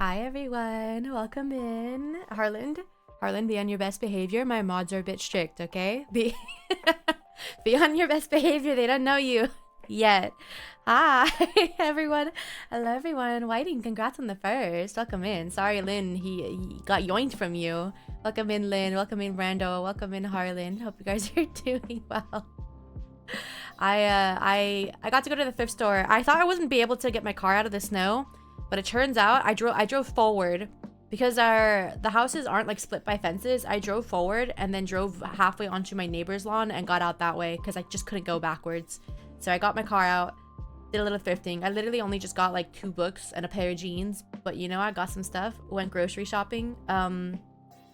Hi everyone, welcome in. Harland, be on your best behavior. My mods are a bit strict, okay? Be on your best behavior. They don't know you yet. Hi everyone. Hello everyone. Whiting, congrats on the first. Welcome in. Sorry Lynn, he got yoinked from you. Welcome in Lynn, welcome in Brando, welcome in Harlan. Hope you guys are doing well. I got to go to the thrift store. I thought I wasn't be able to get my car out of the snow, but it turns out I drove forward because the houses aren't like split by fences. I drove forward and then drove halfway onto my neighbor's lawn and got out that way because I just couldn't go backwards. So I got my car out, did a little thrifting. I literally only just got like 2 books and a pair of jeans, but you know, I got some stuff, went grocery shopping, and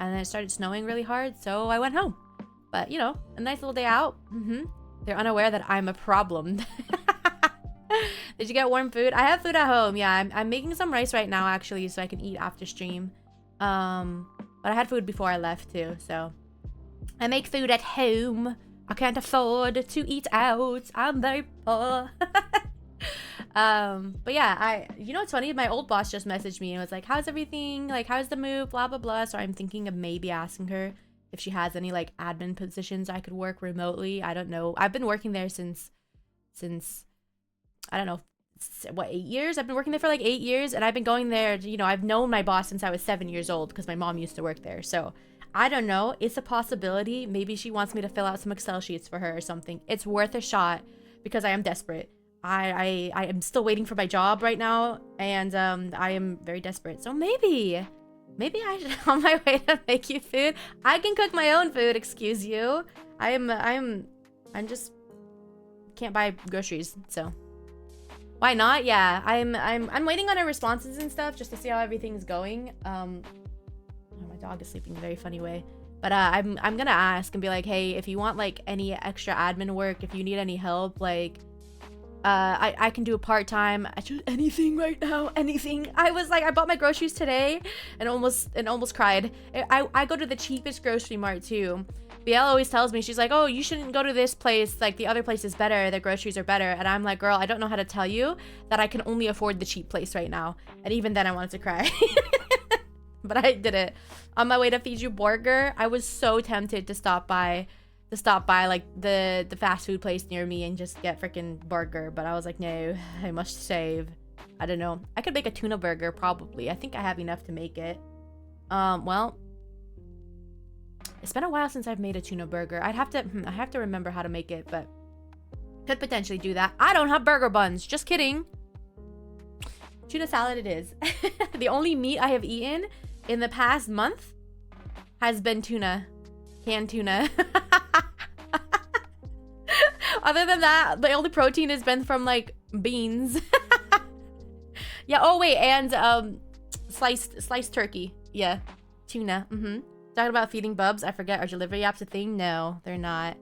then it started snowing really hard, so I went home. But you know, a nice little day out. They're unaware that I'm a problem. Did you get warm food? I have food at home. Yeah, I'm making some rice right now actually so I can eat after stream. But I had food before I left too, so I make food at home. I can't afford to eat out. I'm very poor. But yeah, you know what's funny? My old boss just messaged me and was like, how's everything? Like, how's the move? Blah, blah, blah. So I'm thinking of maybe asking her if she has any like admin positions I could work remotely. I don't know. I've been working there since I don't know, what, 8 years? I've been working there for like 8 years, and I've been going there, you know, I've known my boss since I was 7 years old because my mom used to work there. So I don't know. It's a possibility. Maybe she wants me to fill out some Excel sheets for her or something. It's worth a shot because I am desperate. I am still waiting for my job right now, and I am very desperate. So maybe I should on my way to make you food. I can cook my own food, excuse you. I'm just can't buy groceries, so why not? Yeah, I'm waiting on her responses and stuff just to see how everything's going. Oh, my dog is sleeping in a very funny way. But I'm gonna ask and be like, hey, if you want like any extra admin work, if you need any help, like I can do a part-time. I do anything right now, anything. I was like, I bought my groceries today and almost cried. I go to the cheapest grocery mart too. BL always tells me, she's like, oh, you shouldn't go to this place, like the other place is better, the groceries are better. And I'm like, girl, I don't know how to tell you that I can only afford the cheap place right now. And even then I wanted to cry. But I did it. On my way to Fiju Burger, I was so tempted to stop by like the fast food place near me and just get freaking burger, but I was like, no, I must save. I don't know. I could make a tuna burger probably. I think I have enough to make it. Well, it's been a while since I've made a tuna burger. I have to remember how to make it, but could potentially do that. I don't have burger buns. Just kidding. Tuna salad it is. The only meat I have eaten in the past month has been tuna. Canned tuna. Other than that, the only protein has been from like beans. Yeah, oh wait, and sliced turkey. Yeah. Tuna. Talking about feeding bubs, I forget, are delivery apps a thing? No, they're not.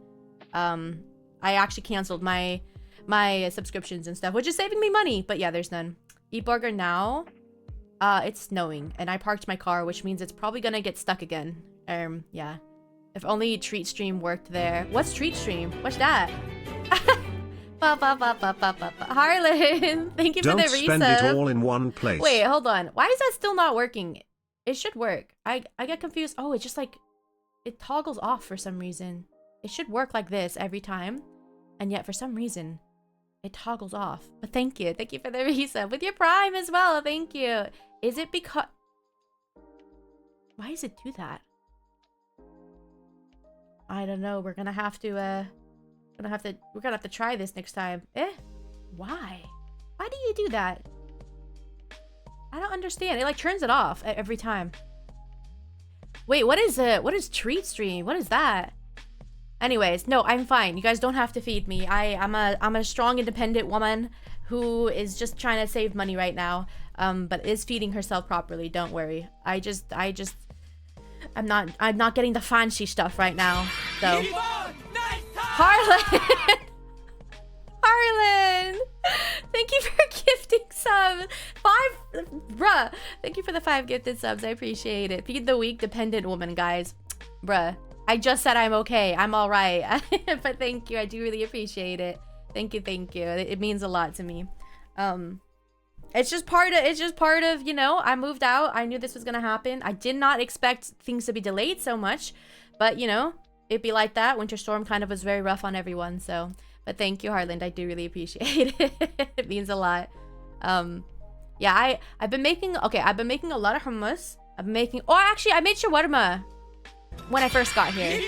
I actually canceled my subscriptions and stuff, which is saving me money, but yeah, there's none. Eat burger now. It's snowing and I parked my car, which means it's probably gonna get stuck again. Yeah. If only Treat Stream worked there. What's Treat Stream? What's that? Harlan, thank you for the resub. Don't spend it all in one place. Wait, hold on. Why is that still not working? It should work. I get confused. Oh, it's just like, it toggles off for some reason. It should work like this every time. And yet for some reason, it toggles off. But thank you. Thank you for the resub. With your Prime as well. Thank you. Is it because... Why does it do that? I don't know. We're gonna have to, we're gonna have to try this next time. Why? Why do you do that? I don't understand. It like turns it off every time. Wait, what is Treat Stream? What is that? Anyways, no, I'm fine. You guys don't have to feed me. I'm a strong, independent woman who is just trying to save money right now, but is feeding herself properly. Don't worry. I'm not getting the fancy stuff right now. So Harlan! Harlan! Thank you for gifting subs. 5, bruh. Thank you for the 5 gifted subs. I appreciate it. Feed the weak dependent woman, guys. Bruh. I just said I'm okay. I'm all right. But thank you. I do really appreciate it. Thank you. Thank you. It means a lot to me. It's just part of, you know, I moved out. I knew this was gonna happen. I did not expect things to be delayed so much, but you know, it'd be like that. Winter Storm kind of was very rough on everyone, so. But thank you, Harland. I do really appreciate it. It means a lot. Yeah, I've been making a lot of hummus. I've been making, oh, actually, I made shawarma when I first got here.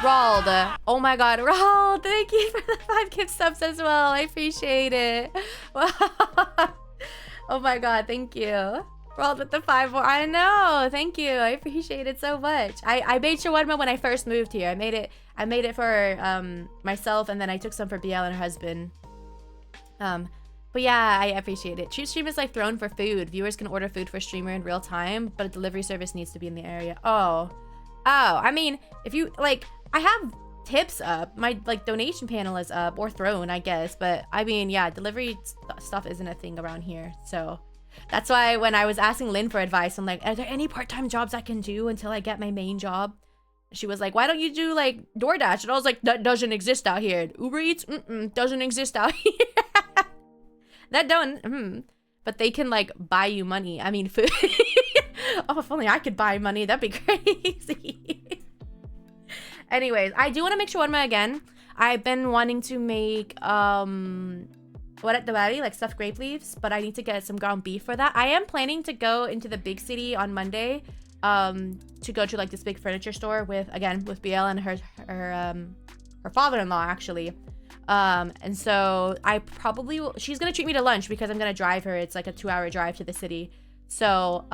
Rald, oh my god, Rald, thank you for the 5 gift subs as well. I appreciate it. Oh my god, thank you. Rald with the 5 more. I know, thank you. I appreciate it so much. I made shawarma when I first moved here. I made it for myself, and then I took some for BL and her husband. But yeah, I appreciate it. True Stream is like Throne for food. Viewers can order food for streamer in real time, but a delivery service needs to be in the area. Oh, I mean, if you like, I have tips up. My like donation panel is up, or Throne, I guess. But I mean, yeah, delivery stuff isn't a thing around here. So that's why when I was asking Lynn for advice, I'm like, are there any part-time jobs I can do until I get my main job? She was like, why don't you do like DoorDash? And I was like, that doesn't exist out here. Uber Eats, doesn't exist out here. That don't, but they can like buy you money. I mean, food. Oh, if only I could buy money, that'd be crazy. Anyways, I do want to make shawarma again. I've been wanting to make what at the valley, like stuffed grape leaves, but I need to get some ground beef for that. I am planning to go into the big city on Monday, to go to like this big furniture store with BL and her father-in-law actually. And so I probably will, she's gonna treat me to lunch because I'm gonna drive her. It's like a 2-hour drive to the city. So,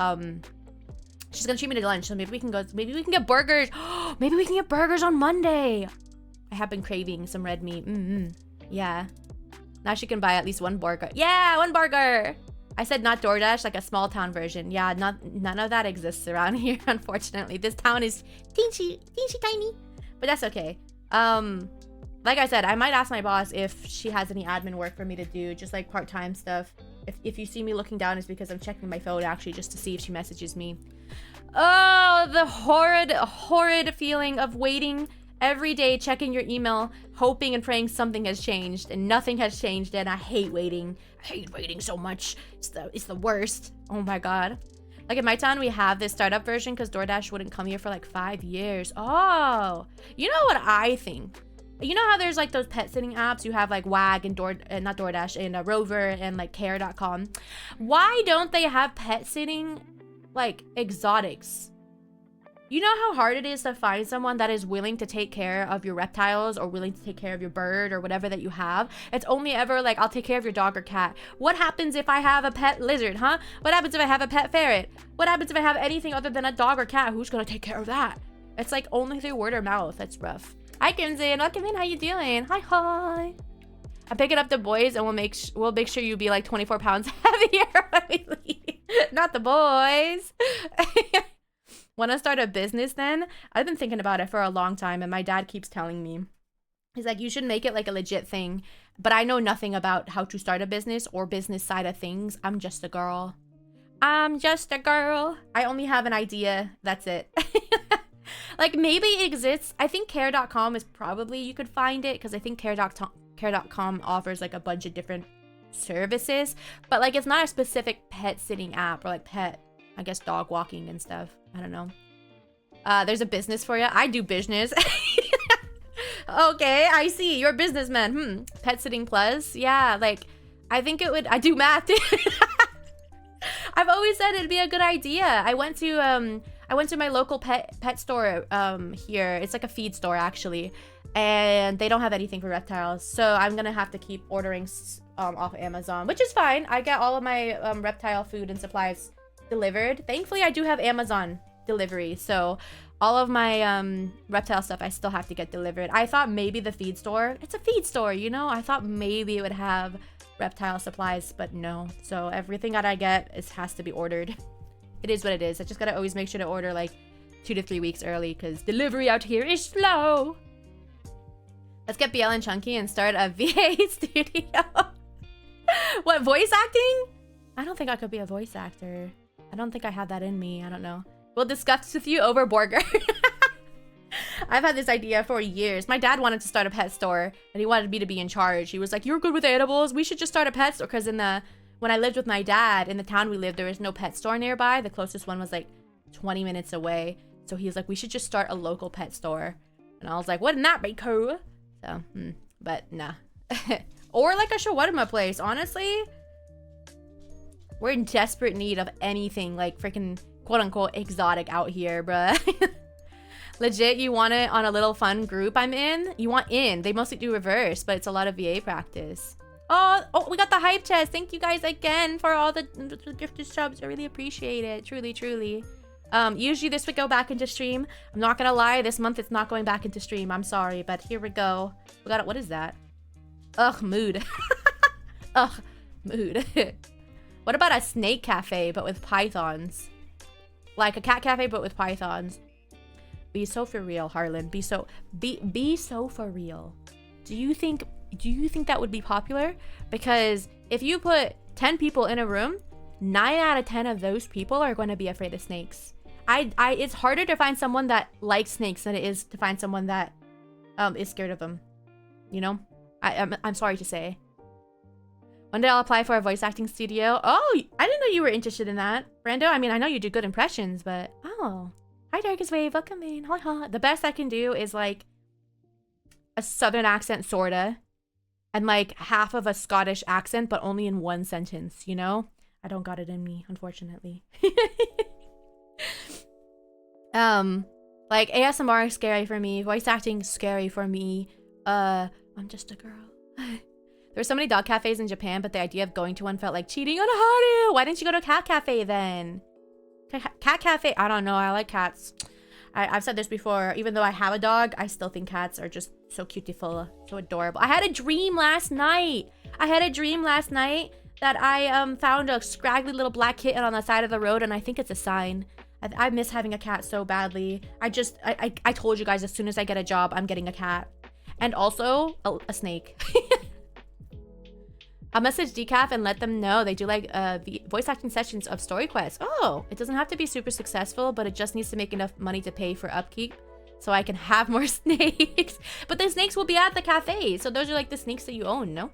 she's gonna treat me to lunch. So maybe we can get burgers. Maybe we can get burgers on Monday. I have been craving some red meat. Yeah. Now she can buy at least 1 burger. Yeah, 1 burger. I said not DoorDash, like a small town version. Yeah, none of that exists around here, unfortunately. This town is teensy tiny, but that's okay. Like I said, I might ask my boss if she has any admin work for me to do, just like part-time stuff. If you see me looking down, it's because I'm checking my phone actually just to see if she messages me. Oh, the horrid feeling of waiting every day, checking your email, hoping and praying something has changed, and nothing has changed, and I hate waiting. I hate waiting so much. It's the worst. Oh my god. Like in my town, we have this startup version because DoorDash wouldn't come here for like 5 years. Oh, you know what I think? You know how there's like those pet sitting apps? You have like Wag and not DoorDash and Rover and like Care.com. Why don't they have pet sitting like exotics? You know how hard it is to find someone that is willing to take care of your reptiles or willing to take care of your bird or whatever that you have? It's only ever like, I'll take care of your dog or cat. What happens if I have a pet lizard, huh? What happens if I have a pet ferret? What happens if I have anything other than a dog or cat? Who's gonna take care of that? It's like only through word of mouth. That's rough. Hi, Kimzin. Welcome in. How you doing? Hi. I'm picking up the boys, and we'll make sure you be like 24 pounds heavier when we leave. Not the boys. Want to start a business then? I've been thinking about it for a long time, and my dad keeps telling me. He's like, you should make it like a legit thing. But I know nothing about how to start a business or business side of things. I'm just a girl. I'm just a girl. I only have an idea. That's it. Like, maybe it exists. I think care.com is probably, you could find it because I think care.com offers like a bunch of different services, but like it's not a specific pet sitting app or like pet, I guess, dog walking and stuff. I don't know. There's a business for you. I do business. Okay, I see. You're a businessman. Pet sitting plus. Yeah, like I think it would. I do math. I've always said it'd be a good idea. I went to my local pet store here. It's like a feed store actually, and they don't have anything for reptiles, so I'm gonna have to keep ordering off Amazon, which is fine. I get all of my reptile food and supplies delivered. Thankfully, I do have Amazon delivery, so all of my reptile stuff I still have to get delivered. I thought maybe the feed store, it's a feed store, you know, I thought maybe it would have reptile supplies, but no. So everything that I get has to be ordered. It is what it is. I just gotta always make sure to order like 2 to 3 weeks early because delivery out here is slow. Let's get BL and Chunky and start a VA studio. What, voice acting? I don't think I could be a voice actor. I don't think I have that in me. I don't know. We'll discuss with you over burger. I've had this idea for years. My dad wanted to start a pet store and he wanted me to be in charge. He was like, you're good with animals. We should just start a pet store because in the when I lived with my dad in the town we lived, there was no pet store nearby. The closest one was like 20 minutes away. So he was like, we should just start a local pet store. And I was like, wouldn't that be cool? So, but nah. Or like a shawarma place, honestly. We're in desperate need of anything like freaking quote unquote exotic out here, bruh. Legit, you want it on a little fun group I'm in? You want in. They mostly do reverse, but it's a lot of VA practice. Oh, we got the hype chest. Thank you guys again for all the gifted subs. I really appreciate it. Truly, truly. Usually this would go back into stream. I'm not gonna lie, this month it's not going back into stream. I'm sorry, but here we go. We got it. What is that? Ugh, mood. Ugh, mood. What about a snake cafe, but with pythons? Like a cat cafe, but with pythons. Be so for real, Harlan. Be so for real. Do you think that would be popular? Because if you put 10 people in a room, 9 out of 10 of those people are going to be afraid of snakes. It's harder to find someone that likes snakes than it is to find someone that is scared of them. You know? I'm sorry to say. One day I'll apply for a voice acting studio. Oh, I didn't know you were interested in that, Brando. I mean, I know you do good impressions, but oh, hi Darkest Wave, welcome in. Hi, hi. The best I can do is like a southern accent, sorta, and like half of a Scottish accent, but only in one sentence. You know, I don't got it in me, unfortunately. Like ASMR is scary for me. Voice acting scary for me. I'm just a girl. There were so many dog cafes in Japan, but the idea of going to one felt like cheating on a Haru. Why didn't you go to a cat cafe then? Cat cafe? I don't know. I like cats. I've said this before. Even though I have a dog, I still think cats are just so cutiful, so adorable. I had a dream last night. That I found a scraggly little black kitten on the side of the road, and I think it's a sign. I miss having a cat so badly. I told you guys, as soon as I get a job, I'm getting a cat. And also, a snake. I'll message Decaf and let them know they do like voice acting sessions of Story Quest. Oh, it doesn't have to be super successful, but it just needs to make enough money to pay for upkeep so I can have more snakes. But the snakes will be at the cafe, so those are like the snakes that you own, no?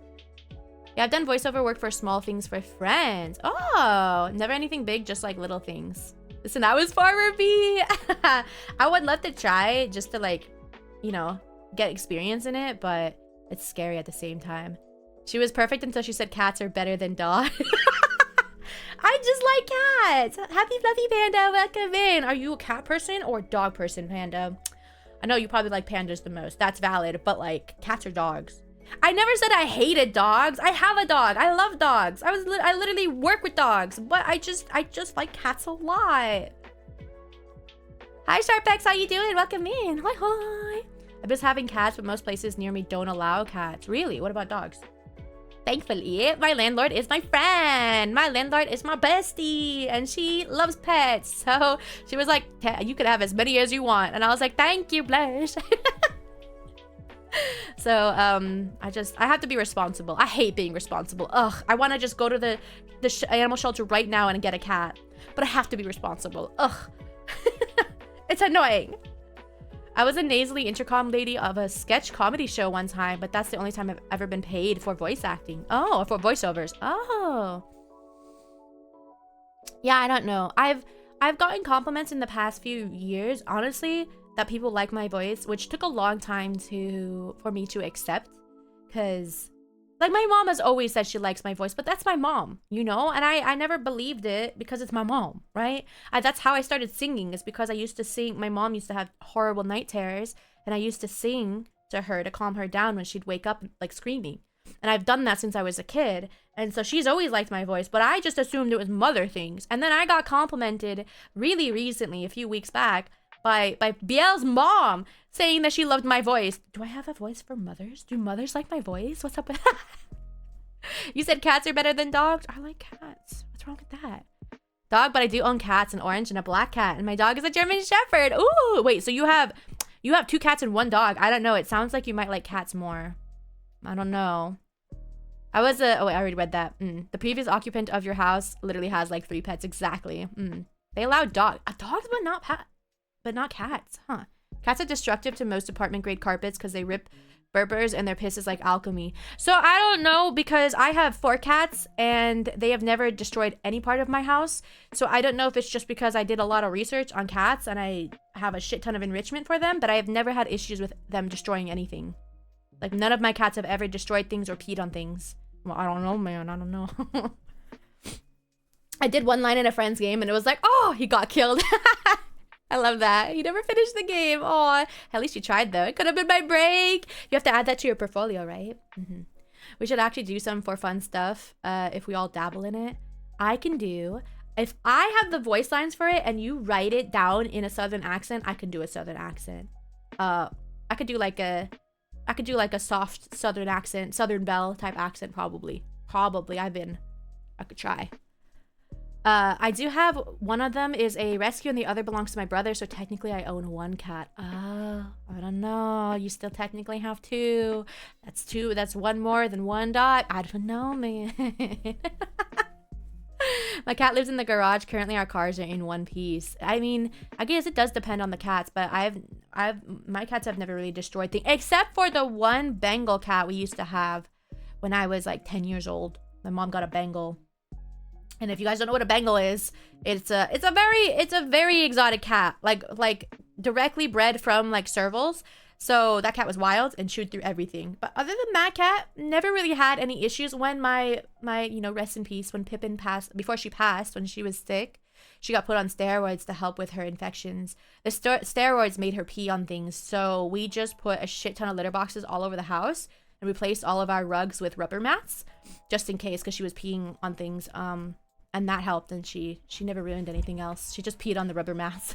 Yeah, I've done voiceover work for small things for friends. Oh, never anything big, just like little things. Listen, I was Farmer B. I would love to try just to like, you know, get experience in it, but it's scary at the same time. She was perfect until she said cats are better than dogs. I just like cats. Happy Fluffy Panda, welcome in. Are you a cat person or a dog person, Panda? I know you probably like pandas the most. That's valid, but like cats or dogs? I never said I hated dogs. I have a dog. I love dogs. I literally work with dogs, but I just like cats a lot. Hi Sharpex, how you doing? Welcome in. Hi hi. I'm just having cats, but most places near me don't allow cats. Really? What about dogs? Thankfully, my landlord is my friend. My landlord is my bestie, and she loves pets. So she was like, you could have as many as you want. And I was like, thank you, Blush. So, I have to be responsible. I hate being responsible. Ugh, I want to just go to the animal shelter right now and get a cat. But I have to be responsible. Ugh. It's annoying. I was a nasally intercom lady of a sketch comedy show one time, but that's the only time I've ever been paid for voice acting. Oh, for voiceovers. Oh. Yeah, I don't know. I've gotten compliments in the past few years, honestly, that people like my voice, which took a long time for me to accept, because like my mom has always said she likes my voice, but that's my mom, you know, and I never believed it because it's my mom, right? That's how I started singing, is because I used to sing. My mom used to have horrible night terrors, and I used to sing to her to calm her down when she'd wake up like screaming. And I've done that since I was a kid, and so she's always liked my voice, but I just assumed it was mother things. And then I got complimented really recently, a few weeks back, by Biel's mom, saying that she loved my voice. Do I have a voice for mothers? Do mothers like my voice? What's up with that? You said cats are better than dogs? I like cats. What's wrong with that? Dog, but I do own cats, an orange and a black cat, and my dog is a German Shepherd. Ooh, wait, so you have 2 cats and 1 dog. I don't know. It sounds like you might like cats more. I don't know. Oh wait, I already read that. The previous occupant of your house literally has like 3 pets. Exactly. They allow dogs, but not cats, huh? Cats are destructive to most apartment grade carpets because they rip burpers and their piss is like alchemy. So I don't know, because I have 4 cats and they have never destroyed any part of my house. So I don't know if it's just because I did a lot of research on cats and I have a shit ton of enrichment for them, but I have never had issues with them destroying anything. Like, none of my cats have ever destroyed things or peed on things. Well, I don't know, man. I don't know. I did one line in a friend's game and it was like, oh, he got killed. I love that. He never finished the game. Oh, at least you tried though. It could have been my break. You have to add that to your portfolio, right? We should actually do some for fun stuff if we all dabble in it. I can do, if I have the voice lines for it and you write it down in a southern accent, I can do a southern accent. I could do like a soft southern accent, Southern Belle type accent probably. I could try. I do have, one of them is a rescue and the other belongs to my brother, so technically I own 1 cat. I don't know. You still technically have 2. That's 2. That's 1 more than 1 dot. I don't know, man. My cat lives in the garage. Currently our cars are in one piece. I mean, I guess it does depend on the cats, but my cats have never really destroyed things, except for the one Bengal cat we used to have when I was like 10 years old. My mom got a Bengal. And if you guys don't know what a Bengal is, it's a very exotic cat, like directly bred from like servals. So that cat was wild and chewed through everything. But other than that cat, never really had any issues. When my rest in peace, when Pippin passed, before she passed, when she was sick, she got put on steroids to help with her infections. The steroids made her pee on things, so we just put a shit ton of litter boxes all over the house and replaced all of our rugs with rubber mats, just in case, because she was peeing on things. And that helped, and she never ruined anything else. She just peed on the rubber mats.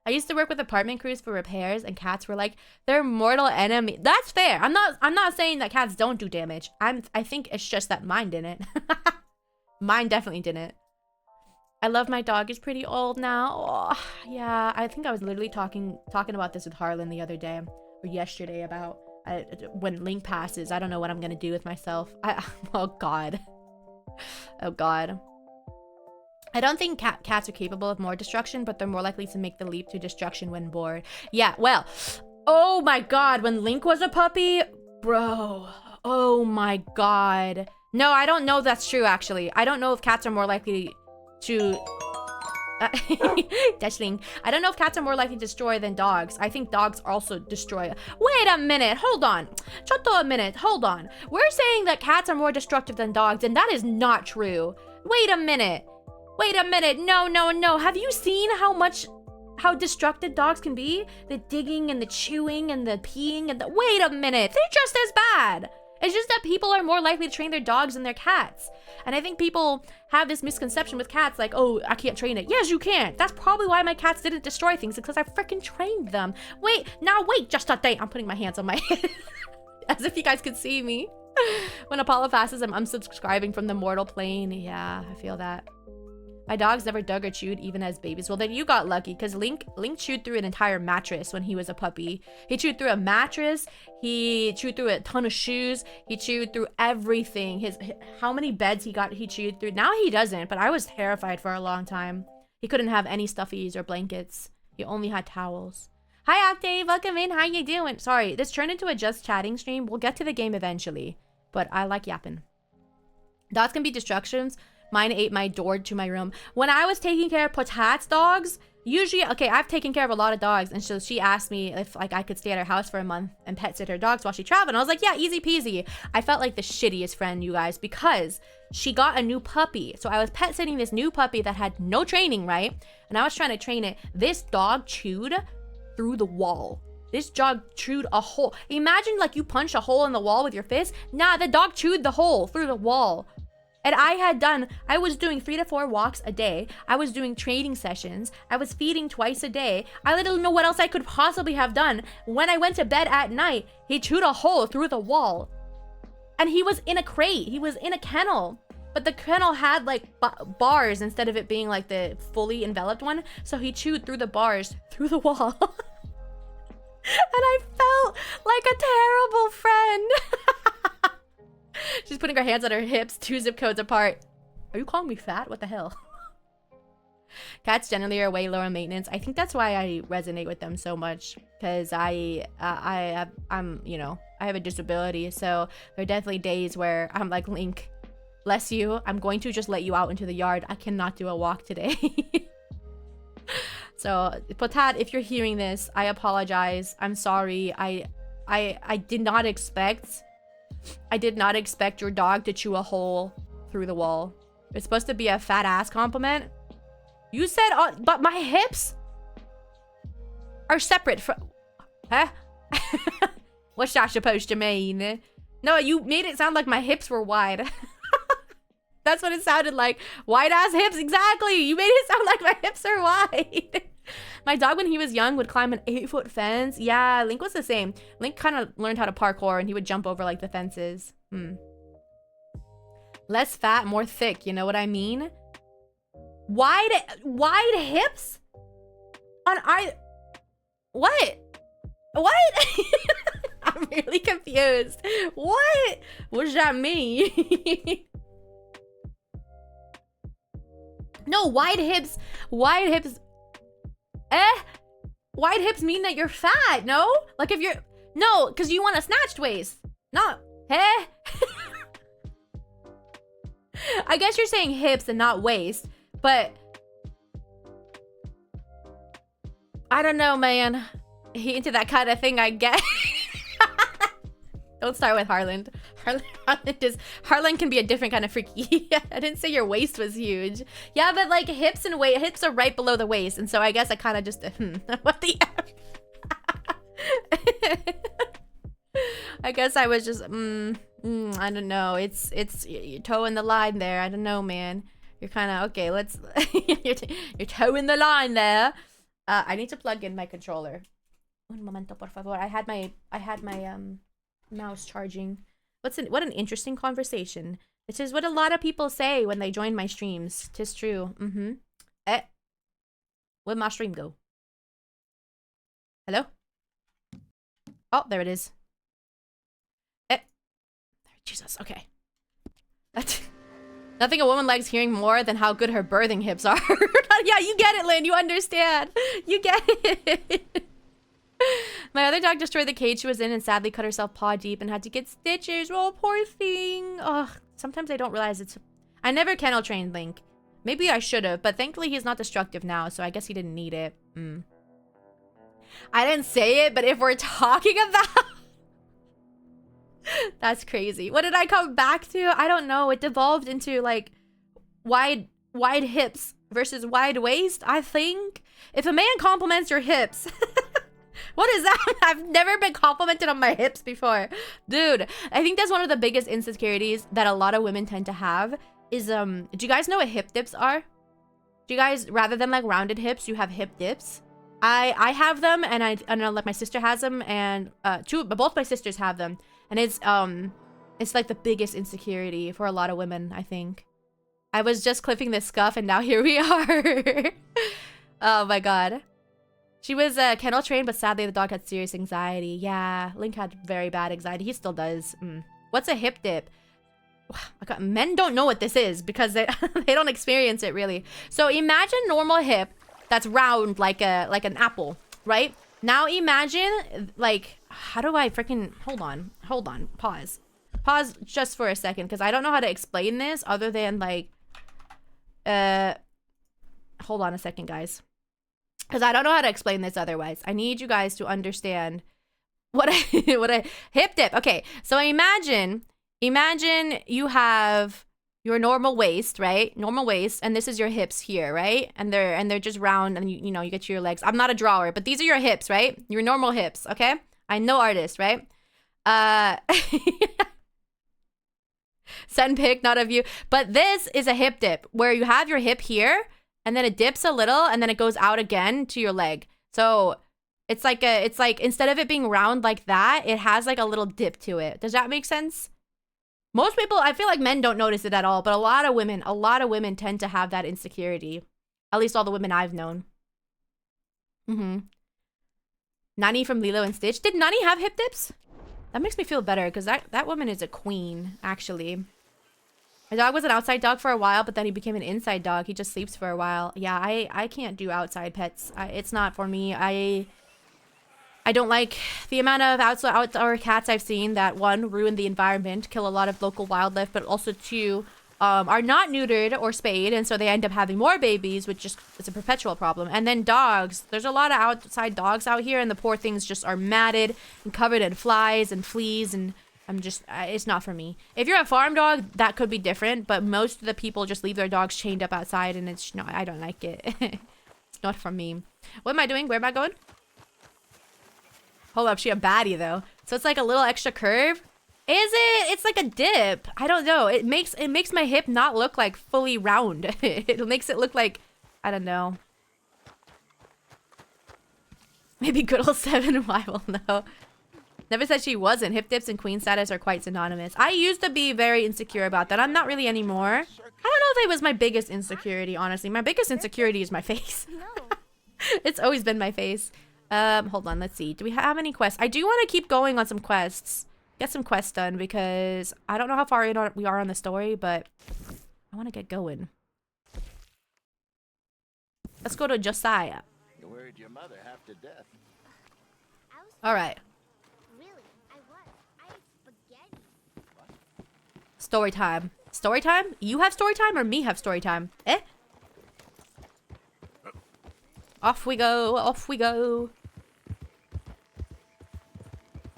I used to work with apartment crews for repairs, and cats were like, they're mortal enemy. That's fair. I'm not saying that cats don't do damage. I think it's just that mine didn't. Mine definitely didn't. I love my dog. He's pretty old now. Oh, yeah, I think I was literally talking about this with Harlan the other day, or yesterday, about when Link passes. I don't know what I'm gonna do with myself. Oh god. Oh god. I don't think cats are capable of more destruction, but they're more likely to make the leap to destruction when bored. Yeah, well, oh my god, when Link was a puppy, bro, oh my god. No, I don't know if that's true, actually. I don't know if cats are more likely to... Dashling. I don't know if cats are more likely to destroy than dogs. I think dogs also destroy. Wait a minute, hold on. Chotto a minute, hold on. We're saying that cats are more destructive than dogs, and that is not true. Wait a minute. No. Have you seen how destructive dogs can be? The digging and the chewing and the peeing and the... Wait a minute, they're just as bad. It's just that people are more likely to train their dogs than their cats. And I think people have this misconception with cats, like, oh, I can't train it. Yes, you can. That's probably why my cats didn't destroy things, because I freaking trained them. Wait, just a day. I'm putting my hands on my head. As if you guys could see me. When Apollo passes, I'm unsubscribing from the mortal plane. Yeah, I feel that. My dogs never dug or chewed, even as babies. Well, then you got lucky, because Link chewed through an entire mattress when he was a puppy. He chewed through a mattress. He chewed through a ton of shoes. He chewed through everything. How many beds he chewed through. Now he doesn't, but I was terrified for a long time. He couldn't have any stuffies or blankets. He only had towels. Hi, Octave. Welcome in. How you doing? Sorry, this turned into a just chatting stream. We'll get to the game eventually, but I like yapping. Dogs can be distractions. Mine ate my door to my room. When I was taking care of Potat's dogs, usually, okay, I've taken care of a lot of dogs, and so she asked me if like I could stay at her house for a month and pet sit her dogs while she traveled, and I was like, yeah, easy peasy. I felt like the shittiest friend, you guys, because she got a new puppy. So I was pet sitting this new puppy that had no training, right? And I was trying to train it. This dog chewed through the wall. This dog chewed a hole. Imagine like you punch a hole in the wall with your fist. Nah, the dog chewed the hole through the wall. And I was doing 3 to 4 walks a day. I was doing training sessions. I was feeding twice a day. I didn't know what else I could possibly have done. When I went to bed at night, he chewed a hole through the wall. And he was in a crate. He was in a kennel. But the kennel had like bars instead of it being like the fully enveloped one. So he chewed through the bars through the wall. And I felt like a terrible friend. She's putting her hands on her hips, 2 zip codes apart. Are you calling me fat? What the hell? Cats generally are way lower maintenance. I think that's why I resonate with them so much, because I'm, you know, I have a disability, so there are definitely days where I'm like, Link, bless you, I'm going to just let you out into the yard. I cannot do a walk today. So Potat, if you're hearing this, I apologize. I'm sorry. I did not expect your dog to chew a hole through the wall. It's supposed to be a fat ass compliment. You said, but my hips are separate from, huh? What's that supposed to mean? No, you made it sound like my hips were wide. That's what it sounded like. Wide ass hips, exactly. You made it sound like my hips are wide. My dog, when he was young, would climb an 8-foot fence. Yeah, Link was the same. Link kind of learned how to parkour, and he would jump over like the fences. Less fat, more thick. You know what I mean? Wide hips? On I. What? I'm really confused. What does that mean? No, wide hips. Wide hips mean that you're fat, no? Like if you're, no, because you want a snatched waist. Not, I guess you're saying hips and not waist, but I don't know, man. He into that kind of thing, I guess. Don't start with Harland. Harland can be a different kind of freaky. I didn't say your waist was huge. Yeah, but like hips are right below the waist, and so I guess I kind of just what the I guess I was just I don't know. It's you're toeing the line there. I don't know, man. You're kind of okay. Let's you're toeing the line there. I need to plug in my controller. Un momento, por favor. I had my mouse charging. What an interesting conversation. This is what a lot of people say when they join my streams. 'Tis true. Where'd my stream go? Hello? Oh, there it is. Jesus, okay. Nothing a woman likes hearing more than how good her birthing hips are. Yeah, you get it, Lynn. You understand. You get it. My other dog destroyed the cage she was in and sadly cut herself paw deep and had to get stitches. Oh, poor thing. Ugh, sometimes I don't realize it's... I never kennel trained Link. Maybe I should have, but thankfully he's not destructive now, so I guess he didn't need it. I didn't say it, but if we're talking about... That's crazy. What did I come back to? I don't know. It devolved into, like, wide hips versus wide waist, I think. If a man compliments your hips... What is that? I've never been complimented on my hips before. Dude, I think that's one of the biggest insecurities that a lot of women tend to have is, do you guys know what hip dips are? Do you guys, rather than like rounded hips, you have hip dips? I have them, and I know like my sister has them, and both my sisters have them. And it's like the biggest insecurity for a lot of women, I think. I was just clipping this scuff and now here we are. Oh my god. She was kennel trained, but sadly the dog had serious anxiety. Yeah, Link had very bad anxiety. He still does. What's a hip dip? Men don't know what this is because they don't experience it really. So imagine normal hip that's round like an apple, right? Now imagine like, how do I freaking, hold on, pause just for a second because I don't know how to explain this other than like, hold on a second, guys. Because I don't know how to explain this otherwise. I need you guys to understand what a hip dip. Okay, so imagine you have your normal waist, right? Normal waist, and this is your hips here, right? And they're just round, and you know you get to your legs. I'm not a drawer, but these are your hips, right? Your normal hips, okay? I'm no artist, right? Send pic, not a view. But this is a hip dip where you have your hip here. And then it dips a little, and then it goes out again to your leg. So it's like instead of it being round like that, it has like a little dip to it. Does that make sense? Most people, I feel like men don't notice it at all, but a lot of women tend to have that insecurity. At least all the women I've known. Nani from Lilo and Stitch. Did Nani have hip dips? That makes me feel better because that woman is a queen, actually. My dog was an outside dog for a while, but then he became an inside dog. He just sleeps for a while. Yeah, I can't do outside pets. It's not for me. I don't like the amount of outdoor cats I've seen that, one, ruin the environment, kill a lot of local wildlife, but also, two, are not neutered or spayed, and so they end up having more babies, which just is a perpetual problem. And then dogs. There's a lot of outside dogs out here, and the poor things just are matted and covered in flies and fleas, and I'm just, it's not for me. If you're a farm dog, that could be different, but most of the people just leave their dogs chained up outside, and it's not, I don't like it. It's not for me. What am I doing? Where am I going? Hold up, she a baddie though. So it's like a little extra curve. Is it? It's like a dip. I don't know. It makes my hip not look like fully round. It makes it look like, I don't know. Maybe good old 7Y will know. Never said she wasn't. Hip dips and queen status are quite synonymous. I used to be very insecure about that. I'm not really anymore. I don't know if it was my biggest insecurity, honestly. My biggest insecurity is my face. It's always been my face. Hold on, let's see. Do we have any quests? I do want to keep going on some quests. Get some quests done because I don't know how far in we are on the story, but I want to get going. Let's go to Josiah. You worried your mother half to death. All right. Really, I was. I ate spaghetti. Story time. Story time? You have story time or me have story time? Eh? Off we go. Off we go.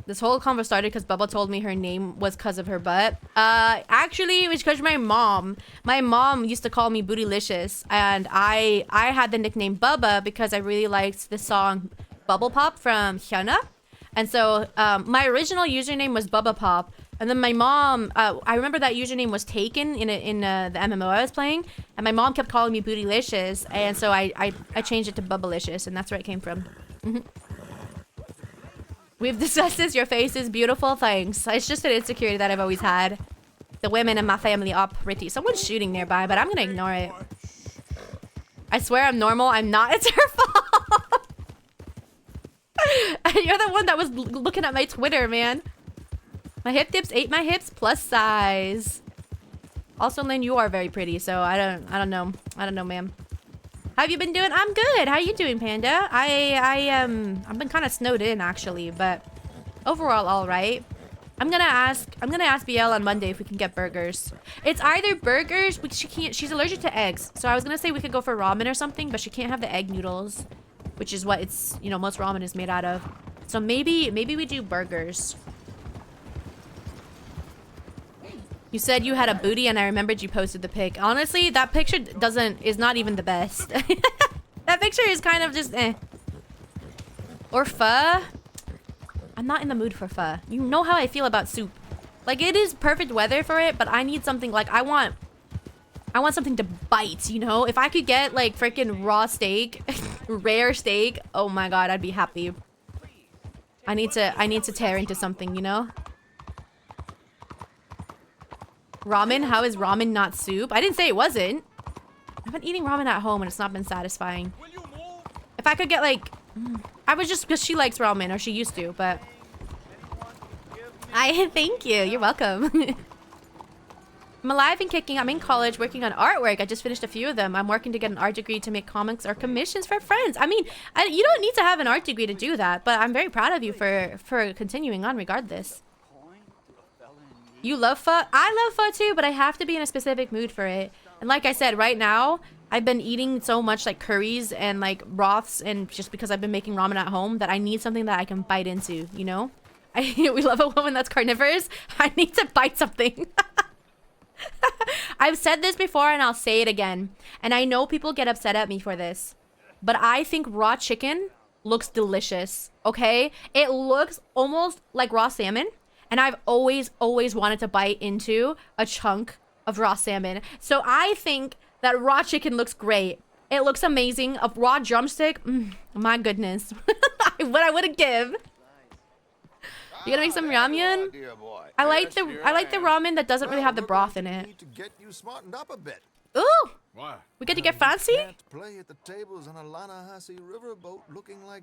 This whole convo started because Bubba told me her name was because of her butt. Actually, it was because my mom. My mom used to call me Bootylicious, and I had the nickname Bubba because I really liked the song Bubble Pop from Hyuna. And so my original username was Bubba Pop, and then my mom, I remember that username was taken in the MMO I was playing, and my mom kept calling me Bootylicious, and so I changed it to Bubbalicious, and that's where it came from. We've discussed this. Your face is beautiful. Thanks. It's just an insecurity that I've always had. The women in my family are pretty. Someone's shooting nearby, but I'm gonna ignore it. I swear I'm normal. I'm not. It's her fault. You're the one that was looking at my Twitter, man. My hip dips ate my hips plus size. Also, Lynn, you are very pretty, so I don't know. I don't know, ma'am. How have you been doing? I'm good. How you doing, Panda? I've been kind of snowed in actually, but overall all right. I'm gonna ask BL on Monday if we can get burgers. It's either burgers, but she's allergic to eggs. So I was gonna say we could go for ramen or something, but she can't have the egg noodles, which is what it's, you know, most ramen is made out of. So maybe we do burgers. You said you had a booty and I remembered you posted the pic. Honestly, that picture is not even the best. That picture is kind of just eh. Or pho. I'm not in the mood for pho. You know how I feel about soup. Like, it is perfect weather for it, but I need something like, I want something to bite, you know? If I could get like freaking raw steak, rare steak, oh my god, I'd be happy. I need to tear into something, you know? Ramen? How is ramen not soup? I didn't say it wasn't. I've been eating ramen at home and it's not been satisfying. If I could get like... I was just because she likes ramen, or she used to, but... Thank you. You're welcome. I'm alive and kicking. I'm in college working on artwork. I just finished a few of them. I'm working to get an art degree to make comics or commissions for friends. I mean, you don't need to have an art degree to do that, but I'm very proud of you for continuing on regardless. You love pho? I love pho too, but I have to be in a specific mood for it. And like I said, right now, I've been eating so much like curries and like broths, and just because I've been making ramen at home, that I need something that I can bite into, you know? We love a woman that's carnivorous. I need to bite something. I've said this before and I'll say it again. And I know people get upset at me for this, but I think raw chicken looks delicious, okay? It looks almost like raw salmon. And I've always wanted to bite into a chunk of raw salmon. So I think that raw chicken looks great. It looks amazing. A raw drumstick, my goodness. What I wouldn't give. You gonna make some ramyun? I like the ramen that doesn't really have the broth in it. Ooh! We get to get fancy?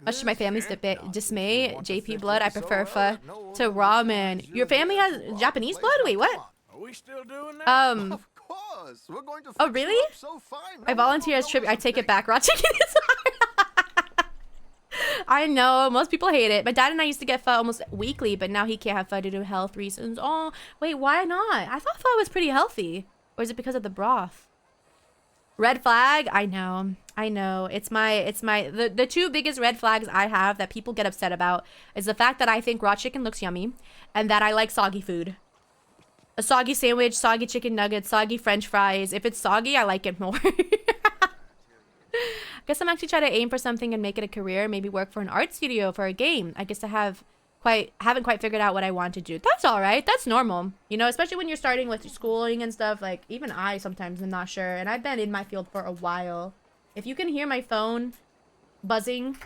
Much to my family's dismay, JP blood, I prefer pho to ramen. Your family has Japanese blood? Wait, what? Are we still doing that? course. We're going to Oh, fix you really? up so fine. I No volunteer one as will tribute. I notice a take it thing. back. Raw chicken is hard. I know. Most people hate it. My dad and I used to get pho almost weekly, but now he can't have pho due to health reasons. Oh, wait, why not? I thought pho was pretty healthy. Or is it because of the broth? Red flag? I know. I know. The two biggest red flags I have that people get upset about is the fact that I think raw chicken looks yummy and that I like soggy food. A soggy sandwich, soggy chicken nuggets, soggy french fries. If it's soggy, I like it more. Guess I'm actually trying to aim for something and make it a career. Maybe work for an art studio for a game. I guess I haven't quite figured out what I want to do. That's all right. That's normal. You know, especially when you're starting with schooling and stuff. Like, even I sometimes am not sure. And I've been in my field for a while. If you can hear my phone buzzing,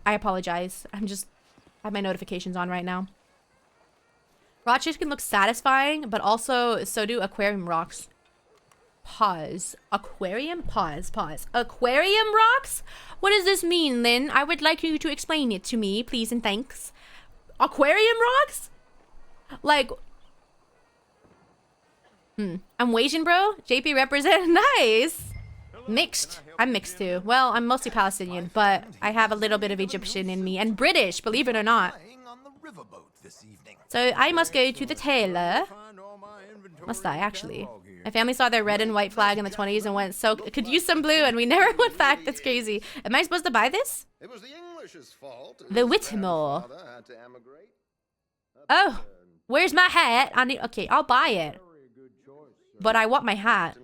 I apologize. I have my notifications on right now. Raw chicken looks satisfying, but also so do aquarium rocks. Pause. Aquarium? Pause. Aquarium rocks? What does this mean, Lynn? I would like you to explain it to me, please and thanks. Aquarium rocks? Like... I'm Asian, bro. JP represent. Nice. Mixed. I'm mixed too. Well, I'm mostly Palestinian, but I have a little bit of Egyptian in me. And British, believe it or not. On the riverboat this evening. So I must go to the tailor. Must I, actually? My family saw their red and white flag in the 20s and went, so could use some blue, and we never went back. That's crazy. Am I supposed to buy this? It was the English's fault. The Whitmore. Oh, where's my hat? Okay, I'll buy it. But I want my hat.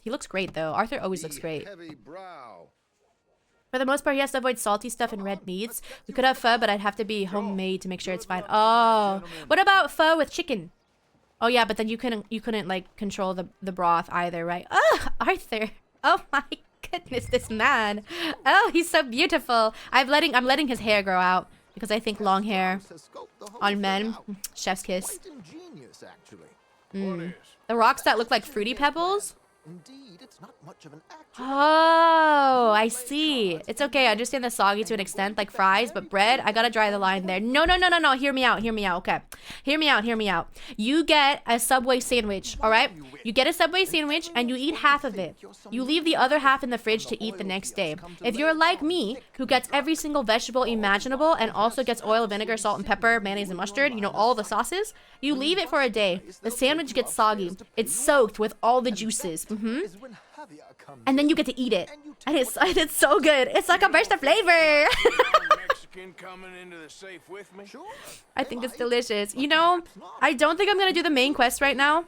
He looks great, though. Arthur always looks great. For the most part, he has to avoid salty stuff and red meats. We could have pho, but I'd have to be homemade to make sure it's fine. Oh, what about pho with chicken? Oh yeah, but then you couldn't like control the broth either, right? Oh, Arthur. Oh my goodness, this man. Oh, he's so beautiful. I'm letting his hair grow out because I think long hair on men, chef's kiss. The rocks that look like fruity pebbles. Indeed, it's not much of an actual. Oh, I see. It's okay. I understand the soggy to an extent, like fries, but bread, I gotta dry the line there. No. Hear me out. Okay. Hear me out. You get a Subway sandwich, all right? You get a Subway sandwich and you eat half of it. You leave the other half in the fridge to eat the next day. If you're like me, who gets every single vegetable imaginable and also gets oil, vinegar, salt, and pepper, mayonnaise, and mustard, you know, all the sauces, you leave it for a day. The sandwich gets soggy. It's soaked with all the juices. And then you get to eat it. And it's so good. It's like a burst of flavor. I think it's delicious. You know, I don't think I'm gonna do the main quest right now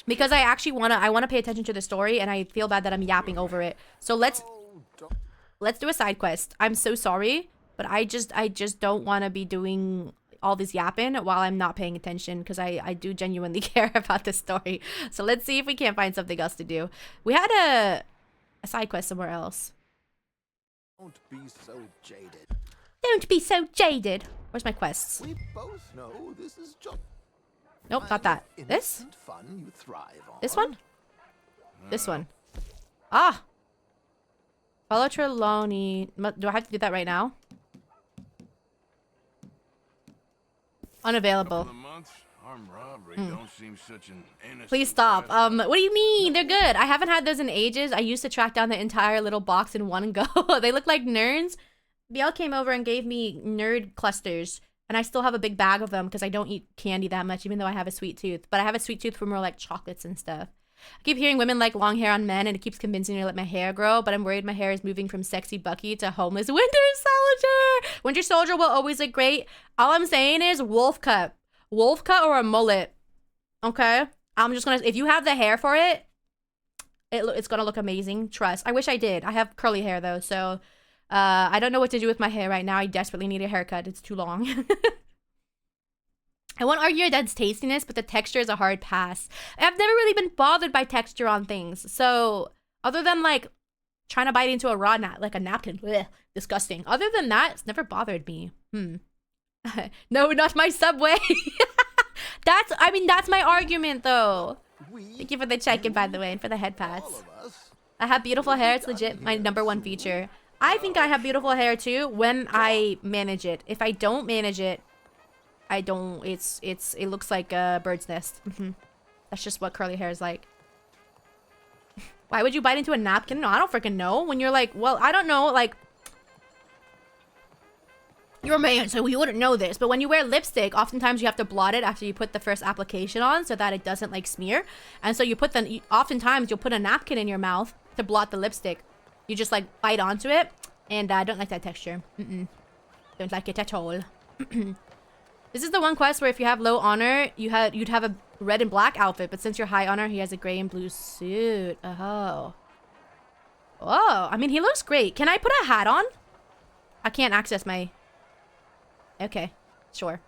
because I actually wanna pay attention to the story, and I feel bad that I'm yapping over it. So let's do a side quest. I'm so sorry, but I just don't want to be doing all this yapping while I'm not paying attention, because I do genuinely care about the story. So let's see if we can't find something else to do. We had a side quest somewhere else. Don't be so jaded. Don't be so jaded. Where's my quests? We both know this is just Nope, not that. This? fun you thrive on. This one? This one. Ah! Follow Trelawney. Do I have to do that right now? Unavailable. Please stop. What do you mean? They're good. I haven't had those in ages. I used to track down the entire little box in one go. They look like nerds. BL came over and gave me nerd clusters, and I still have a big bag of them because I don't eat candy that much, even though I have a sweet tooth. But I have a sweet tooth for more like chocolates and stuff. I keep hearing women like long hair on men, and it keeps convincing me to let my hair grow, but I'm worried my hair is moving from sexy Bucky to homeless Winter Soldier. Winter Soldier will always look great. All I'm saying is wolf cut. Wolf cut or a mullet. Okay? I'm just gonna, if you have the hair for it, it's gonna look amazing. Trust. I wish I did. I have curly hair though, so I don't know what to do with my hair right now. I desperately need a haircut. It's too long. I won't argue your dad's tastiness, but the texture is a hard pass. I've never really been bothered by texture on things. So, other than like trying to bite into a raw like a napkin, bleh, disgusting. Other than that, it's never bothered me. No, not my Subway. That's my argument though. Thank you for the check-in, by the way, and for the head pats. I have beautiful hair. It's legit my #1 feature. I think I have beautiful hair too when I manage it. If I don't manage it, I don't. It looks like a bird's nest. That's just what curly hair is like. Why would you bite into a napkin? No, I don't freaking know. When you're like, well, I don't know, like... You're a man, so you wouldn't know this. But when you wear lipstick, oftentimes you have to blot it after you put the first application on so that it doesn't, like, smear. And so you put the... Oftentimes, you'll put a napkin in your mouth to blot the lipstick. You just, like, bite onto it. And I don't like that texture. Don't like it at all. This is the one quest where if you have low honor, you'd have a red and black outfit. But since you're high honor, he has a gray and blue suit. Oh. Oh, I mean, he looks great. Can I put a hat on? I can't access my... Okay, sure.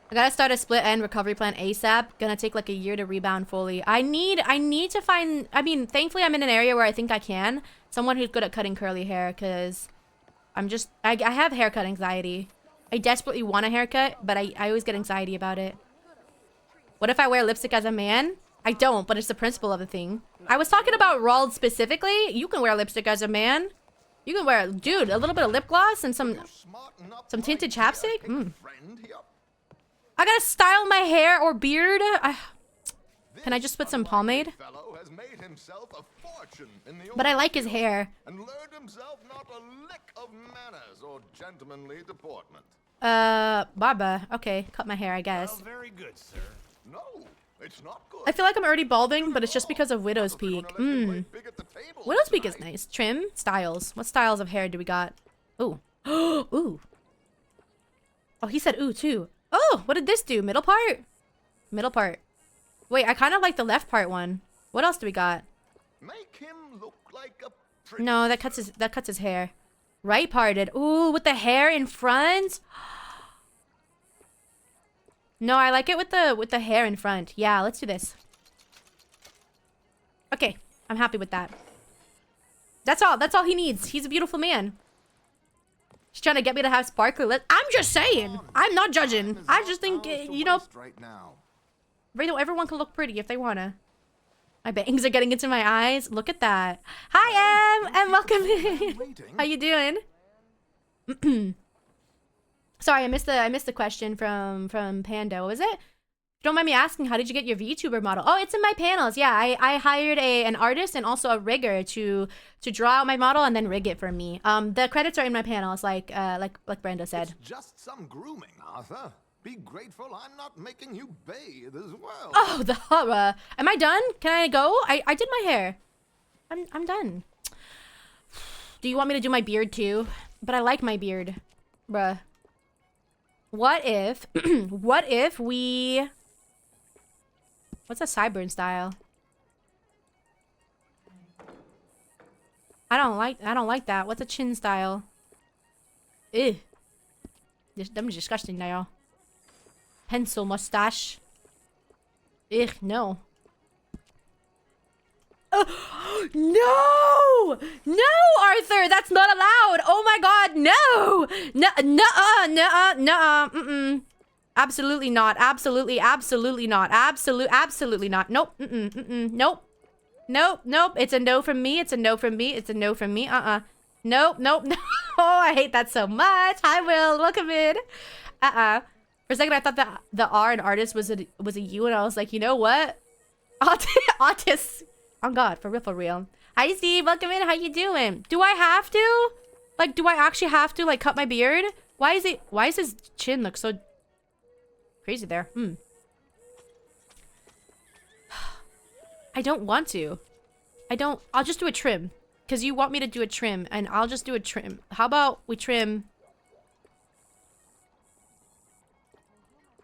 I gotta start a split end recovery plan ASAP. Gonna take like a year to rebound fully. I need to find... I mean, thankfully I'm in an area where I think I can. Someone who's good at cutting curly hair, because I'm just... I have haircut anxiety. I desperately want a haircut, but I always get anxiety about it. What if I wear lipstick as a man? I don't, but it's the principle of the thing. I was talking about Rald specifically. You can wear lipstick as a man. You can wear, dude, a little bit of lip gloss and some tinted chapstick. I gotta style my hair or beard. Can I just put some pomade? But I like his hair. And learned himself not a lick of manners or gentlemanly deportment. Baba. Okay, cut my hair, I guess. Well, very good, sir. No, it's not good. I feel like I'm already balding, but it's just because of Widow's Peak. Widow's Peak is nice. Trim? Styles. What styles of hair do we got? Ooh. Ooh. Oh, he said ooh, too. Oh, what did this do? Middle part? Middle part. Wait, I kind of like the left part one. What else do we got? Make him look like a No, that cuts his hair. Right parted. Ooh, with the hair in front. No, I like it with the hair in front. Yeah, let's do this. Okay, I'm happy with that. That's all he needs. He's a beautiful man. He's trying to get me to have sparkly lips. I'm just saying. I'm not judging. I just think, you know, everyone can look pretty if they wanna. My bangs are getting into my eyes. Look at that. Hi, Em, and welcome in. How you doing? Sorry, I missed the question from Panda. What was it? Don't mind me asking, how did you get your VTuber model? Oh, it's in my panels. Yeah, I hired an artist and also a rigger to draw out my model and then rig it for me. The credits are in my panels, like Brenda said. It's just some grooming, Arthur. Be grateful I'm not making you bathe as well. Oh, the horror. Am I done? Can I go? I did my hair. I'm done. Do you want me to do my beard too? But I like my beard. Bruh. What if what if we... What's a sideburn style? I don't like that. What's a chin style? Ew. Them disgusting now. Pencil mustache. Ugh, no. No! No, Arthur! That's not allowed! Oh my god, no! No, absolutely not. Absolutely not. Absolutely not. Nope. Nope. Nope. It's a no from me. It's a no from me. Nope. No. Oh, I hate that so much. Hi, Will. Welcome in. For a second, I thought that the R in artist was a U, and I was like, you know what? Autist. Oh God, for real. Hi, Steve. Welcome in. How you doing? Do I have to? Like, do I actually have to, like, cut my beard? Why is his chin look so crazy there? I don't want to. I'll just do a trim. Because you want me to do a trim, and I'll just do a trim. How about we trim...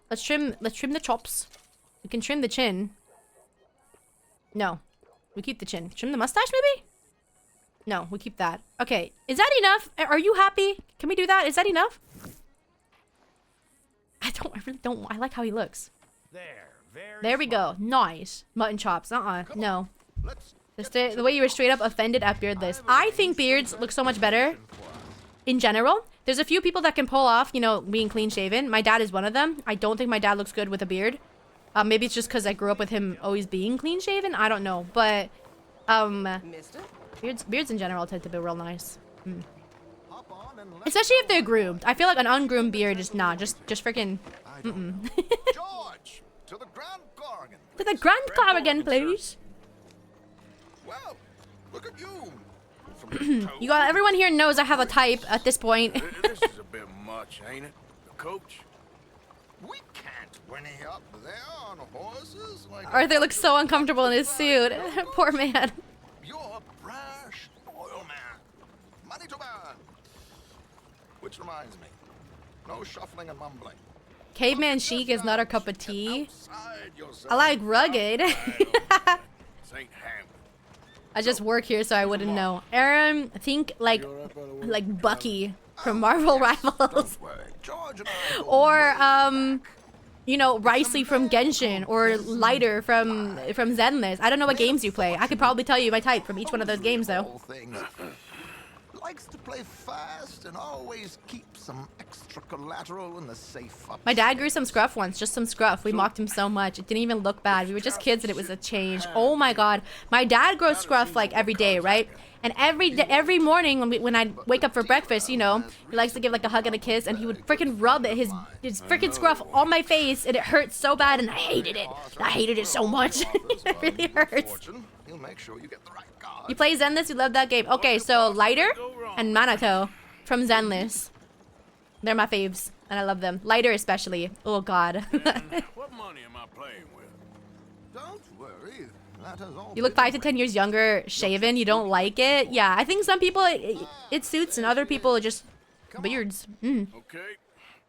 Let's trim the chops. We can trim the chin. No. We keep the chin. Trim the mustache, maybe? No, we keep that. Okay. Is that enough? Are you happy? Can we do that? Is that enough? I really don't. I like how he looks. There we go. Nice. Mutton chops. No. The way you were straight up offended at beardless. I think beards look so much better. In general. There's a few people that can pull off, you know, being clean shaven. My dad is one of them. I don't think my dad looks good with a beard. Maybe it's just because I grew up with him always being clean shaven. I don't know, but beards in general tend to be real nice. Especially if they're groomed. I feel like an ungroomed beard is not just freaking. George, To the Grand Corrigan. To the Grand Corrigan, please. Well, look at you. You got everyone here knows I have a type at this point. This is a bit much, ain't it? The coach? We can't whinny up there on horses like Arthur looks so uncomfortable in his suit. Poor man. You're a brash oil man. Money to burn. Which reminds me, no shuffling and mumbling. Caveman chic is not a cup of tea. Outside yourself. I like rugged. Saint Ham. I just work here, so I wouldn't know. Aaron, think like Bucky from Marvel Rivals, George and I go or you know, Ricey from Genshin, or Lighter from Zenless. I don't know what games you play. I could probably tell you my type from each one of those games, though. whole thing. Likes to play fast and always keep some extra collateral in the safe. My dad grew some scruff once, just some scruff. We mocked him so much. It didn't even look bad. We were just kids and it was a change. Oh my god. My dad grows scruff like every day, right? And every morning when I'd wake up for breakfast, you know, he likes to give like a hug and a kiss, and he would freaking rub his freaking scruff on my face, and it hurt so bad, and I hated it. I hated it so much. It really hurts. He'll make sure you get the right card. You play Zenless? You love that game. Okay, so Lighter and Manato from Zenless. They're my faves, and I love them. Lighter especially. Oh god. What money am I playing with? Don't worry. That has all You look 5 to 10 years younger, shaven. You don't like it? Yeah, I think some people it suits, and other people just beards. Okay.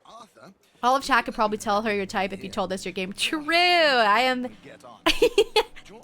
Arthur, All of chat could probably tell her your type if you told us your game. True. I am. get on.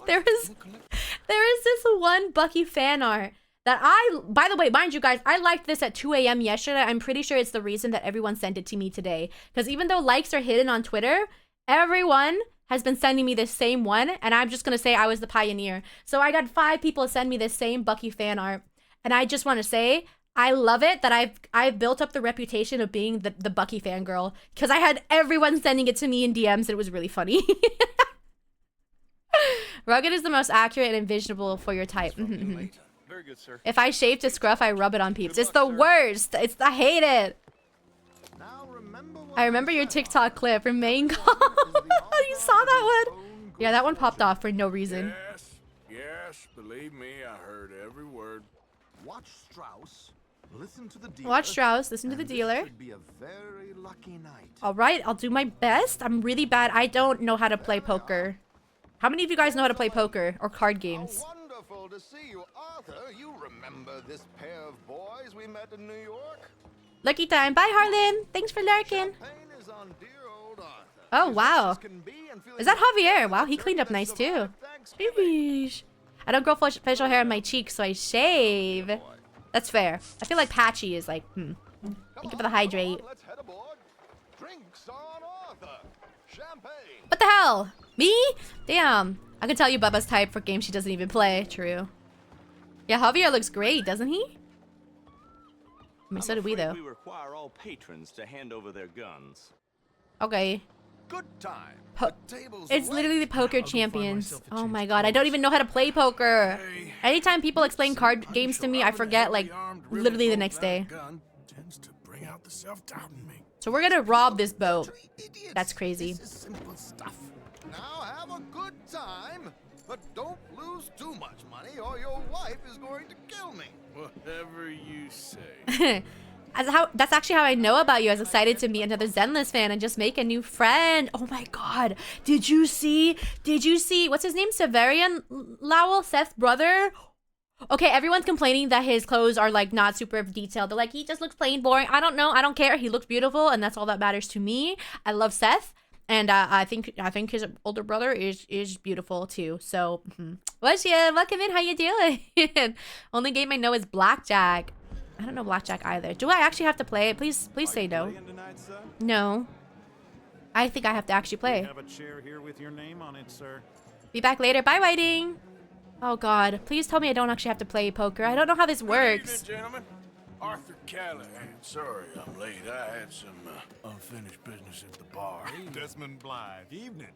there is this one Bucky fan art that by the way, mind you guys, I liked this at 2 a.m. yesterday. I'm pretty sure it's the reason that everyone sent it to me today. Because even though likes are hidden on Twitter, everyone has been sending me this same one, and I'm just gonna say I was the pioneer. So I got 5 people send me this same Bucky fan art, and I just want to say I love it that I've built up the reputation of being the Bucky fangirl, because I had everyone sending it to me in DMs, and it was really funny. Rugged is the most accurate and envisionable for your type. Very good, sir. If I shave to scruff, I rub it on peeps. It's the worst. I hate it. Now remember what I remember your TikTok clip from main call. You saw that one? Yeah, that one popped off for no reason. Yes, believe me, I heard every word. Watch Strauss. Listen to the dealer. Watch Strauss, listen to the and this dealer. should be a very lucky night. All right, I'll do my best. I'm really bad. I don't know how to play poker. How many of you guys know how to play poker or card games? How wonderful to see you, Arthur. You remember this pair of boys we met in New York? Lucky time. Bye, Harlan. Thanks for lurking. Champagne is on dear old Arthur. Oh, As wow. rich as can be and feeling Is that happy Javier? and Wow, he cleaned up certain nice to too. survive Thanksgiving. Sheesh. I don't grow facial hair on my cheeks, so I shave. That's fair. I feel like patchy is like, Thank you for the hydrate. Come on, let's head aboard. Drinks on Arthur. Champagne. What the hell? Me? Damn. I can tell you Bubba's type for games she doesn't even play. True. Yeah, Javier looks great, doesn't he? I mean, so do we, though. We require all patrons to hand over their guns. Okay. Good time. Po- The tables It's are literally the laid. poker champions. Oh my god, I don't even know how to play poker. Anytime people explain card games to me, I forget, like, literally the next day. Tends to bring out the self-doubt in me. So we're gonna rob this boat. Idiots. That's crazy. This is simple stuff. Now have a good time, but don't lose too much money or your wife is going to kill me. Whatever you say. That's actually how I know about you. I was excited to meet another Zenless fan and just make a new friend. Oh my god. Did you see? What's his name? Severian Lowell, Seth's brother? Okay, everyone's complaining that his clothes are like not super detailed. They're like, he just looks plain boring. I don't know. I don't care. He looks beautiful, and that's all that matters to me. I love Seth. And I think his older brother is beautiful too. So, what's ya? Welcome in. How you doing? Only game I know is Blackjack. I don't know Blackjack either. Do I actually have to play it? Please say no. No. I think I have to actually play. Have a chair here with your name on it, sir. Be back later. Bye, Whiting. Oh God, please tell me I don't actually have to play poker. I don't know how this works. Good evening, gentlemen. Arthur Callahan. Sorry I'm late. I had some unfinished business at the bar. Desmond Blythe. Evening.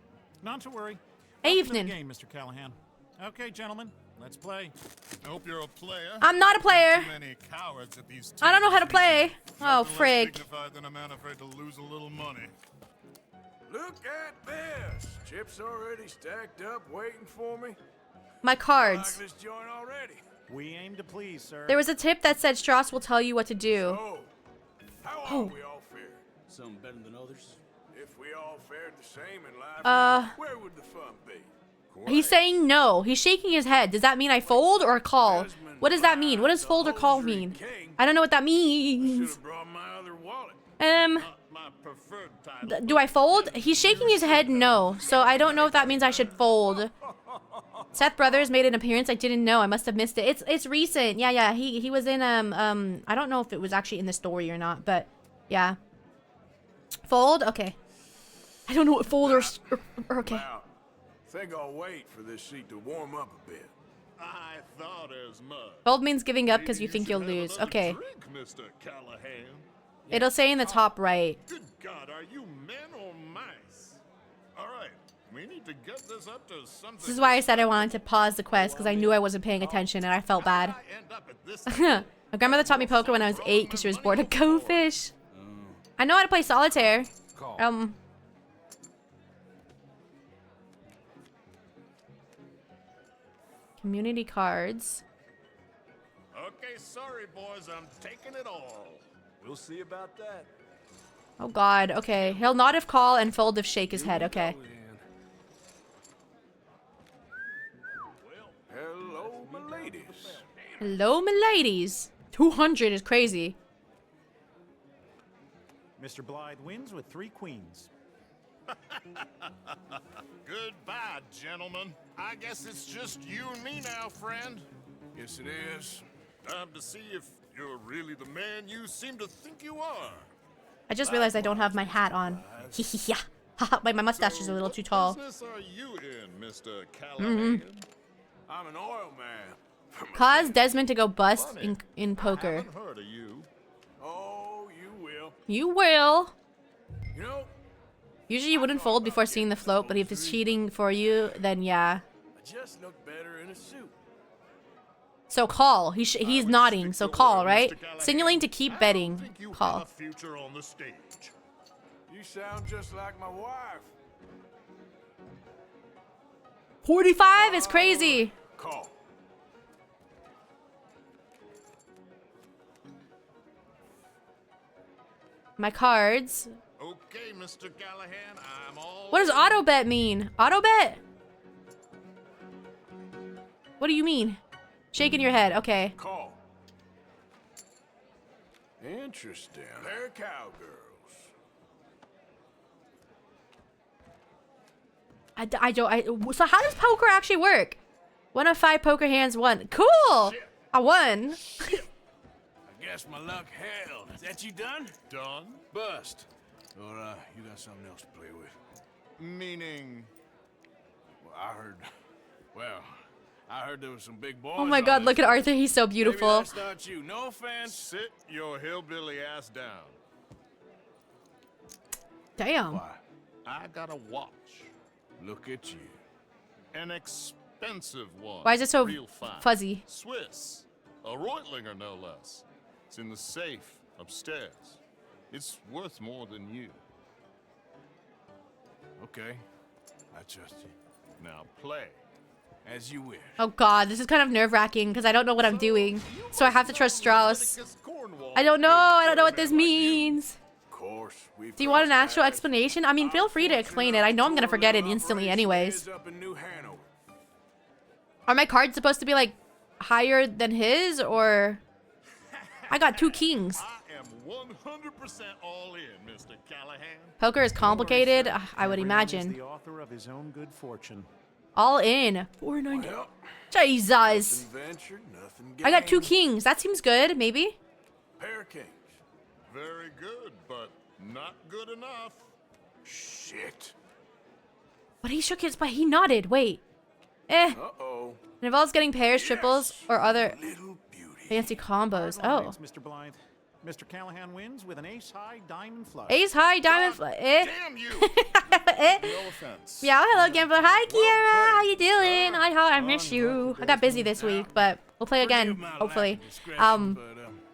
Not to worry. Welcome to Evening. the game, Mr. Callahan. Okay, gentlemen, let's play. I hope you're a player. I'm not a player. Too many cowards at these I don't know how to tables. play. Oh, Nothing less frig. dignified than a man afraid to lose a little money. Look at this. Chips already stacked up, waiting for me. My Like cards. this joint already. We aim to please, sir. There was a tip that said Strauss will tell you what to do. So, how Oh. are we all fared? Some better than others. If we all fared the same in life, Uh, where would the fun be? He's saying no. He's shaking his head. Does that mean I fold or call? What does that mean? What does fold or call mean? I don't know what that Should means. have brought my other wallet. My preferred title. Do I fold? He's shaking his head no. So I don't know if that means I should fold. Seth Brothers made an appearance. I didn't know. I must have missed it. It's recent. Yeah. He was in I don't know if it was actually in the story or not, but yeah. Fold? Okay. I don't know what fold or okay. Now, think I'll wait for this seat to warm up a bit. I thought as much. Fold means giving up because you Maybe think should you'll have lose. another Okay. Drink, Mr. Callahan. It'll say in the top right. Good God, are you men or mice? All right, we need to get this up to something. This is why I said I wanted to pause the quest because I knew I wasn't paying attention and I felt bad. I end up at this My grandmother taught me poker when I was 8 because she was bored of Go Fish. I know how to play solitaire. Community cards. Okay, sorry, boys, I'm taking it all. We'll see about that. Oh God. Okay. He'll nod if call and fold if shake his head. Okay. Hello, my ladies. Hello, my ladies. 200 is crazy. Mr. Blythe wins with 3 queens. Goodbye, gentlemen. I guess it's just you and me now, friend. Yes, it is. Time to see if you're really the man you seem to think you are. I just realized I don't have my hat on. Yeah. My mustache is a little too tall. What business are you in, Mr. Callahan? I'm an oil man. Cause Desmond to go bust in I poker. haven't heard of you. Oh, you will. You will. You know, Usually you wouldn't fold before seeing the float, but if it's cheating for you, then yeah. I just look better in a suit. So call. He's nodding. So call, right? Mr. Callahan. Signaling to keep I don't betting. think you have Call. a future on the stage. You sound just like my wife. 45 is crazy. Call. My cards. Okay, Mr. Callahan, I'm all. What does auto bet mean? Auto bet? What do you mean? Shaking your head. Okay. Call. Interesting. They're cowgirls. So how does poker actually work? 1 of 5 poker hands won. Cool. Shit. I won. I guess my luck held. Is that you done? Done? Bust. Or, you got something else to play with? Meaning. Well, I heard there was some big boys. Oh my on God, this look at one. Arthur. He's so Maybe beautiful. that's not you. No offense. Sit your hillbilly ass down. Damn. Why? I got a watch. Look at you. An expensive one. Why is it so Real fine. fuzzy? Swiss. A Reutlinger, no less. It's in the safe upstairs. It's worth more than you. Okay. I trust you. Now play. As you wish. Oh God, this is kind of nerve-wracking because I don't know what I'm doing. So I have to trust Strauss. I don't know. I don't know what this means. Of course. Do you want an actual explanation? I mean, feel free to explain it. I know I'm gonna forget it instantly anyways. Up in New Hanover. Are my cards supposed to be like higher than his or? I got 2 kings. I am 100% all in, Mr. Callahan. Poker is complicated. I would Everyone is imagine. the author of his own good fortune. All in. 490. Well, Jesus. nothing ventured, nothing gained. I got 2 kings. That seems good. Maybe. Pair of kings. Very good, but not good enough. Shit. But he shook his. But he nodded. Wait. Uh-oh. It involves getting pairs, triples, or other Little beauty. fancy combos. Oh. Thanks, Mr. Blythe. Mr. Callahan wins with an ace-high diamond flush. Ace high diamond. Damn you! Eh. No offense. Yeah, hello, Gambler. Hi, Kiera. How you doing? I miss you. I got busy this week, but we'll play again, Forgive my lack hopefully. of discretion,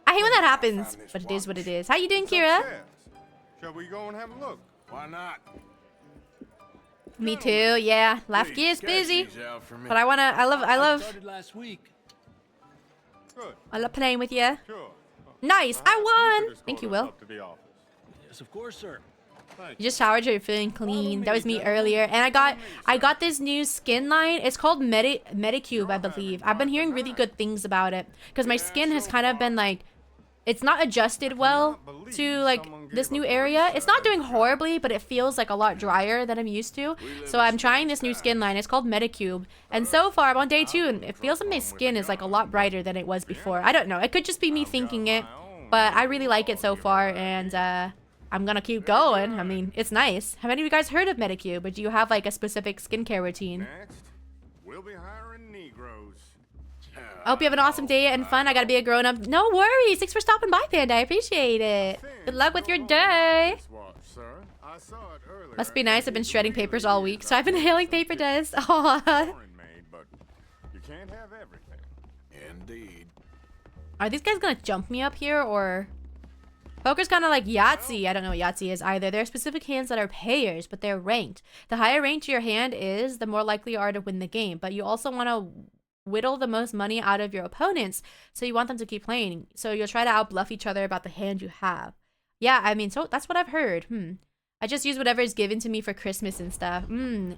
I hate when that happens, but it is what it is. How you doing, Kira? Shall we go and have a look? Why not? Me too. Yeah, life gets busy. But I love Started last week. Good. I love playing with you. Sure. Nice, I won. Thank you, Will. Up to the office. Yes, of course, sir. You just showered, you're feeling clean. That was me earlier. And I got this new skin line. It's called Medicube, I believe. I've been hearing really good things about it because my skin has kind of been like, it's not adjusted well to like this new area. It's not doing horribly, but it feels like a lot drier than I'm used to. So I'm trying this new skin line. It's called Medicube. And so far I'm on day 2 and it feels like my skin is like a lot brighter than it was before. I don't know. It could just be me thinking it, but I really like it so far and I'm gonna keep going. I mean, it's nice. Have any of you guys heard of Medicube? Or do you have like a specific skincare routine? Next, we'll be hiring Negroes. I hope you have an awesome day and fun. I gotta be a grown-up. No worries. Thanks for stopping by, Panda. I appreciate it. Good luck with your day. I saw it earlier. Must be nice. I've been shredding papers all week, so I've been hailing paper dust. Aww. Foreign-made, but you can't have everything. Indeed. Are these guys gonna jump me up here, or... Poker's kind of like Yahtzee. I don't know what Yahtzee is either. There are specific hands that are payers, but they're ranked. The higher ranked your hand is, the more likely you are to win the game. But you also want to whittle the most money out of your opponents, so you want them to keep playing. So you'll try to outbluff each other about the hand you have. Yeah, I mean, so that's what I've heard. I just use whatever is given to me for Christmas and stuff.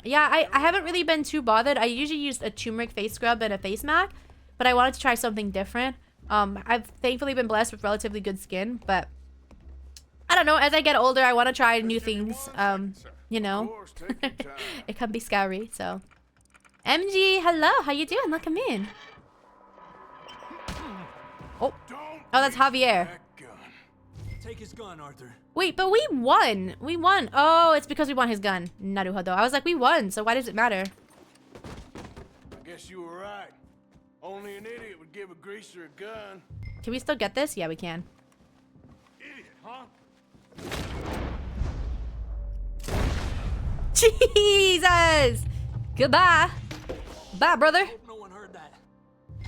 Yeah, I haven't really been too bothered. I usually used a turmeric face scrub and a face mask, but I wanted to try something different. I've thankfully been blessed with relatively good skin, but I don't know, as I get older, I want to try new things, you know. It can be scary, so. MG, hello, how you doing? Welcome in. Oh, that's Javier. Take his gun, Arthur. Wait, but we won. We won. Oh, it's because we won his gun. Naruhodo. I was like, we won, so why does it matter? I guess you were right. Only an idiot would give a greaser a gun. Can we still get this? Yeah, we can. Idiot, huh? Jesus! Goodbye. Bye, brother. Hope no one heard that.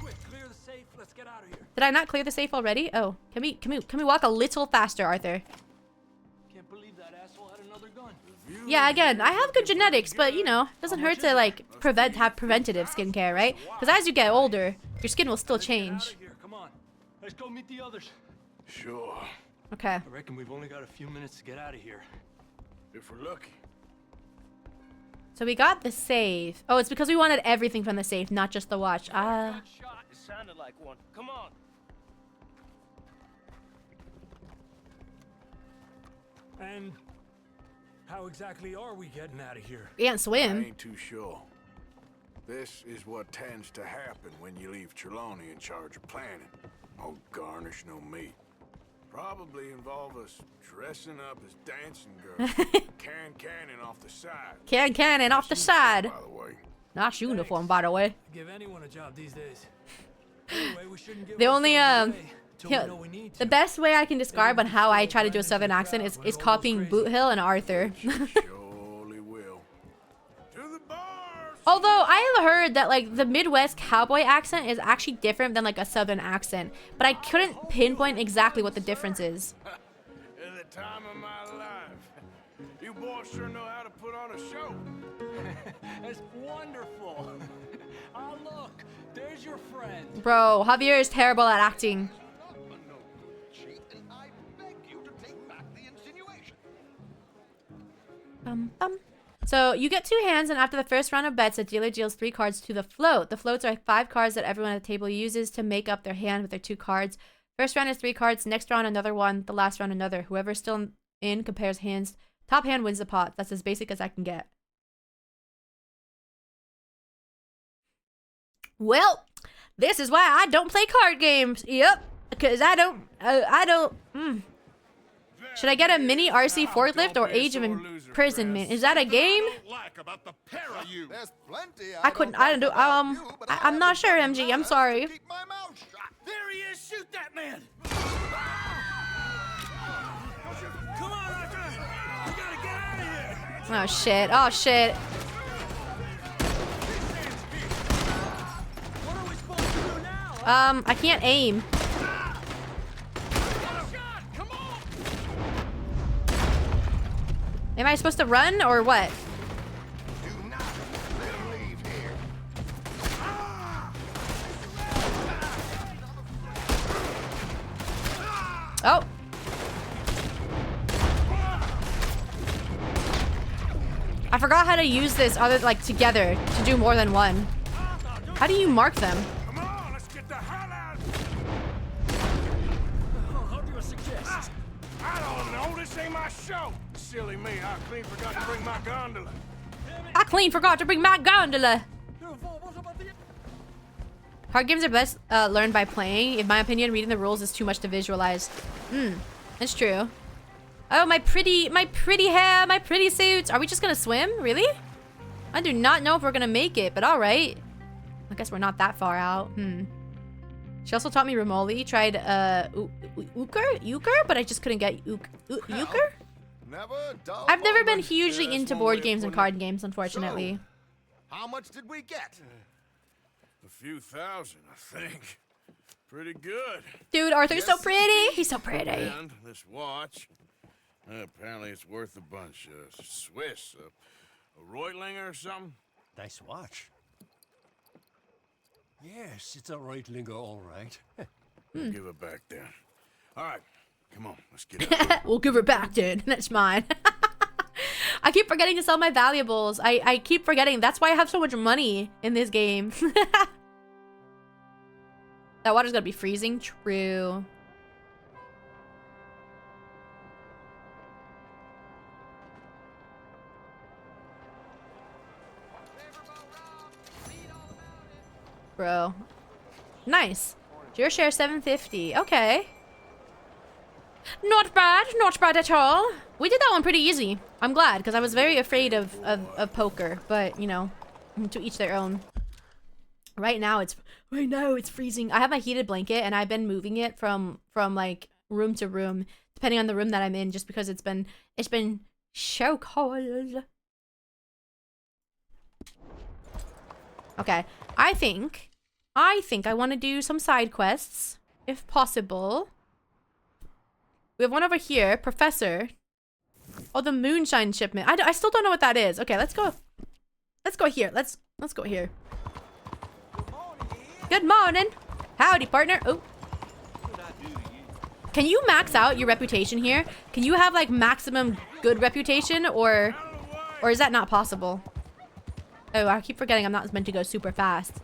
Quick, clear the safe. Let's get out of here. Did I not clear the safe already? Oh, can we walk a little faster, Arthur? Can't believe that asshole had another gun. Yeah, again, I have good genetics, but you know, it doesn't hurt to like have preventative skincare, right? Because as you get older, your skin will still change. Come on. Let's go meet the others. Sure. Okay. I reckon we've only got a few minutes to get out of here. If we're lucky. So we got the safe. Oh, it's because we wanted everything from the safe, not just the watch. Shot. It sounded like one. Come on. And how exactly are we getting out of here? We can't I swim. ain't too sure. This is what tends to happen when you leave Trelawney in charge of planning. No garnish, no meat. Probably involve us dressing up as dancing girls. Cannon off the side. Cannon off the side. By the way. Not uniform, by the way. Give anyone a job these days. Anyway, we shouldn't give The only ourselves away till we know we need to. the best way I can describe on how I try to do a southern accent is copying Boot Hill and Arthur. Surely will. To the bars! Although I have heard that like the Midwest cowboy accent is actually different than like a southern accent, but I couldn't pinpoint exactly what the difference is. At the time of my life. You boys sure know how to put on a show. That's wonderful. Ah, look, there's your friend. Bro, Javier is terrible at acting. So you get 2 hands, and after the first round of bets, the dealer deals 3 cards to the float. The floats are 5 cards that everyone at the table uses to make up their hand with their 2 cards. First round is 3 cards, next round another one, the last round another. Whoever's still in compares hands. Top hand wins the pot. That's as basic as I can get. Well, this is why I don't play card games. Yep, because I don't. Should I get a mini RC forklift or age of imprisonment? Is that a game? I couldn't. I don't do. I'm not sure, MG. I'm sorry. There he is! Shoot that man! Come on, Arthur! We gotta get out of here! Oh shit. Oh shit. What are we supposed to do now? I can't aim. Come on! Am I supposed to run or what? Oh. I forgot how to use this other, like, together to do more than one. How do you mark them? Come on, let's get the hell out. How do you suggest? I don't know. This ain't my show. Silly me. I clean forgot to bring my gondola. I clean forgot to bring my gondola. Card games are best learned by playing. In my opinion, reading the rules is too much to visualize. That's true. Oh, my pretty hair, my pretty suits. Are we just gonna swim? Really? I do not know if we're gonna make it, but all right. I guess we're not that far out. She also taught me Remoli. Tried euchre, but I just couldn't get euchre. I've never been hugely into board games and card games, unfortunately. So, how much did we get? A few thousand, I think. Pretty good. Dude, Arthur's so pretty. He's so pretty. And this watch. Apparently it's worth a bunch. Swiss. A Reutlinger or something? Nice watch. Yes, it's a Reutlinger, all right. We'll give it back then. All right, come on, let's get out. We'll give her back, dude. That's mine. I keep forgetting to sell my valuables. I keep forgetting. That's why I have so much money in this game. That water's gonna be freezing. True. Bro. Nice. Your share 750. Okay. Not bad. Not bad at all. We did that one pretty easy. I'm glad, because I was very afraid of poker. But, you know, to each their own. Right now it's freezing. I have my heated blanket, and I've been moving it from like room to room, depending on the room that I'm in, just because it's been so cold. Okay. I think I want to do some side quests, if possible. We have one over here, Professor. Oh, the moonshine shipment. I still don't know what that is. Okay, let's go. Let's go here. Let's go here. Good morning. Howdy, partner. Oh. Can you max out your reputation here? Can you have like maximum good reputation, or is that not possible? Oh, I keep forgetting I'm not meant to go super fast.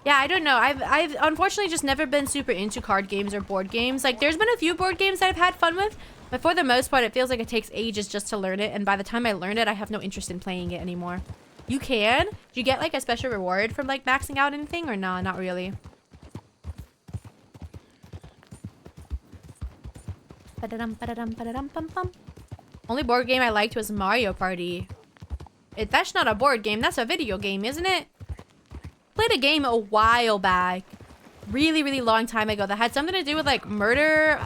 Yeah, I don't know. I've unfortunately just never been super into card games or board games. Like, there's been a few board games that I've had fun with, but for the most part, it feels like it takes ages just to learn it, and by the time I learn it, I have no interest in playing it anymore. You can? Do you get, like, a special reward from, like, maxing out anything, or nah, not really? Only board game I liked was Mario Party. That's not a board game, that's a video game, isn't it? Played a game a while back. Really long time ago that had something to do with like murder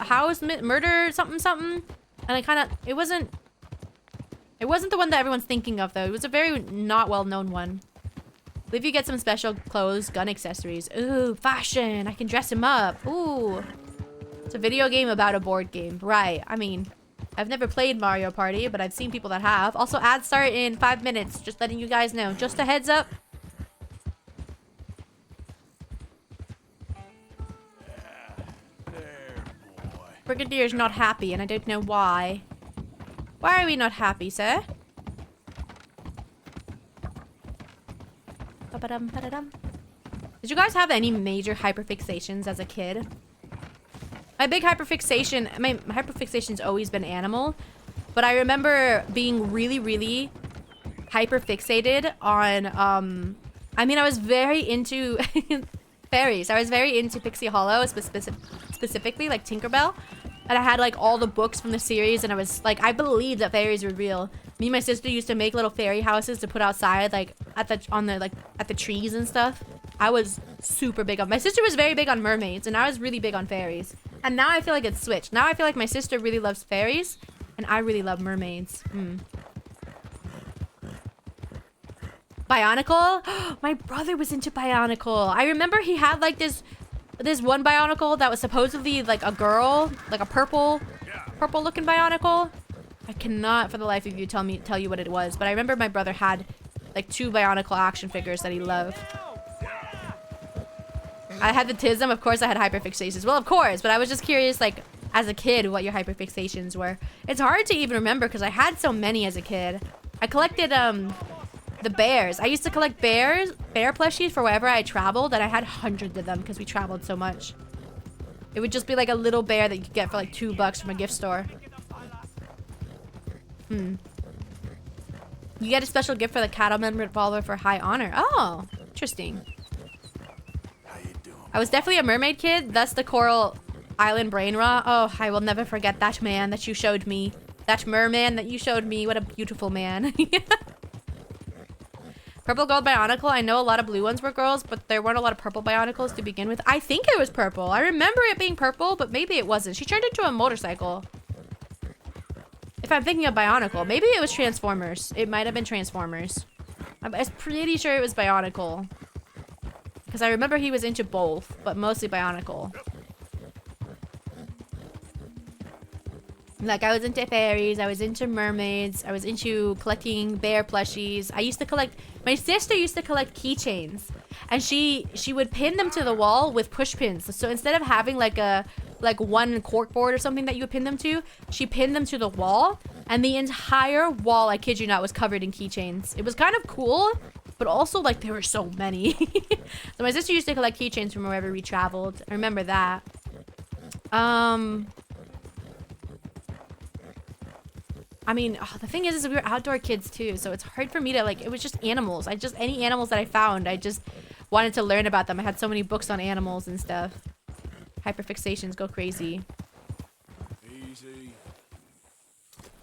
something. And it wasn't the one that everyone's thinking of though. It was a very not well-known one. I believe you get some special clothes, gun accessories. Ooh, fashion. I can dress him up. Ooh. It's a video game about a board game. Right. I mean, I've never played Mario Party, but I've seen people that have. Also, ads start in 5 minutes. Just letting you guys know. Just a heads up. Brigadier's not happy, and I don't know why. Why are we not happy, sir? Did you guys have any major hyperfixations as a kid? My hyperfixation's always been animal, but I remember being really hyperfixated on, I mean, I was very into fairies. I was very into Pixie Hollow, specifically, like Tinkerbell. And I had, like, all the books from the series, and I was, like, I believed that fairies were real. Me and my sister used to make little fairy houses to put outside, like, at the trees and stuff. I was super big on... My sister was very big on mermaids, and I was really big on fairies. And now I feel like it's switched. Now I feel like my sister really loves fairies, and I really love mermaids. Bionicle? My brother was into Bionicle. I remember he had, like, this one Bionicle that was supposedly, like, a girl. Like, a purple-looking Bionicle. I cannot, for the life of you, tell you what it was. But I remember my brother had, like, 2 Bionicle action figures that he loved. I had the tism. Of course I had hyperfixations. Well, of course, but I was just curious, like, as a kid, what your hyperfixations were. It's hard to even remember because I had so many as a kid. I collected, the bears. I used to collect bear plushies for wherever I traveled, and I had hundreds of them because we traveled so much. It would just be like a little bear that you could get for like $2 from a gift store. You get a special gift for the cattleman revolver for high honor. Oh, interesting. I was definitely a mermaid kid, thus the coral island brain rot. Oh, I will never forget that man that you showed me. That merman that you showed me. What a beautiful man. Purple gold bionicle. I know a lot of blue ones were girls, but there weren't a lot of purple bionicles to begin with. I think it was purple. I remember it being purple, but maybe it wasn't. She turned into a motorcycle. If I'm thinking of bionicle, maybe it was Transformers. It might have been Transformers. I'm pretty sure it was bionicle. Because I remember he was into both, but mostly bionicle. Like, I was into fairies, I was into mermaids, I was into collecting bear plushies. I used to collect... My sister used to collect keychains. And she would pin them to the wall with push pins. So instead of having like a... like one corkboard or something that you would pin them to, she pinned them to the wall. And the entire wall, I kid you not, was covered in keychains. It was kind of cool, but also like there were so many. So my sister used to collect keychains from wherever we traveled. I remember that. I mean, the thing is we were outdoor kids too, so it's hard for me to, like, it was just animals. Any animals that I found, I just wanted to learn about them. I had so many books on animals and stuff. Hyperfixations go crazy. Easy.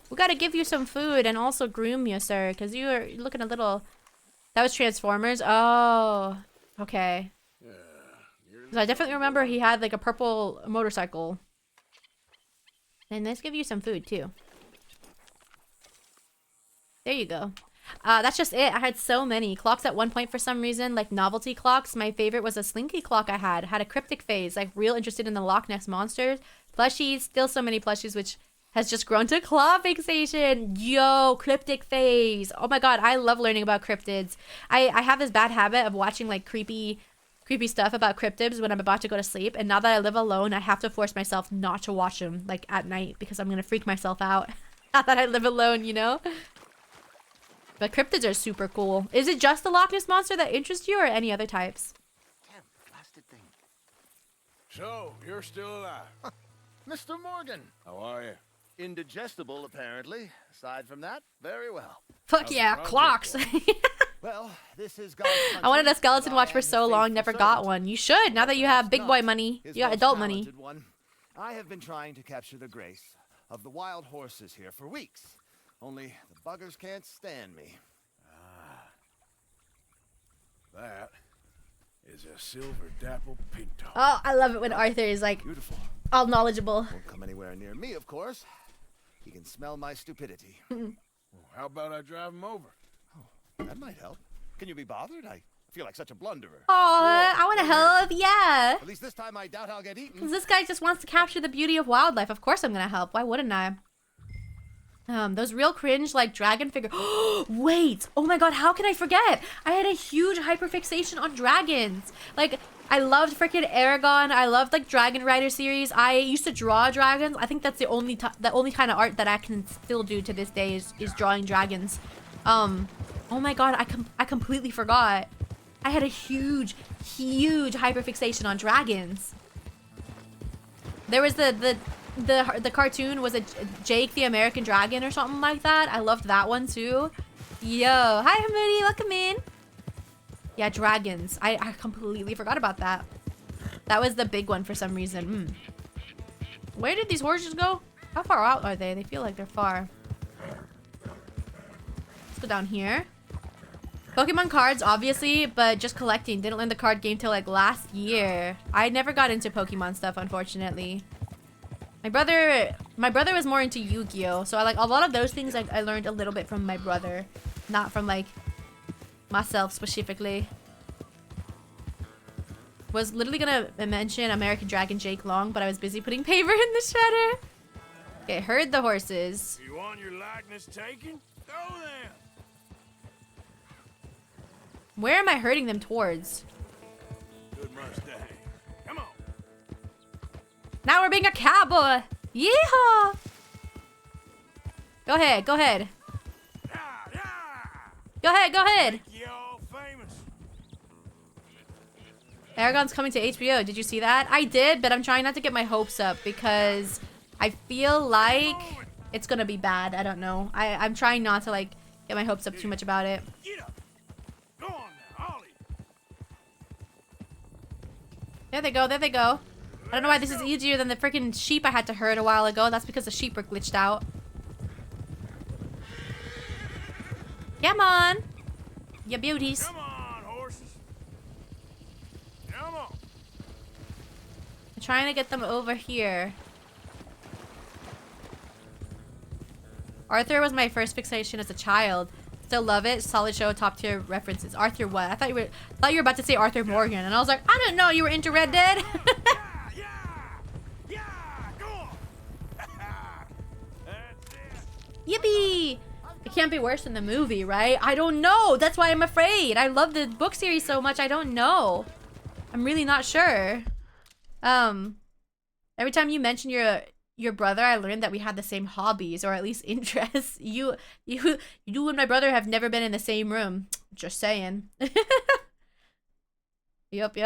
We gotta give you some food and also groom you, sir, because you are looking a little... That was Transformers? Oh, okay. Yeah, So I definitely remember he had, like, a purple motorcycle. And let's give you some food, too. There you go. That's just it. I had so many clocks at one point for some reason, like novelty clocks. My favorite was a slinky clock I had a cryptic phase, like real interested in the Loch Ness monsters. Plushies, still so many plushies, which has just grown to claw fixation. Yo, cryptic phase. Oh my god, I love learning about cryptids. I have this bad habit of watching like creepy stuff about cryptids when I'm about to go to sleep, and now that I live alone, I have to force myself not to watch them like at night because I'm gonna freak myself out. Now that I live alone, you know? But cryptids are super cool. Is it just the Loch Ness Monster that interests you or any other types? Damn blasted thing. So, you're still alive. Mr. Morgan. How are you? Indigestible, apparently. Aside from that, very well. Fuck yeah, clocks. Well, this is God's country. I wanted a skeleton watch for so long, never got servant. one. You should, now that you have big boy money. His You got most adult money. talented one. I have been trying to capture the grace of the wild horses here for weeks. Only the buggers can't stand me. That is a silver dapple pinto. Oh, I love it when Arthur is like Beautiful. all knowledgeable. Won't come anywhere near me, of course. He can smell my stupidity. Well, how about I drive him over? That might help. Can you be bothered? I feel like such a blunderer. Aw, I want to help, yeah. At least this time I doubt I'll get eaten. Because this guy just wants to capture the beauty of wildlife. Of course I'm going to help. Why wouldn't I? Those real cringe, like, dragon figure. Wait! Oh my god, how can I forget? I had a huge hyperfixation on dragons. Like, I loved freaking Aragon. I loved, like, Dragon Rider series. I used to draw dragons. I think that's the only kind of art that I can still do to this day is drawing dragons. Oh my god, I completely forgot. I had a huge hyperfixation on dragons. There was the cartoon, was it Jake the American Dragon or something like that? I loved that one too. Yo, hi Moody, welcome in. Yeah, dragons. I completely forgot about that. That was the big one for some reason. Where did these horses go? How far out are they? They feel like they're far. Let's go down here. Pokemon cards, obviously, but just collecting. Didn't learn the card game till like last year. I never got into Pokemon stuff, unfortunately. My brother was more into Yu-Gi-Oh! So I like a lot of those things I learned a little bit from my brother. Not from like myself specifically. Was literally gonna mention American Dragon Jake Long, but I was busy putting paper in the shredder. Okay, herd the horses. You want your likeness taken? Go then. Where am I herding them towards? Good Mustang. Now we're being a cowboy. Yeehaw! Go ahead, go ahead. Go ahead, go ahead. Y'all famous. Aragon's coming to HBO. Did you see that? I did, but I'm trying not to get my hopes up because I feel like it's gonna be bad. I don't know. I'm trying not to like get my hopes up too much about it. Get up. Go on now, Ollie. There they go, there they go. I don't know why this is easier than the freaking sheep I had to herd a while ago. That's because the sheep were glitched out. Come on. You beauties. Come on, horses. Come on. I'm trying to get them over here. Arthur was my first fixation as a child. Still love it. Solid show, top tier references. Arthur what? I thought you were about to say Arthur Morgan, and I was like, I didn't know you were into Red Dead. Yeah, go on. That's it. Yippee! It can't be worse than the movie, right? I don't know. That's why I'm afraid. I love the book series so much. I don't know. I'm really not sure. Every time you mention your brother, I learned that we had the same hobbies or at least interests. You and my brother have never been in the same room. Just saying. Yep.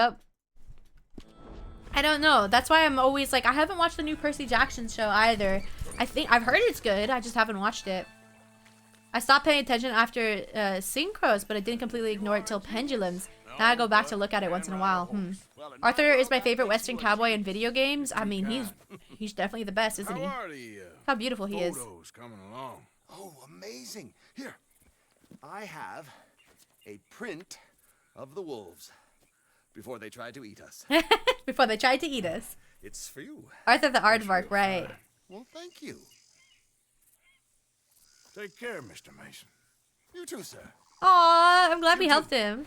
I don't know. That's why I'm always like, I haven't watched the new Percy Jackson show either. I think I've heard it's good. I just haven't watched it. I stopped paying attention after Synchros, but I didn't completely ignore it till Pendulums. Now I go back to look at it once in a while. Arthur is my favorite Western cowboy in video games. I mean, he's definitely the best, isn't he? How beautiful he is. Photos coming along. Oh, amazing. Here, I have a print of the wolves before they tried to eat us. Before they tried to eat us. It's for you. Arthur the Aardvark, right. Well, thank you. Take care, Mr. Mason. You too, sir. Aw, I'm glad we helped him.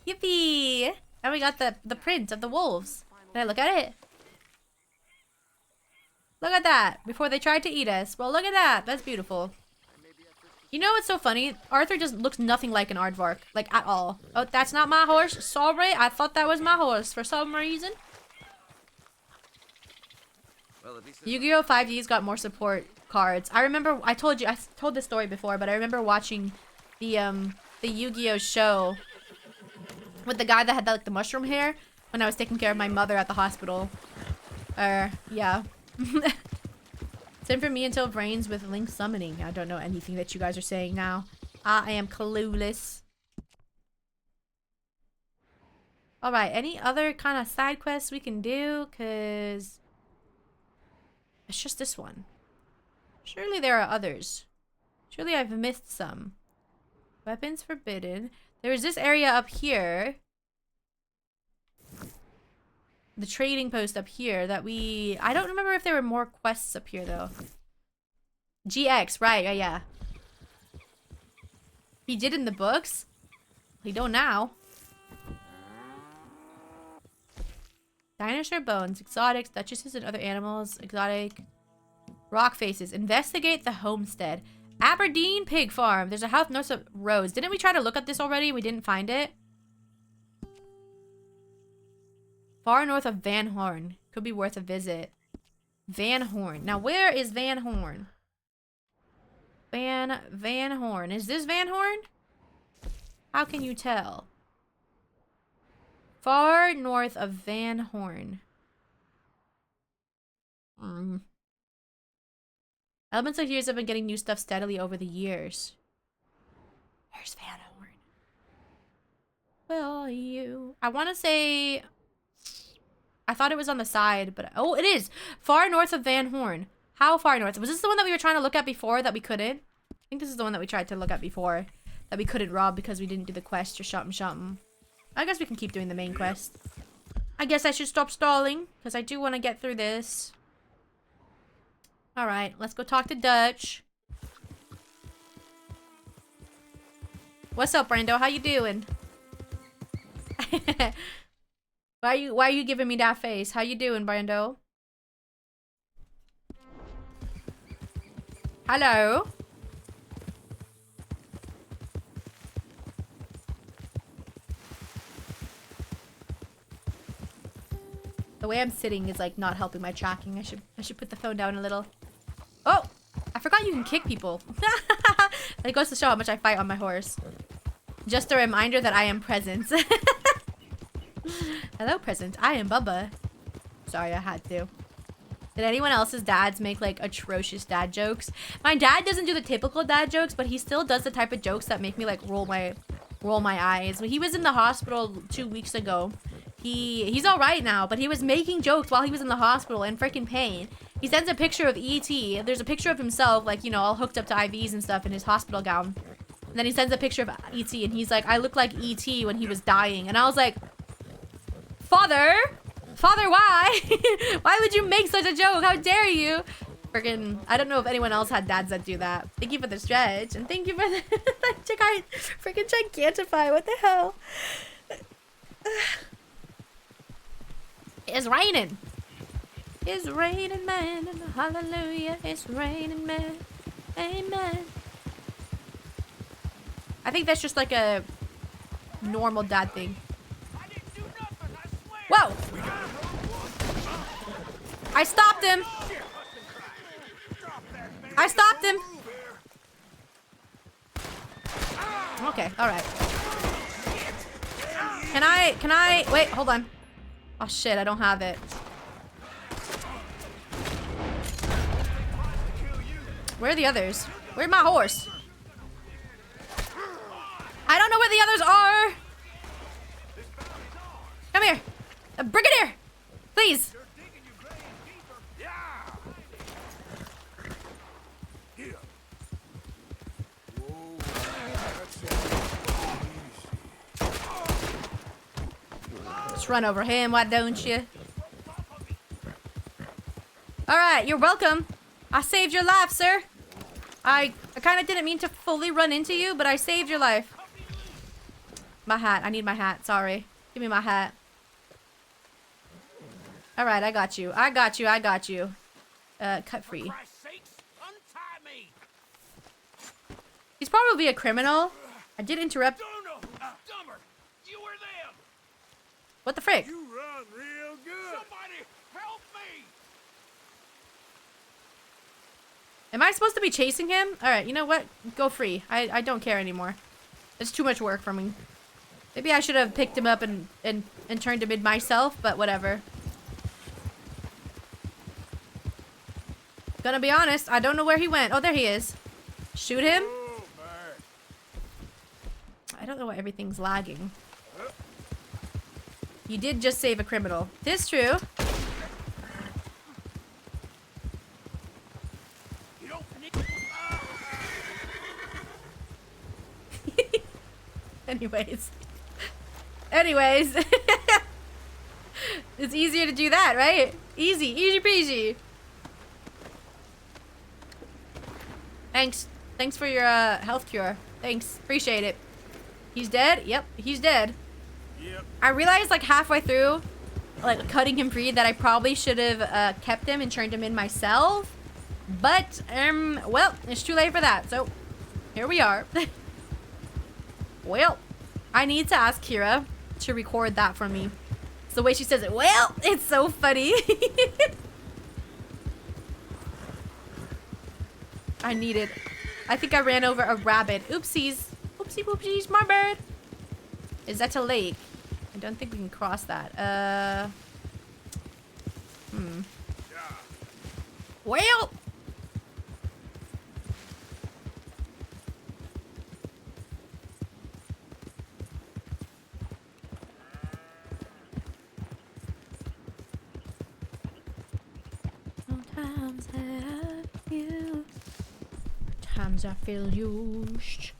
Yippee! And we got the print of the wolves. Can I look at it? Look at that. Before they tried to eat us. Well, look at that. That's beautiful. You know what's so funny? Arthur just looks nothing like an aardvark. Like, at all. Oh, that's not my horse. Sorry. I thought that was my horse for some reason. Yu-Gi-Oh! 5D's got more support cards. I remember, I told this story before, but I remember watching the Yu-Gi-Oh! Show with the guy that had like the mushroom hair when I was taking care of my mother at the hospital. Yeah. Same for me until brains with Link summoning. I don't know anything that you guys are saying now. I am clueless. Alright, any other kind of side quests we can do? Because it's just this one. Surely there are others. Surely I've missed some. Weapons forbidden. There is this area up here. The trading post up here that we... I don't remember if there were more quests up here, though. GX, right, yeah. He did in the books. He don't now. Dinosaur bones, exotics, duchesses and other animals, exotic... Rock faces. Investigate the homestead. Aberdeen Pig Farm. There's a house north of Rose. Didn't we try to look at this already? We didn't find it. Far north of Van Horn. Could be worth a visit. Van Horn. Now, where is Van Horn? Van Horn. Is this Van Horn? How can you tell? Far north of Van Horn. Elements of Years have been getting new stuff steadily over the years. Where's Van Horn? Where are you? I want to say... I thought it was on the side, but... Oh, it is! Far north of Van Horn. How far north? Was this the one that we were trying to look at before that we couldn't? I think this is the one that we tried to look at before. That we couldn't rob because we didn't do the quest or something. I guess we can keep doing the main quest. I guess I should stop stalling. Because I do want to get through this. Alright, let's go talk to Dutch. What's up, Brando? How you doing? Why are you giving me that face? How you doing, Brando? Hello? The The way I'm sitting is like not helping my tracking. I should put the phone down a little. Oh, I forgot you can kick people. That goes to show how much I fight on my horse. Just a reminder that I am present. Hello, present. I am Bubba. Sorry, I had to. Did anyone else's dads make like atrocious dad jokes? My dad doesn't do the typical dad jokes, but he still does the type of jokes that make me like roll my eyes. When he was in the hospital 2 weeks ago, he's all right now, but he was making jokes while he was in the hospital in freaking pain. He sends a picture of E.T. There's a picture of himself, like, you know, all hooked up to IVs and stuff in his hospital gown. And then he sends a picture of E.T. and he's like, I look like E.T. when he was dying. And I was like, Father, why? Why would you make such a joke? How dare you? Freaking, I don't know if anyone else had dads that do that. Thank you for the stretch. And thank you for the freaking gigantify. What the hell? It's raining. It's raining, man. Hallelujah. It's raining, man. Amen. I think that's just like a normal dad thing. Whoa! I stopped him. I stopped him. Okay, alright. Can I, wait, hold on. Oh shit, I don't have it. Where are the others? Where's my horse? I don't know where the others are. Come here. Brigadier! Please! Just run over him, why don't you? Alright, you're welcome. I saved your life, sir. I kind of didn't mean to fully run into you, but I saved your life. My hat. I need my hat. Sorry. Give me my hat. Alright, I got you. I got you. I got you. Cut free. He's probably a criminal. I did interrupt. What the frick? You run real good. Somebody help me. Am I supposed to be chasing him? Alright, you know what? Go free. I don't care anymore. It's too much work for me. Maybe I should have picked him up and turned him in myself, but whatever. Gonna be honest, I don't know where he went. Oh, there he is. Shoot him? I don't know why everything's lagging. You did just save a criminal. This true. Anyways. It's easier to do that, right? Easy peasy. Thanks for your health cure. Thanks. Appreciate it. He's dead? Yep, he's dead. Yep. I realized like halfway through, like cutting him free, that I probably should have kept him and turned him in myself. But, well, it's too late for that. So, here we are. Well, I need to ask Kira to record that for me. It's the way she says it. Well, it's so funny. I need it. I think I ran over a rabbit. Oopsies. Oopsie poopsies, my bad. Is that a lake? I don't think we can cross that. Well. Sometimes I feel. Sometimes I feel used.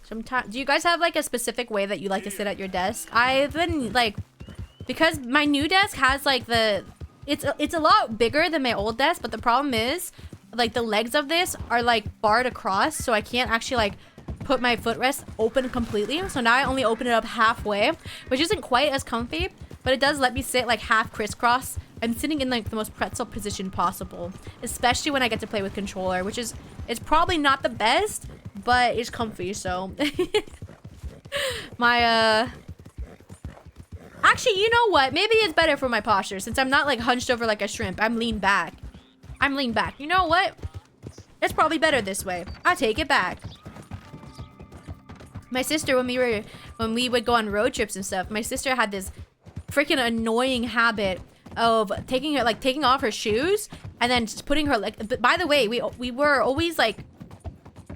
Sometimes, do you guys have like a specific way that you like to sit at your desk? I've been like, because my new desk has like it's a lot bigger than my old desk, but the problem is like the legs of this are like barred across, so I can't actually like put my footrest open completely. So now I only open it up halfway, which isn't quite as comfy, but it does let me sit like half crisscross. I'm sitting in like the most pretzel position possible, especially when I get to play with controller, which is, it's probably not the best, but it's comfy. So my Actually, you know what? Maybe it's better for my posture since I'm not like hunched over like a shrimp. I'm leaned back. I'm leaned back. You know what? It's probably better this way. I take it back. My sister, when we would go on road trips and stuff, my sister had this freaking annoying habit of taking off her shoes and then just putting her like. By the way, we were always like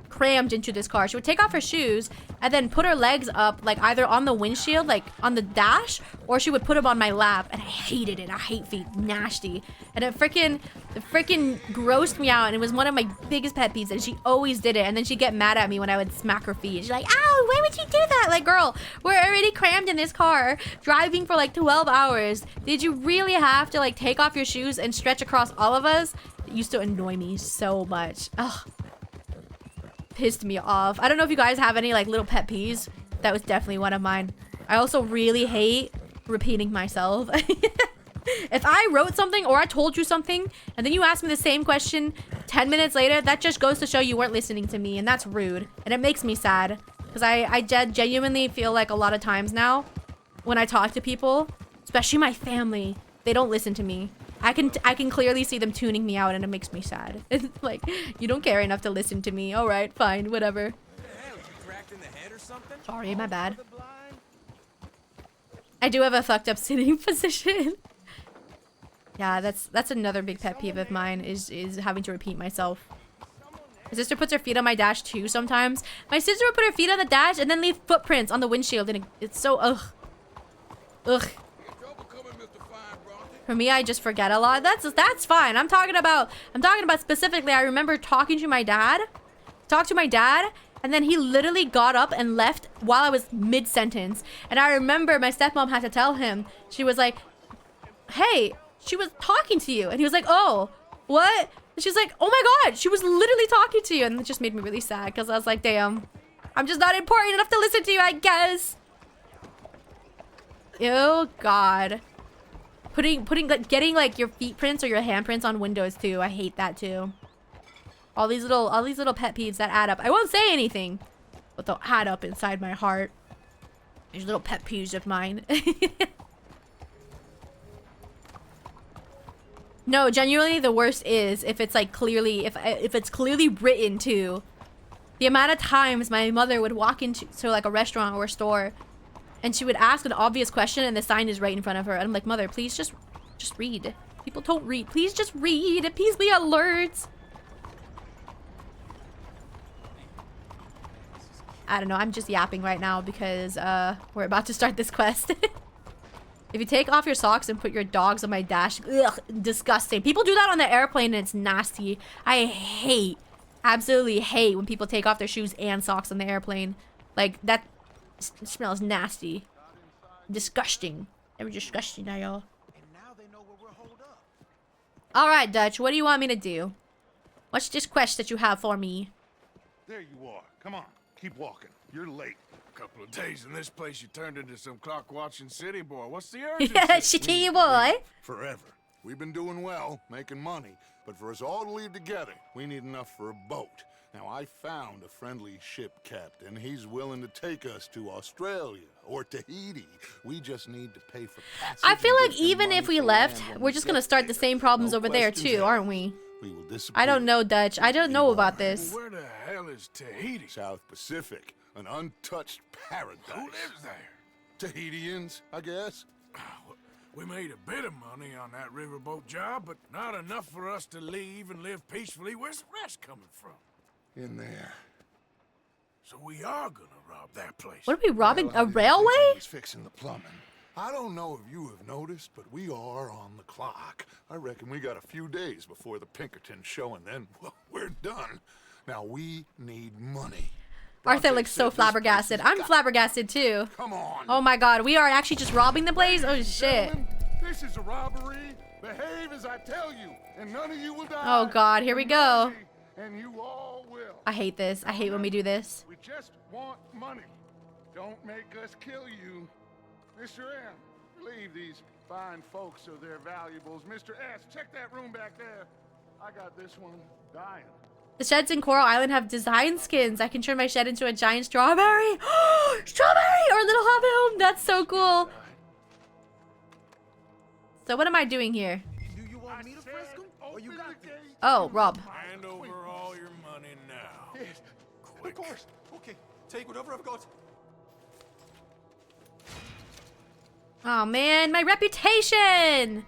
crammed into this car. She would take off her shoes and then put her legs up like either on the windshield, like on the dash, or she would put them on my lap, and I hated it. I hate feet, nasty, and it freaking grossed me out, and it was one of my biggest pet peeves, and she always did it, and then she'd get mad at me when I would smack her feet. She's like, ow, why would you do that? Like, girl, we're already crammed in this car driving for like 12 hours. Did you really have to like take off your shoes and stretch across all of us? It used to annoy me so much. Ugh. Pissed me off. I don't know if you guys have any like little pet peeves. That was definitely one of mine. I also really hate repeating myself. If I wrote something or I told you something and then you asked me the same question 10 minutes later, that just goes to show you weren't listening to me, and that's rude, and it makes me sad because I genuinely feel like a lot of times now when I talk to people, especially my family, they don't listen to me. I can clearly see them tuning me out, and it makes me sad. It's like, you don't care enough to listen to me. All right, fine, whatever. Sorry, my bad. I do have a fucked up sitting position. Yeah, that's another big pet peeve of mine is having to repeat myself. My sister puts her feet on my dash too sometimes. My sister would put her feet on the dash and then leave footprints on the windshield, and it's so ugh. Ugh. For me, I just forget a lot. That's fine. I'm talking about specifically, I remember talking to my dad. And then he literally got up and left while I was mid-sentence. And I remember my stepmom had to tell him. She was like, hey, she was talking to you. And he was like, oh, what? And she's like, oh my God, she was literally talking to you. And it just made me really sad because I was like, damn, I'm just not important enough to listen to you, I guess. Oh God. Getting like your feet prints or your handprints on windows too. I hate that too. All these little pet peeves that add up. I won't say anything, but they'll add up inside my heart. These little pet peeves of mine. No, genuinely the worst is if it's like clearly, if it's clearly written too. The amount of times my mother would walk into like a restaurant or a store and she would ask an obvious question and the sign is right in front of her. And I'm like, mother, please just read. People don't read. Please just read. Please be alert. I don't know. I'm just yapping right now because we're about to start this quest. If you take off your socks and put your dogs on my dash, ugh, disgusting. People do that on the airplane and it's nasty. I absolutely hate when people take off their shoes and socks on the airplane. Like, that smells nasty. Disgusting. They were disgusting now, y'all. Alright, Dutch, what do you want me to do? What's this quest that you have for me? There you are. Come on, keep walking. You're late. A couple of days in this place, you turned into some clock-watching city boy. What's the urgency? Yeah, city boy. Forever. We've been doing well, making money, but for us all to leave together, we need enough for a boat. Now, I found a friendly ship captain. He's willing to take us to Australia or Tahiti. We just need to pay for passage. I feel like even if we left, we're just gonna start the same problems over there too, aren't we? I don't know, Dutch. I don't know about this. Where the hell is Tahiti? South Pacific, an untouched paradise. Who lives there? Tahitians, I guess. We made a bit of money on that riverboat job, but not enough for us to leave and live peacefully. Where's the rest coming from? In there. So we are gonna rob that place. What are we robbing? A railway? He's fixing the plumbing. I don't know if you have noticed, but we are on the clock. I reckon we got a few days before the Pinkerton show, and then, well, we're done. Now we need money. Arthur looks so flabbergasted. I'm flabbergasted too. Come on. Oh my God, we are actually just robbing the place? Oh shit. Gentlemen, this is a robbery. Behave as I tell you, and none of you will die. Oh God, here we go. And you all will. I hate this. I hate when we do this. We just want money. Don't make us kill you. Mr. M, relieve these fine folks of their valuables. Mr. S, check that room back there. I got this one dying. The sheds in Coral Island have design skins. I can turn my shed into a giant strawberry. Strawberry! Or a little hobbit home. That's so cool. So what am I doing here? Do you want me to frisk him? Or you got this? Oh, Rob. Hand over all your money now. Yes, Quick. of course. Okay, take whatever I've got. Oh man, my reputation!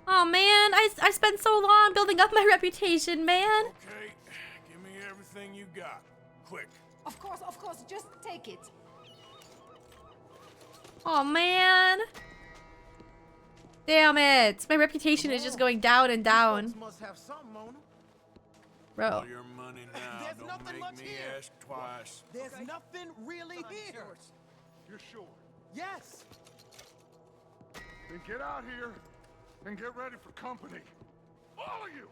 Oh man, I spent so long building up my reputation, man. Okay, give me everything you got. Quick. Of course, just take it. Oh man. Damn it. My reputation is just going down and down. Must have something on them. Bro. All your money now. There's Don't nothing make much me here. ask twice. There's nothing really here. You're sure? Yes. Then get out here and get ready for company. All of you!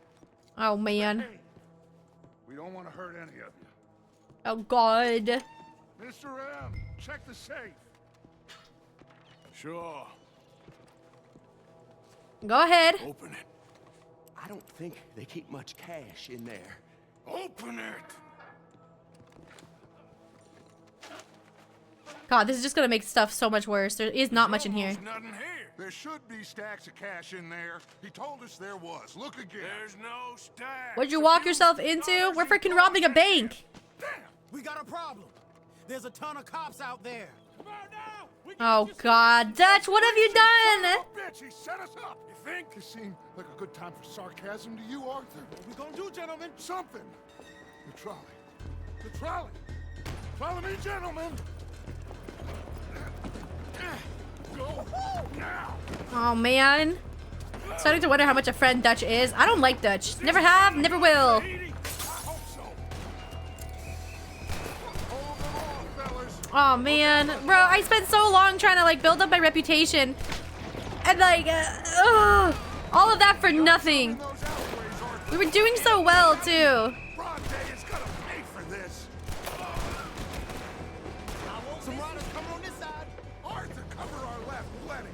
Oh man. Hey, we don't want to hurt any of you. Oh god. Mr. M, check the safe. Sure. Go ahead. Open it. I don't think they keep much cash in there. Open it. God, this is just gonna make stuff so much worse. There is not much in here. Almost nothing here. There should be stacks of cash in there. He told us there was. Look again. There's no stack. What'd you walk yourself into? We're freaking robbing a bank. Damn. We got a problem. There's a ton of cops out there. Come on now. We Oh god. Dutch, what have you done? Bitch, he set us up. You think? This seemed like a good time for sarcasm to you, Arthur. What we gonna do, gentlemen? Something. The trolley. The trolley. Follow me, gentlemen. Go now. Oh man. Starting to wonder how much a friend Dutch is. I don't like Dutch. Never have, never will. I hope so. Hold them on, fellas. Oh man. Bro, I spent so long trying to like build up my reputation. And like, all of that for nothing. Those alleyways, Arthur. We were doing so well too. Broad day is gonna pay for this. Some riders coming on this side. Arthur, cover our left. Letty.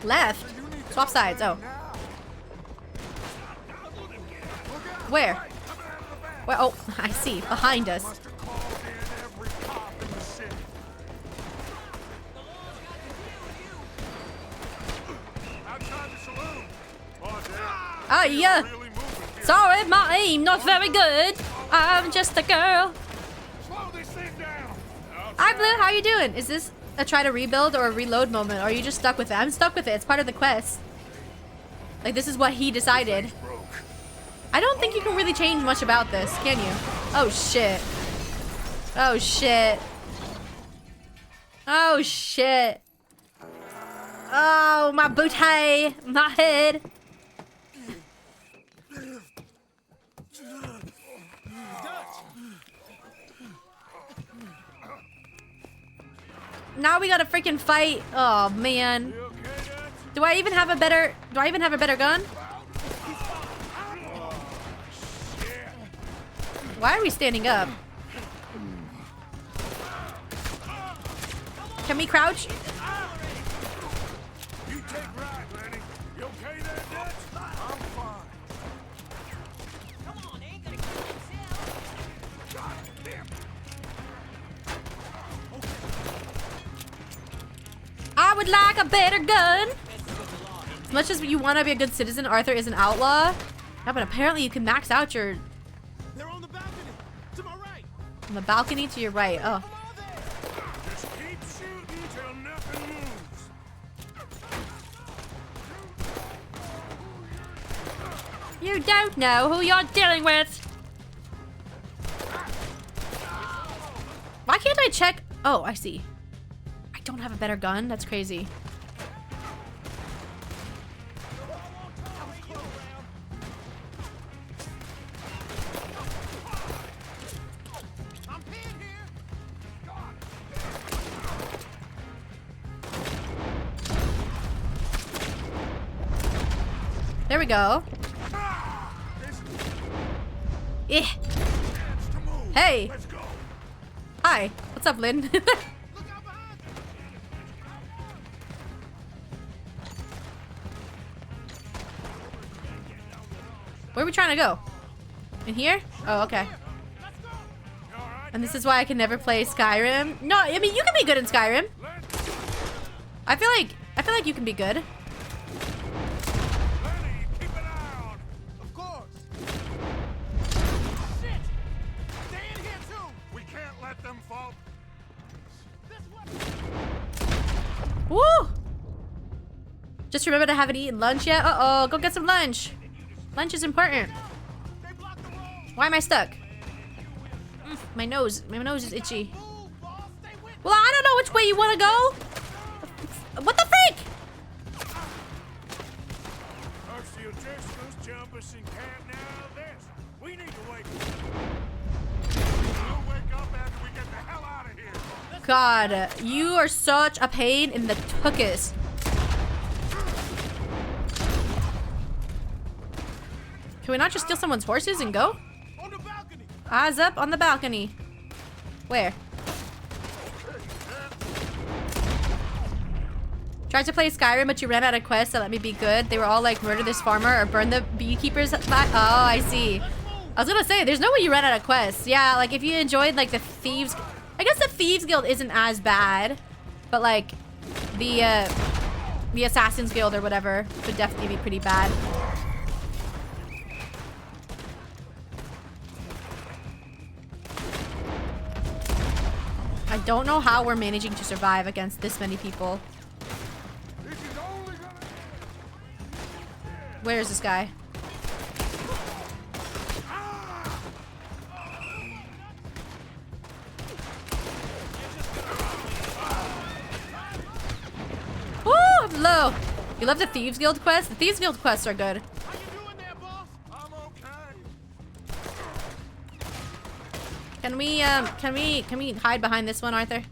Left. You need to Swap help sides. Letty Oh. now. Look out. Where? Right, coming out of the back. Where? Oh, I see. Behind us. Must have called in every cop in the city. Outside the saloon. Oh, damn. Oh yeah. Really moving here. Sorry, my aim not very good. I'm just a girl. Slow this thing down. Hi Blue, how you doing? Is this a try to rebuild or a reload moment? Or are you just stuck with it? I'm stuck with it. It's part of the quest. Like, this is what he decided. Broke. I don't think you can really change much about this, can you? Oh, shit. Oh, shit. Oh, shit. Oh, my booty. My head. Now we gotta freaking fight. Oh, man. Do I even have a better gun? Why are we standing up? Can we crouch? You take right, Lenny. You okay there, Dutch? I'm fine. Come on, ain't gonna kill himself. God damn. I would like a better gun. As much as you want to be a good citizen, Arthur is an outlaw. Yeah, but apparently you can max out your... They're on the balcony. To my right. On the balcony to your right. Oh. Come on there. Just keep shooting till nothing moves. You don't know who you're dealing with. Why can't I check? Oh, I see. I don't have a better gun? That's crazy. I'm pinned here. There we go. Eh. Hey. Let's go. Hi. What's up, Lynn? Look out behind you. Where are we trying to go? In here? Oh, okay. And this is why I can never play Skyrim. No, I mean, you can be good in Skyrim. I feel like you can be good. Just remember to haven't eaten lunch yet. Uh-oh, go get some lunch. Lunch is important. Why am I stuck? My nose is itchy. Well, I don't know which way you want to go. What the freak? We need to wake We'll wake up after we get the hell out of here. God, you are such a pain in the tuchus. Can we not just steal someone's horses and go? On the balcony. Eyes up on the balcony. Where? Tried to play Skyrim, but you ran out of quests that let me be good. They were all like, murder this farmer or burn the beekeepers. Oh, I see. I was gonna say, there's no way you ran out of quests. Yeah, like if you enjoyed like the Thieves... I guess the Thieves Guild isn't as bad. But like, the Assassin's Guild or whatever would definitely be pretty bad. I don't know how we're managing to survive against this many people. Where is this guy? Woo! I'm low. You love the Thieves Guild quests? The Thieves Guild quests are good. How you doing there, boss? I'm okay. Can we hide behind this one, Arthur?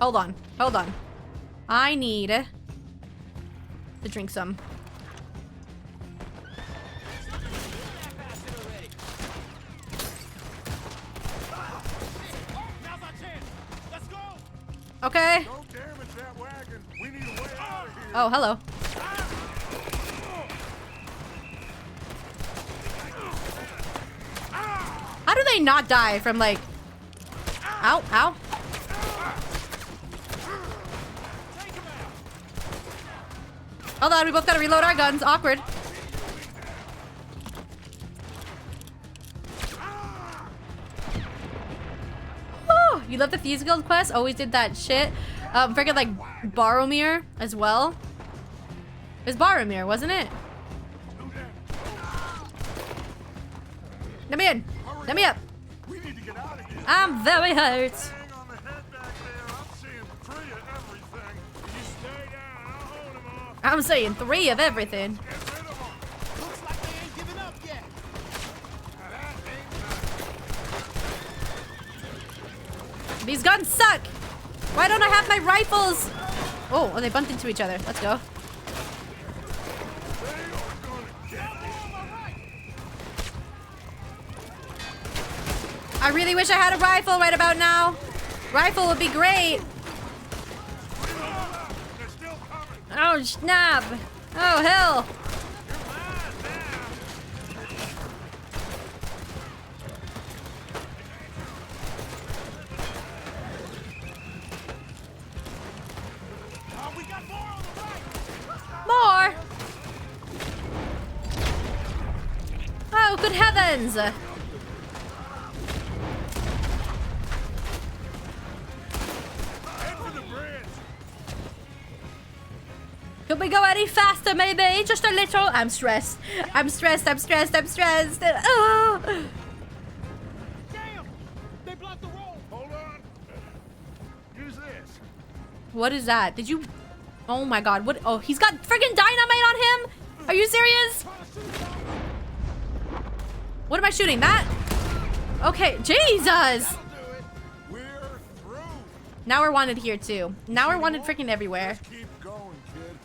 Hold on. Hold on. I need to drink some. Okay. Don't damage that wagon. We need a way out of here. Oh, hello. How do they not die from like... Ow, ow. Hold on, we both gotta reload our guns. Awkward. Whew, you love the Thieves Guild quest? Always did that shit. Freaking like Boromir as well. It was Boromir, wasn't it? Let me in. Let me up. We need to get out of here. I'm very hurt. Hang on the head back there. I'm seeing 3 of everything. You stay down. I'll hold him off. I'm saying 3 of everything. Get rid of them. Looks like they ain't giving up yet. Now that ain't These guns suck. Why don't I have my rifles? Oh, they bumped into each other. Let's go. I really wish I had a rifle right about now. Rifle would be great. Oh, snap. Oh, hell. More. Oh, good heavens. Could we go any faster, maybe? Just a little? I'm stressed. I'm stressed. I'm stressed. I'm stressed. Oh. Damn! They blocked the road. Hold on. Use this. What is that? Did you... Oh my god. What? Oh, he's got friggin' dynamite on him? Are you serious? What am I shooting? That? Okay. Jesus! We're through. Now we're wanted here, too. Now we're wanted freaking everywhere. Just keep going, kid.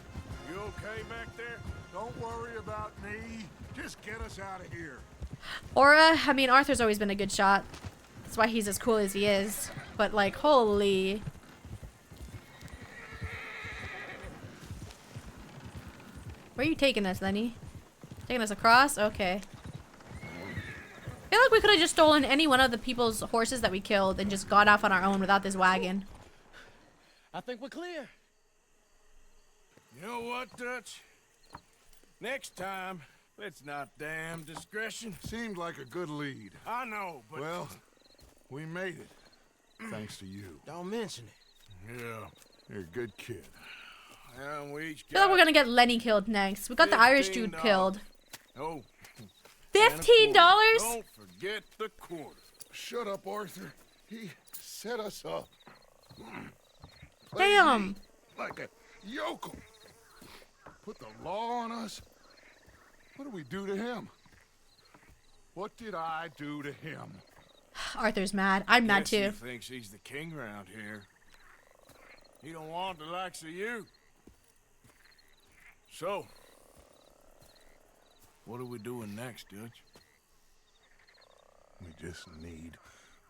You okay back there? Don't worry about me. Just get us out of here. Aura, I mean, Arthur's always been a good shot. That's why he's as cool as he is. But, like, holy... Where are you taking us, Lenny? Taking us across? Okay. I feel like we could have just stolen any one of the people's horses that we killed and just gone off on our own without this wagon. I think we're clear. You know what, Dutch? Next time, let's not damn discretion. Seemed like a good lead. I know, but... Well, we made it. Thanks to you. Don't mention it. Yeah, you're a good kid. And we each I feel like got we're gonna get Lenny killed next. We got the Irish dude $15. killed. Oh, $15? don't forget the quarter. Shut up, Arthur. He set us up. Damn. Like a yokel. Put the law on us. What did we do to him? What did I do to him? Arthur's mad. I'm mad Guess too. He thinks he's the king around here. He don't want the likes of you. So, what are we doing next, Dutch? We just need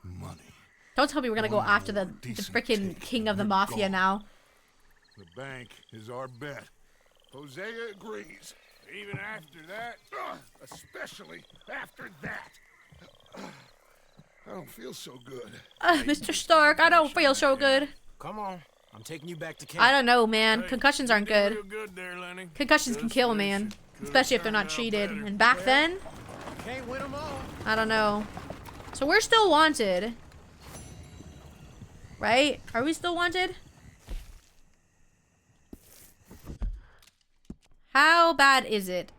money. Don't tell me we're gonna go One after the more decent freaking take king of the and we're mafia gone. now. The bank is our bet. Hosea agrees. Even after that? Especially after that. I don't feel so good. Mr. Stark, I don't feel so good. Come on. I'm taking you back to camp. I don't know, man. Hey, Concussions you aren't did good. real good there, Lenny. Concussions can Just kill, wish man. it could've Especially if they're not turned out treated. better. And back then, Can't win them all. I don't know. So we're still wanted. Right? Are we still wanted? How bad is it?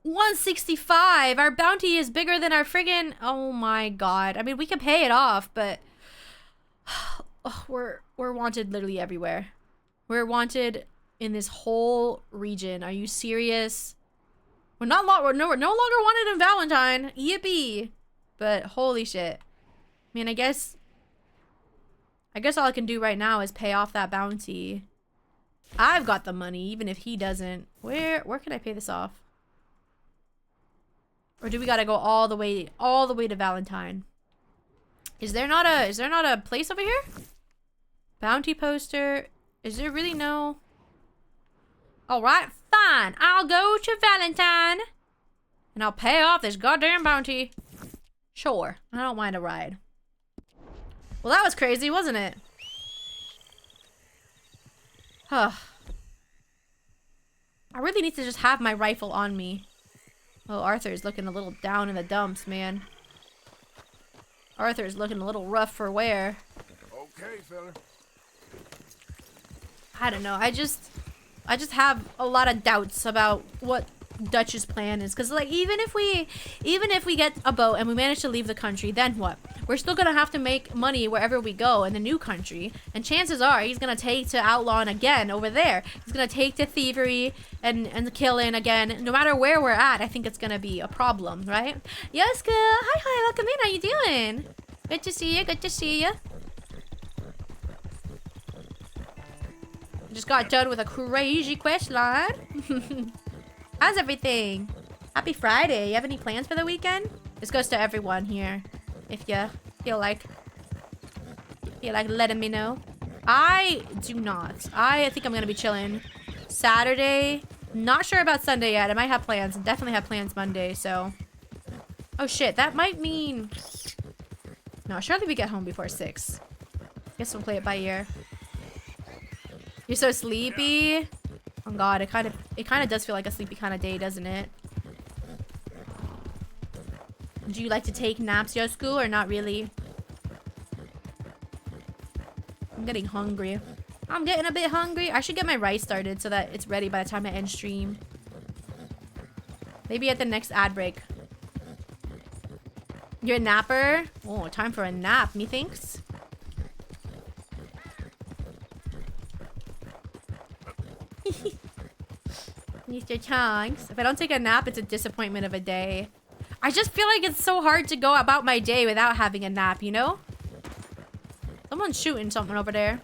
165! Our bounty is bigger than our friggin'... Oh my god. I mean, we can pay it off, but... Oh, we're wanted literally everywhere. We're wanted in this whole region. Are you serious? We're no longer wanted in Valentine. Yippee! But holy shit. I mean, I guess all I can do right now is pay off that bounty. I've got the money, even if he doesn't. Where can I pay this off? Or do we gotta go all the way to Valentine? Is there not a place over here? Bounty poster. Is there really no? Alright, fine. I'll go to Valentine. And I'll pay off this goddamn bounty. Sure. I don't mind a ride. Well, that was crazy, wasn't it? Huh. I really need to just have my rifle on me. Oh, Arthur's looking a little down in the dumps, man. Arthur's looking a little rough for wear. Okay, fella. I don't know. I just have a lot of doubts about what Dutch's plan is, because like even if we get a boat and we manage to leave the country, then what? We're still gonna have to make money wherever we go in the new country, and chances are he's gonna take to outlawing again over there. He's gonna take to thievery and killing again. No matter where we're at, I think it's gonna be a problem, right? Yes, girl. Hi, welcome in. How you doing? Good to see you. Good to see you. Just got done with a crazy quest line. How's everything? Happy Friday. You have any plans for the weekend? This goes to everyone here. If you feel like letting me know. I do not. I think I'm gonna be chilling Saturday. Not sure about Sunday yet. I might have plans. Definitely have plans Monday, so. Oh shit, that might mean... No, surely we get home before 6. Guess we'll play it by ear. You're so sleepy. Oh god, it kind of does feel like a sleepy kind of day, doesn't it? Do you like to take naps, Yosku, or not really? I'm getting hungry. I'm getting a bit hungry. I should get my rice started so that it's ready by the time I end stream. Maybe at the next ad break. You're a napper? Oh, time for a nap, methinks. Mr. Chunks. If I don't take a nap, it's a disappointment of a day. I just feel like it's so hard to go about my day without having a nap, you know? Someone's shooting something over there.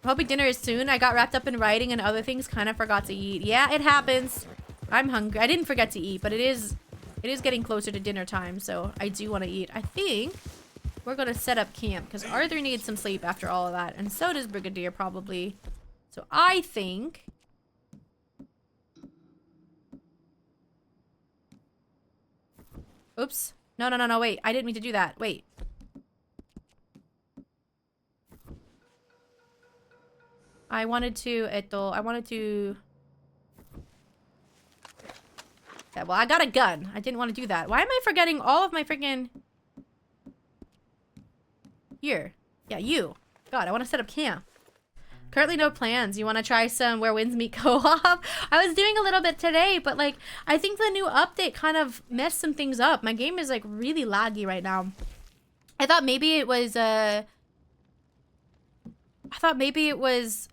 I'm hoping dinner is soon. I got wrapped up in writing and other things, kind of forgot to eat. Yeah, it happens. I'm hungry. I didn't forget to eat, but it is getting closer to dinner time, so I do want to eat. I think we're going to set up camp because Arthur needs some sleep after all of that, and so does Brigadier probably. So I think... Oops. No, wait. I didn't mean to do that. Wait. I wanted to... Yeah, well, I got a gun. I didn't want to do that. Why am I forgetting all of my freaking... Here. Yeah, you. God, I want to set up camp. Currently no plans. You want to try some Where Winds Meet co-op? I was doing a little bit today, but like I think the new update kind of messed some things up. My game is like really laggy right now. I thought maybe it was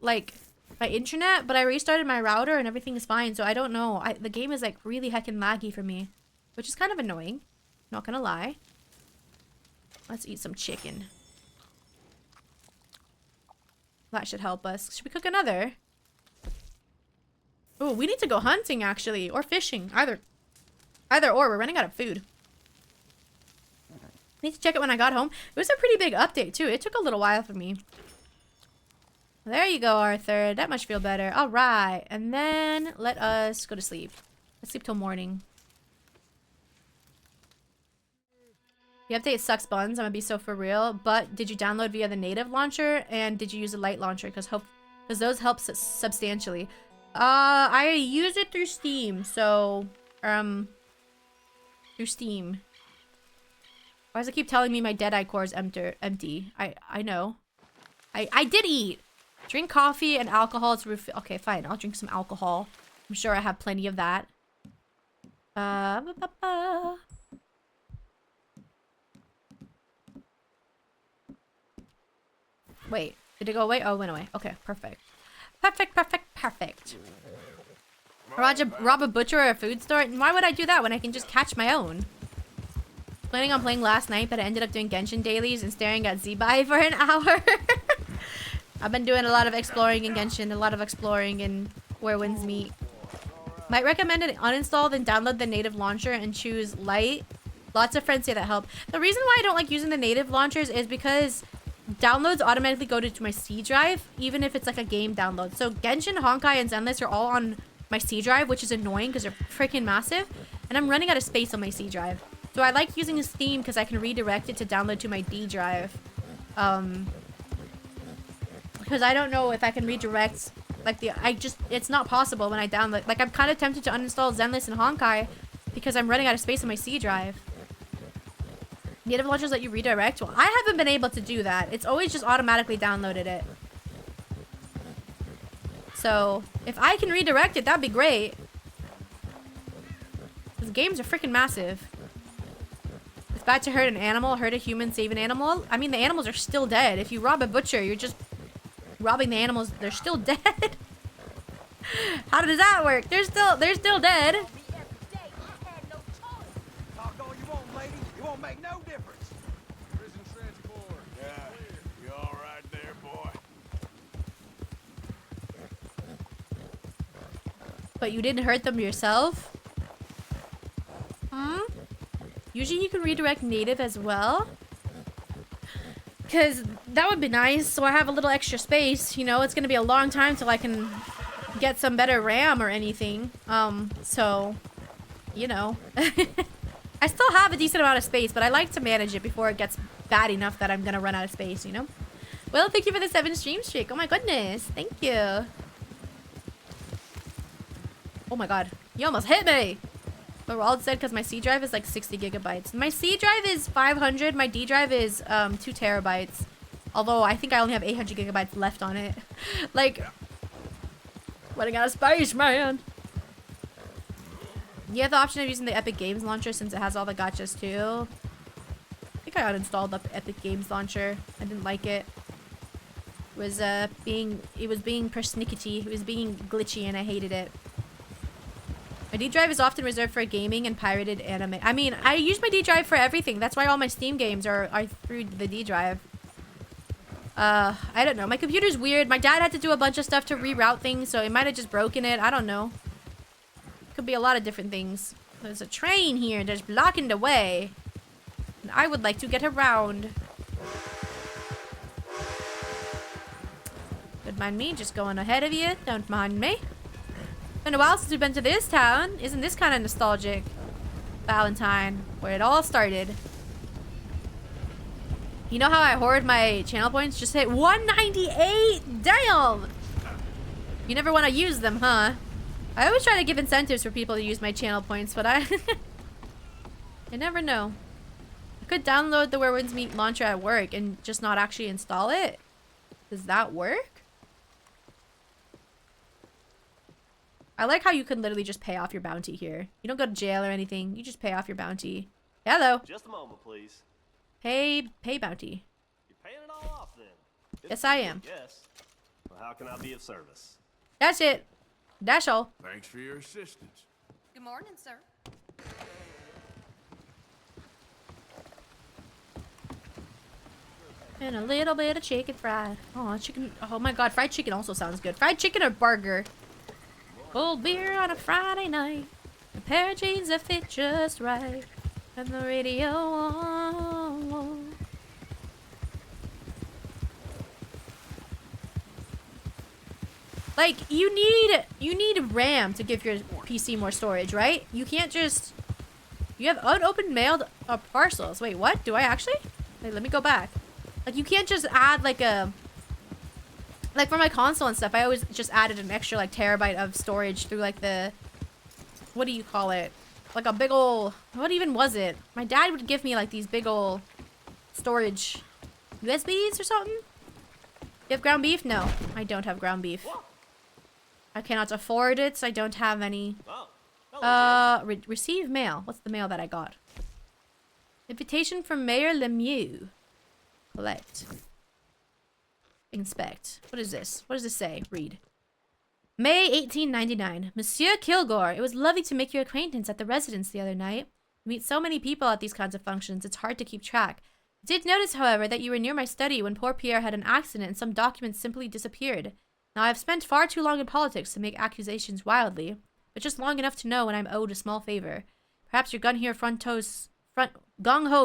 like my internet, but I restarted my router and everything is fine. So I don't know. The game is like really heckin' laggy for me, which is kind of annoying. Not gonna lie. Let's eat some chicken. That should help us. Should we cook another? Oh, we need to go hunting actually, or fishing. Either or. We're running out of food. Need to check it when I got home. It was a pretty big update too. It took a little while for me. There you go, Arthur. That much feel better. All right, and then let us go to sleep. Let's sleep till morning. The update sucks buns. I'm gonna be so for real. But did you download via the native launcher, and did you use a light launcher? Because those help substantially. I use it through Steam. So through Steam. Why does it keep telling me my Deadeye core is empty? I know. I did eat. Drink coffee and alcohol to refill. Okay, fine. I'll drink some alcohol. I'm sure I have plenty of that. Wait, did it go away? Oh, it went away. Okay, perfect. Perfect. Rob a butcher or a food store? Why would I do that when I can just catch my own? Planning on playing last night, but I ended up doing Genshin dailies and staring at Zebai for an hour. I've been doing a lot of exploring in Genshin, a lot of exploring in Where Winds Meet. Might recommend it uninstall, then download the native launcher and choose light. Lots of friends say that help. The reason why I don't like using the native launchers is because downloads automatically go to my C drive, even if it's like a game download. So Genshin, Honkai, and Zenless are all on my C drive, which is annoying because they're freaking massive. And I'm running out of space on my C drive. So I like using Steam because I can redirect it to download to my D drive. Because I don't know if I can redirect, like it's not possible when I download. Like I'm kind of tempted to uninstall Zenless and Honkai because I'm running out of space on my C drive. Native launchers let you redirect? Well, I haven't been able to do that. It's always just automatically downloaded it. So if I can redirect it, that'd be great. Because games are freaking massive. It's bad to hurt an animal, hurt a human, save an animal. I mean, the animals are still dead. If you rob a butcher, you're just robbing the animals. They're still dead. How does that work? They're still dead. Talk all you want, lady. It won't make no difference. Prison transport. Yeah, you all right there, boy? But you didn't hurt them yourself? Hmm? Usually you can redirect native as well. Because that would be nice, so I have a little extra space. You know, it's going to be a long time till I can get some better RAM or anything. So, you know. I still have a decent amount of space, but I like to manage it before it gets bad enough that I'm going to run out of space, you know? Well, thank you for the 7 stream streak. Oh my goodness. Thank you. Oh my god. You almost hit me! But Ronald said because my C drive is like 60 gigabytes. My C drive is 500. My D drive is 2 terabytes. Although I think I only have 800 gigabytes left on it. Like, running out of space, man. You have the option of using the Epic Games launcher since it has all the gachas too. I think I uninstalled the Epic Games launcher. I didn't like it. It was being persnickety. It was being glitchy and I hated it. My D drive is often reserved for gaming and pirated anime. I mean, I use my D drive for everything. That's why all my Steam games are through the D drive. I don't know. My computer's weird. My dad had to do a bunch of stuff to reroute things, so it might have just broken it. I don't know. Could be a lot of different things. There's a train here that's blocking the way. And I would like to get around. Don't mind me, just going ahead of you. Don't mind me. Been a while since we've been to this town. Isn't this kind of nostalgic? Valentine, where it all started. You know how I hoard my channel points? Just hit 198? Damn! You never want to use them, huh? I always try to give incentives for people to use my channel points, but I never know. I could download the Where Winds Meet launcher at work and just not actually install it. Does that work? I like how you can literally just pay off your bounty here. You don't go to jail or anything. You just pay off your bounty. Hello. Just a moment, please. Pay bounty. You're paying it all off then. Yes, I am. Yes. Well, how can I be of service? That's it. That's all. Thanks for your assistance. Good morning, sir. And a little bit of chicken fried. Oh, chicken. Oh my god, fried chicken also sounds good. Fried chicken or burger? Cold beer on a Friday night. A pair of jeans that fit just right. And the radio on. Like, you need RAM to give your PC more storage, right? You can't just... You have unopened mailed parcels. Wait, what? Do I actually? Wait, let me go back. Like, you can't just add, like, a... Like, for my console and stuff, I always just added an extra, like, terabyte of storage through, like, the... What do you call it? Like, a big ol'... What even was it? My dad would give me, like, these big ol' storage... USBs or something? You have ground beef? No, I don't have ground beef. I cannot afford it, so I don't have any. Receive mail. What's the mail that I got? Invitation from Mayor Lemieux. Collect. Inspect. What is this? What does this say? Read. May 1899. Monsieur Kilgore, it was lovely to make your acquaintance at the residence the other night. You meet so many people at these kinds of functions, it's hard to keep track. I did notice, however, that you were near my study when poor Pierre had an accident and some documents simply disappeared. Now, I have spent far too long in politics to make accusations wildly, but just long enough to know when I'm owed a small favor. Perhaps your gung-ho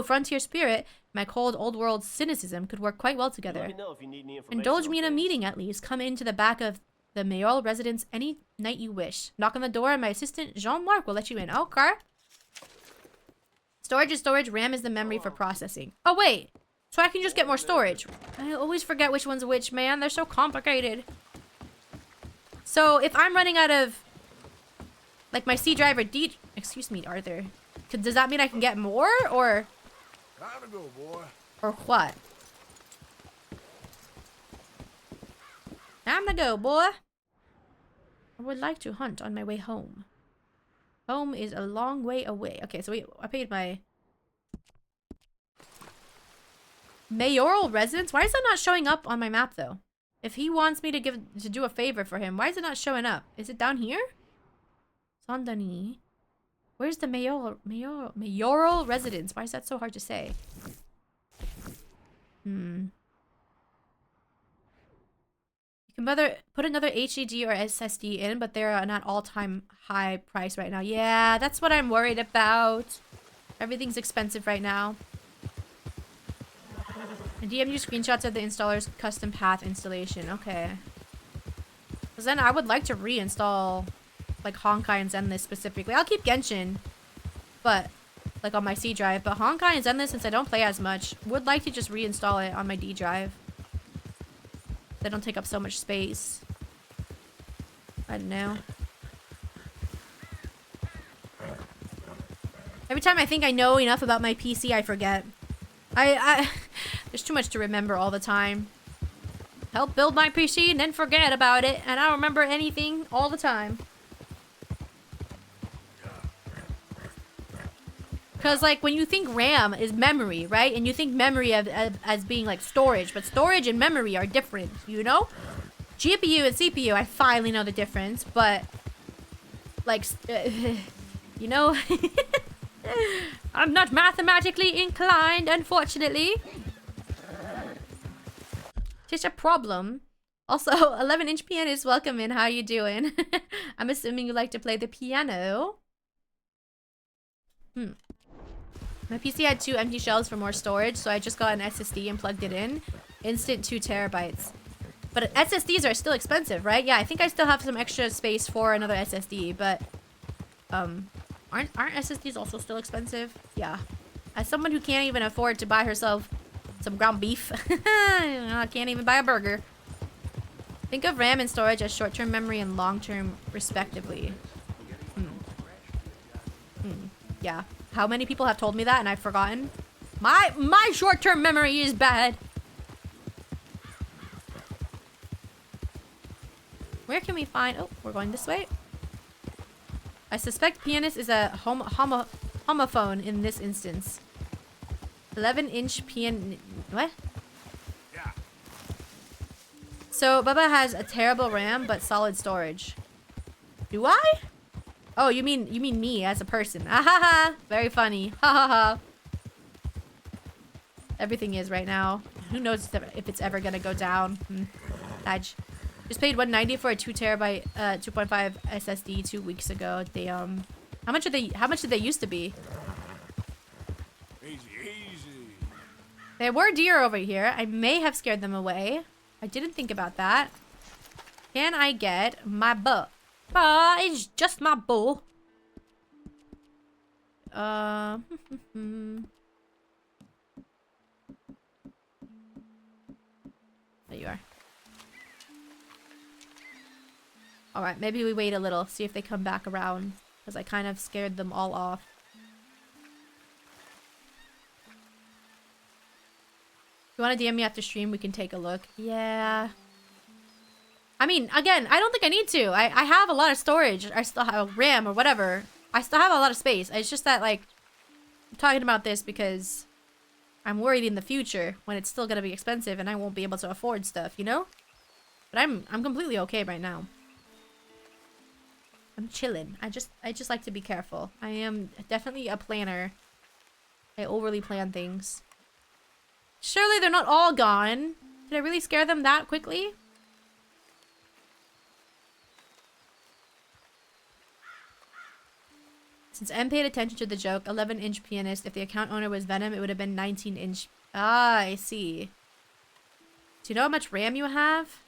frontier spirit and my cold old-world cynicism could work quite well together. Let me know if you need any information. Indulge me in a meeting, at least. Come into the back of the mayoral residence any night you wish. Knock on the door and my assistant, Jean-Marc, will let you in. Okay. Storage is storage. RAM is the memory for processing. Oh, wait. So I can just get more storage. I always forget which one's which, man. They're so complicated. So if I'm running out of, like, my C drive or D... Excuse me, Arthur. Does that mean I can get more, or... Time to go, boy. Or what? Time to go, boy. I would like to hunt on my way home. Home is a long way away. Okay, so I paid my... Mayoral residence? Why is that not showing up on my map, though? If he wants me to do a favor for him, why is it not showing up? Is it down here? Saint-Denis. Where's the mayoral residence? Why is that so hard to say? You can put another HDD or SSD in, but they're an all-time high price right now. Yeah, that's what I'm worried about. Everything's expensive right now. And DM you screenshots of the installer's custom path installation. Okay. Because then I would like to reinstall, like, Honkai and Zenless specifically. I'll keep Genshin, but, like, on my C drive. But Honkai and Zenless, since I don't play as much, would like to just reinstall it on my D drive. They don't take up so much space. I don't know. Every time I think I know enough about my PC, I forget. There's too much to remember all the time. Help build my PC and then forget about it, and I don't remember anything all the time. Because, like, when you think RAM is memory, right? And you think memory as being, like, storage. But storage and memory are different, you know? GPU and CPU, I finally know the difference. But, like, you know? I'm not mathematically inclined, unfortunately. It's a problem. Also, 11-inch pianist, welcome in. How you doing? I'm assuming you like to play the piano. My PC had 2 empty shelves for more storage, so I just got an SSD and plugged it in. Instant 2 terabytes. But SSDs are still expensive, right? Yeah, I think I still have some extra space for another SSD, but... Aren't SSDs also still expensive? Yeah. As someone who can't even afford to buy herself some ground beef, I can't even buy a burger. Think of RAM and storage as short-term memory and long-term, respectively. Yeah. How many people have told me that and I've forgotten? My short-term memory is bad. Where can we find... Oh, we're going this way. I suspect pianist is a homophone in this instance. 11-inch pian... What? Yeah. So, Bubba has a terrible RAM, but solid storage. Do I? Oh, you mean me as a person. Ah ha ha! Very funny. Ha ha ha. Everything is right now. Who knows if it's ever gonna go down. Dodge. Just paid $190 for a 2 terabyte 2.5 SSD 2 weeks ago. Damn. How much did they used to be? Easy, easy. There were deer over here. I may have scared them away. I didn't think about that. Can I get my butt? It's just my bull. There you are. Alright, maybe we wait a little, see if they come back around. Because I kind of scared them all off. If you want to DM me after stream, we can take a look. Yeah. I mean, again, I don't think I need to. I have a lot of storage. I still have RAM or whatever. I still have a lot of space. It's just that, like, I'm talking about this because I'm worried in the future when it's still going to be expensive and I won't be able to afford stuff, you know? But I'm completely okay right now. I'm chilling. I just like to be careful. I am definitely a planner. I overly plan things. Surely they're not all gone. Did I really scare them that quickly? Since M paid attention to the joke, 11-inch pianist. If the account owner was Venom, it would have been 19-inch. Ah, I see. Do you know how much RAM you have?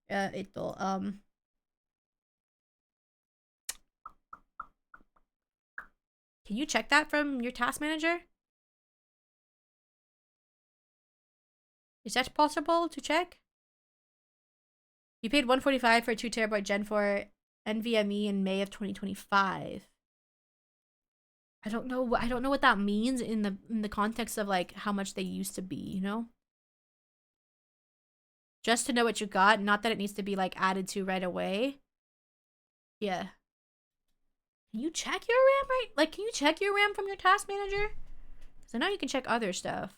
Can you check that from your task manager? Is that possible to check? You paid $145 for a 2 terabyte Gen 4 NVMe in May of 2025. I don't know what that means in the context of like how much they used to be, you know? Just to know what you got, not that it needs to be like added to right away. Yeah. Can you check your RAM right? Like, can you check your RAM from your task manager? Because I know you can check other stuff.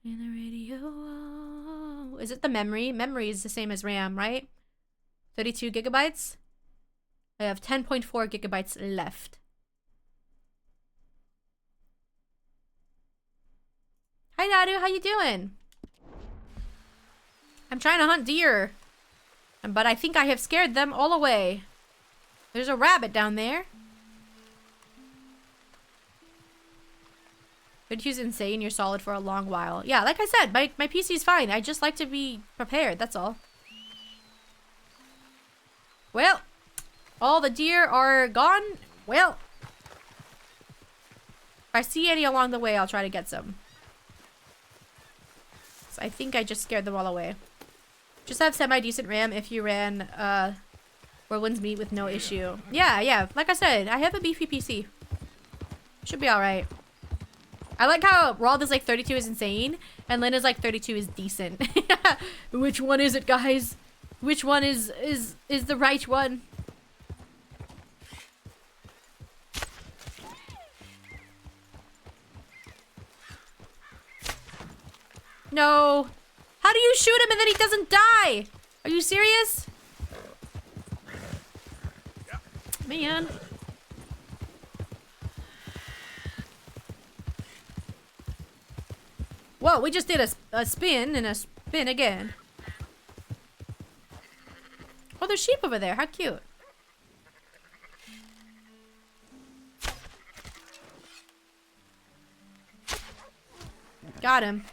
In the radio. Is it the memory? Memory is the same as RAM, right? 32 gigabytes? I have 10.4 gigabytes left. Hi, Nadu. How you doing? I'm trying to hunt deer. But I think I have scared them all away. There's a rabbit down there. 32's insane. You're solid for a long while. Yeah, like I said, my PC's fine. I just like to be prepared. That's all. Well, all the deer are gone. Well, if I see any along the way, I'll try to get some. So I think I just scared them all away. Just have semi-decent RAM if you ran Whirlwind's Meat with no issue. Yeah. Like I said, I have a beefy PC. Should be alright. I like how Rald is like 32 is insane, and Lynn is like 32 is decent. Which one is it, guys? Which one is the right one? No. How do you shoot him and then he doesn't die? Are you serious? Man. Whoa, we just did a spin and a spin again. Oh, there's sheep over there. How cute. Got him.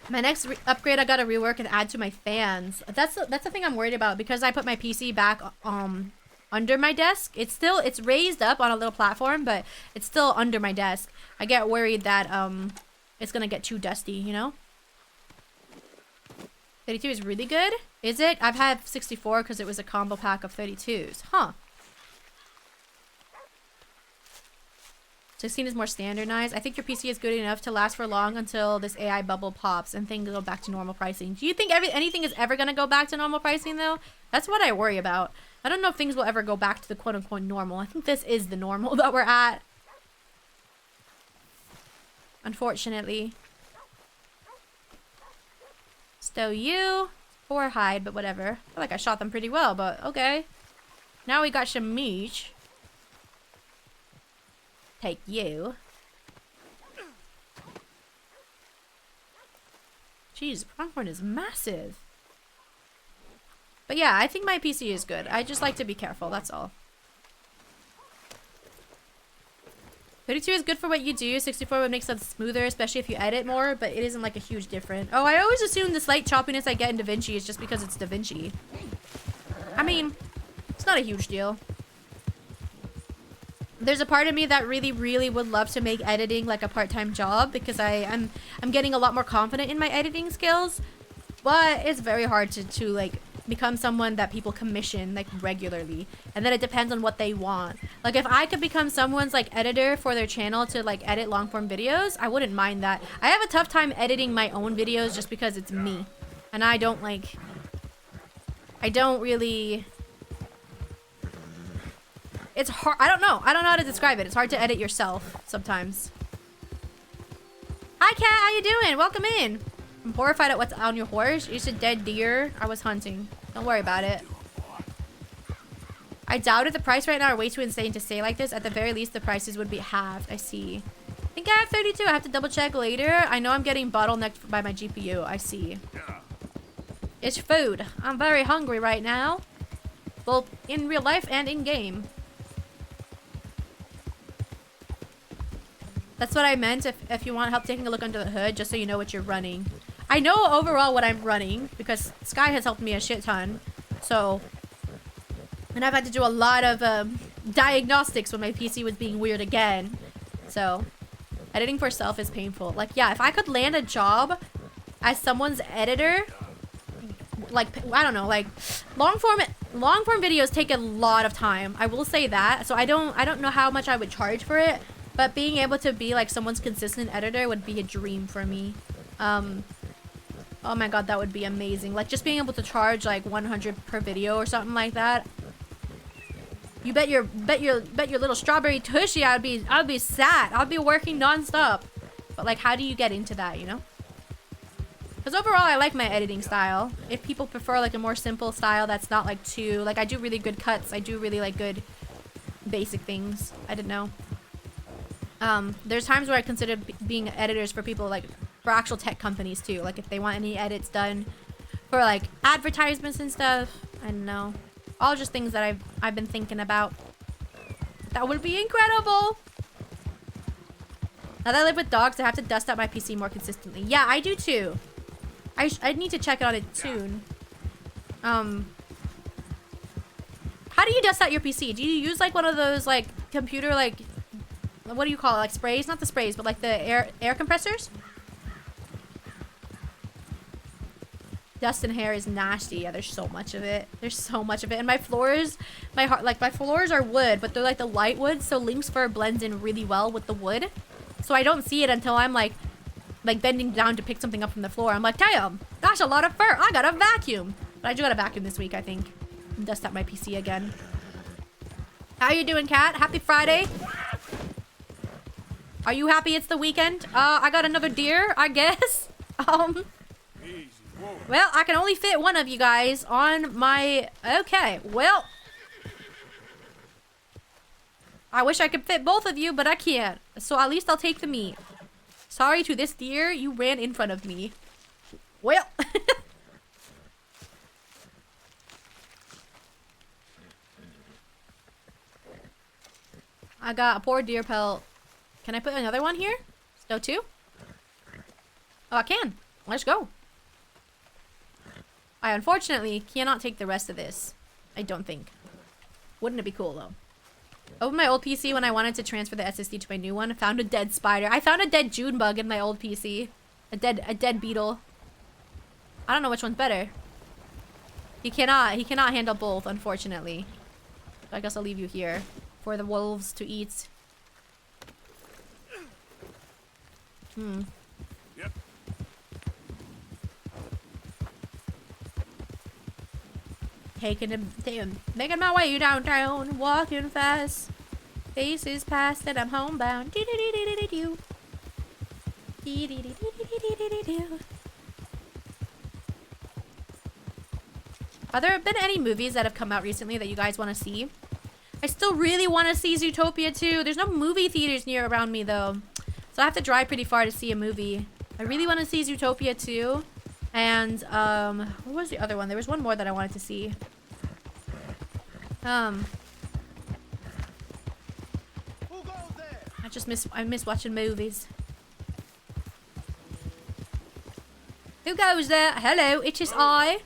My next upgrade, I gotta rework and add to my fans. That's the thing I'm worried about because I put my PC back under my desk. It's raised up on a little platform, but it's still under my desk. I get worried that it's gonna get too dusty, you know? 32 is really good. Is it? I've had 64 because it was a combo pack of 32s. Huh. 16 is more standardized. I think your PC is good enough to last for long until this AI bubble pops and things go back to normal pricing. Do you think anything is ever going to go back to normal pricing, though? That's what I worry about. I don't know if things will ever go back to the quote-unquote normal. I think this is the normal that we're at. Unfortunately. Stow you. Or hide, but whatever. I feel like I shot them pretty well, but okay. Now we got some meat. Take you. Jeez, pronghorn is massive. But yeah, I think my PC is good. I just like to be careful, that's all. 32 is good for what you do. 64 would make stuff smoother, especially if you edit more, but it isn't like a huge difference. Oh, I always assume the slight choppiness I get in DaVinci is just because it's DaVinci. I mean, it's not a huge deal. There's a part of me that really, really would love to make editing like a part-time job because I'm getting a lot more confident in my editing skills, but it's very hard to like become someone that people commission like regularly, and then it depends on what they want. Like if I could become someone's like editor for their channel to like edit long form videos, I wouldn't mind that. I have a tough time editing my own videos just because it's me, and I don't really, it's hard. I don't know how to describe it. It's hard to edit yourself sometimes. Hi Kat, how you doing? Welcome in. I'm horrified at what's on your horse. It's a dead deer. I was hunting. Don't worry about it. I doubt it. The price right now are way too insane to say like this. At the very least, the prices would be halved. I see. I think I have 32. I have to double check later. I know I'm getting bottlenecked by my GPU. I see. It's food. I'm very hungry right now. Both in real life and in game. That's what I meant. If you want help taking a look under the hood, just so you know what you're running. I know overall what I'm running because Sky has helped me a shit ton. So, and I've had to do a lot of diagnostics when my PC was being weird again. So, editing for self is painful. Like, yeah, if I could land a job as someone's editor, like, I don't know, like long form videos take a lot of time. I will say that. So I don't know how much I would charge for it, but being able to be like someone's consistent editor would be a dream for me. Oh my god, that would be amazing. Like just being able to charge like 100 per video or something like that. You bet your little strawberry tushy I'd be sad. I'd be working non-stop. But like how do you get into that, you know? Because overall I like my editing style. If people prefer like a more simple style that's not like too, like I do really good cuts. I do really like good basic things. I didn't know. There's times where I consider being editors for people like for actual tech companies too, like if they want any edits done for like advertisements and stuff. I don't know, all just things that I've been thinking about. That would be incredible. Now that I live with dogs, I have to dust out my PC more consistently. Yeah, I do too. I need to check on it soon. How do you dust out your PC? Do you use like one of those like computer like, what do you call it, like sprays? Not the sprays, but like the air compressors? Dust and hair is nasty. Yeah, there's so much of it. There's so much of it. And my floors, my floors are wood, but they're like the light wood, so Link's fur blends in really well with the wood. So I don't see it until I'm like bending down to pick something up from the floor. I'm like, damn, that's a lot of fur. I gotta vacuum. But I do gotta vacuum this week, I think. And dust out my PC again. How you doing, Kat? Happy Friday. Are you happy it's the weekend? I got another deer, I guess. Well, I can only fit one of you guys on my... Okay, well... I wish I could fit both of you, but I can't. So at least I'll take the meat. Sorry to this deer, you ran in front of me. Well... I got a poor deer pelt. Can I put another one here? Still two? Oh, I can. Let's go. I unfortunately cannot take the rest of this. I don't think. Wouldn't it be cool though? Opened my old PC when I wanted to transfer the SSD to my new one. Found a dead spider. I found a dead June bug in my old PC. A dead beetle. I don't know which one's better. He cannot handle both, unfortunately. So I guess I'll leave you here for the wolves to eat. Yep. Making my way downtown, walking fast. Faces past and I'm homebound. Do-do-do-do-do-do. Do-do-do-do-do-do-do-do. Have there been any movies that have come out recently that you guys want to see? I still really want to see Zootopia 2. There's no movie theaters near around me though. So I have to drive pretty far to see a movie. I really want to see Zootopia 2. And what was the other one? There was one more that I wanted to see. I miss watching movies. Who goes there? Hello, it is I,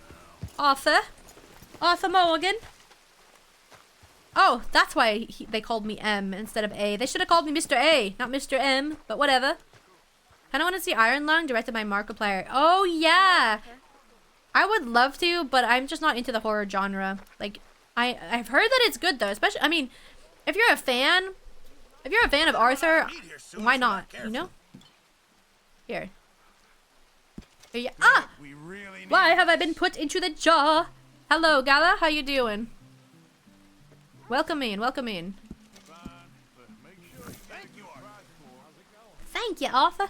Arthur. Arthur Morgan. Oh, that's why they called me M instead of A. They should have called me Mr. A, not Mr. M, but whatever. Kinda want to see Iron Lung, directed by Markiplier. Oh, yeah! I would love to, but I'm just not into the horror genre. Like, I've heard that it's good, though. Especially, I mean, if you're a fan of Arthur, why not, you know? Here. Here you- Ah! Why have I been put into the jar? Hello, Gala. How you doing? Welcome in, welcome in. Thank you, Arthur.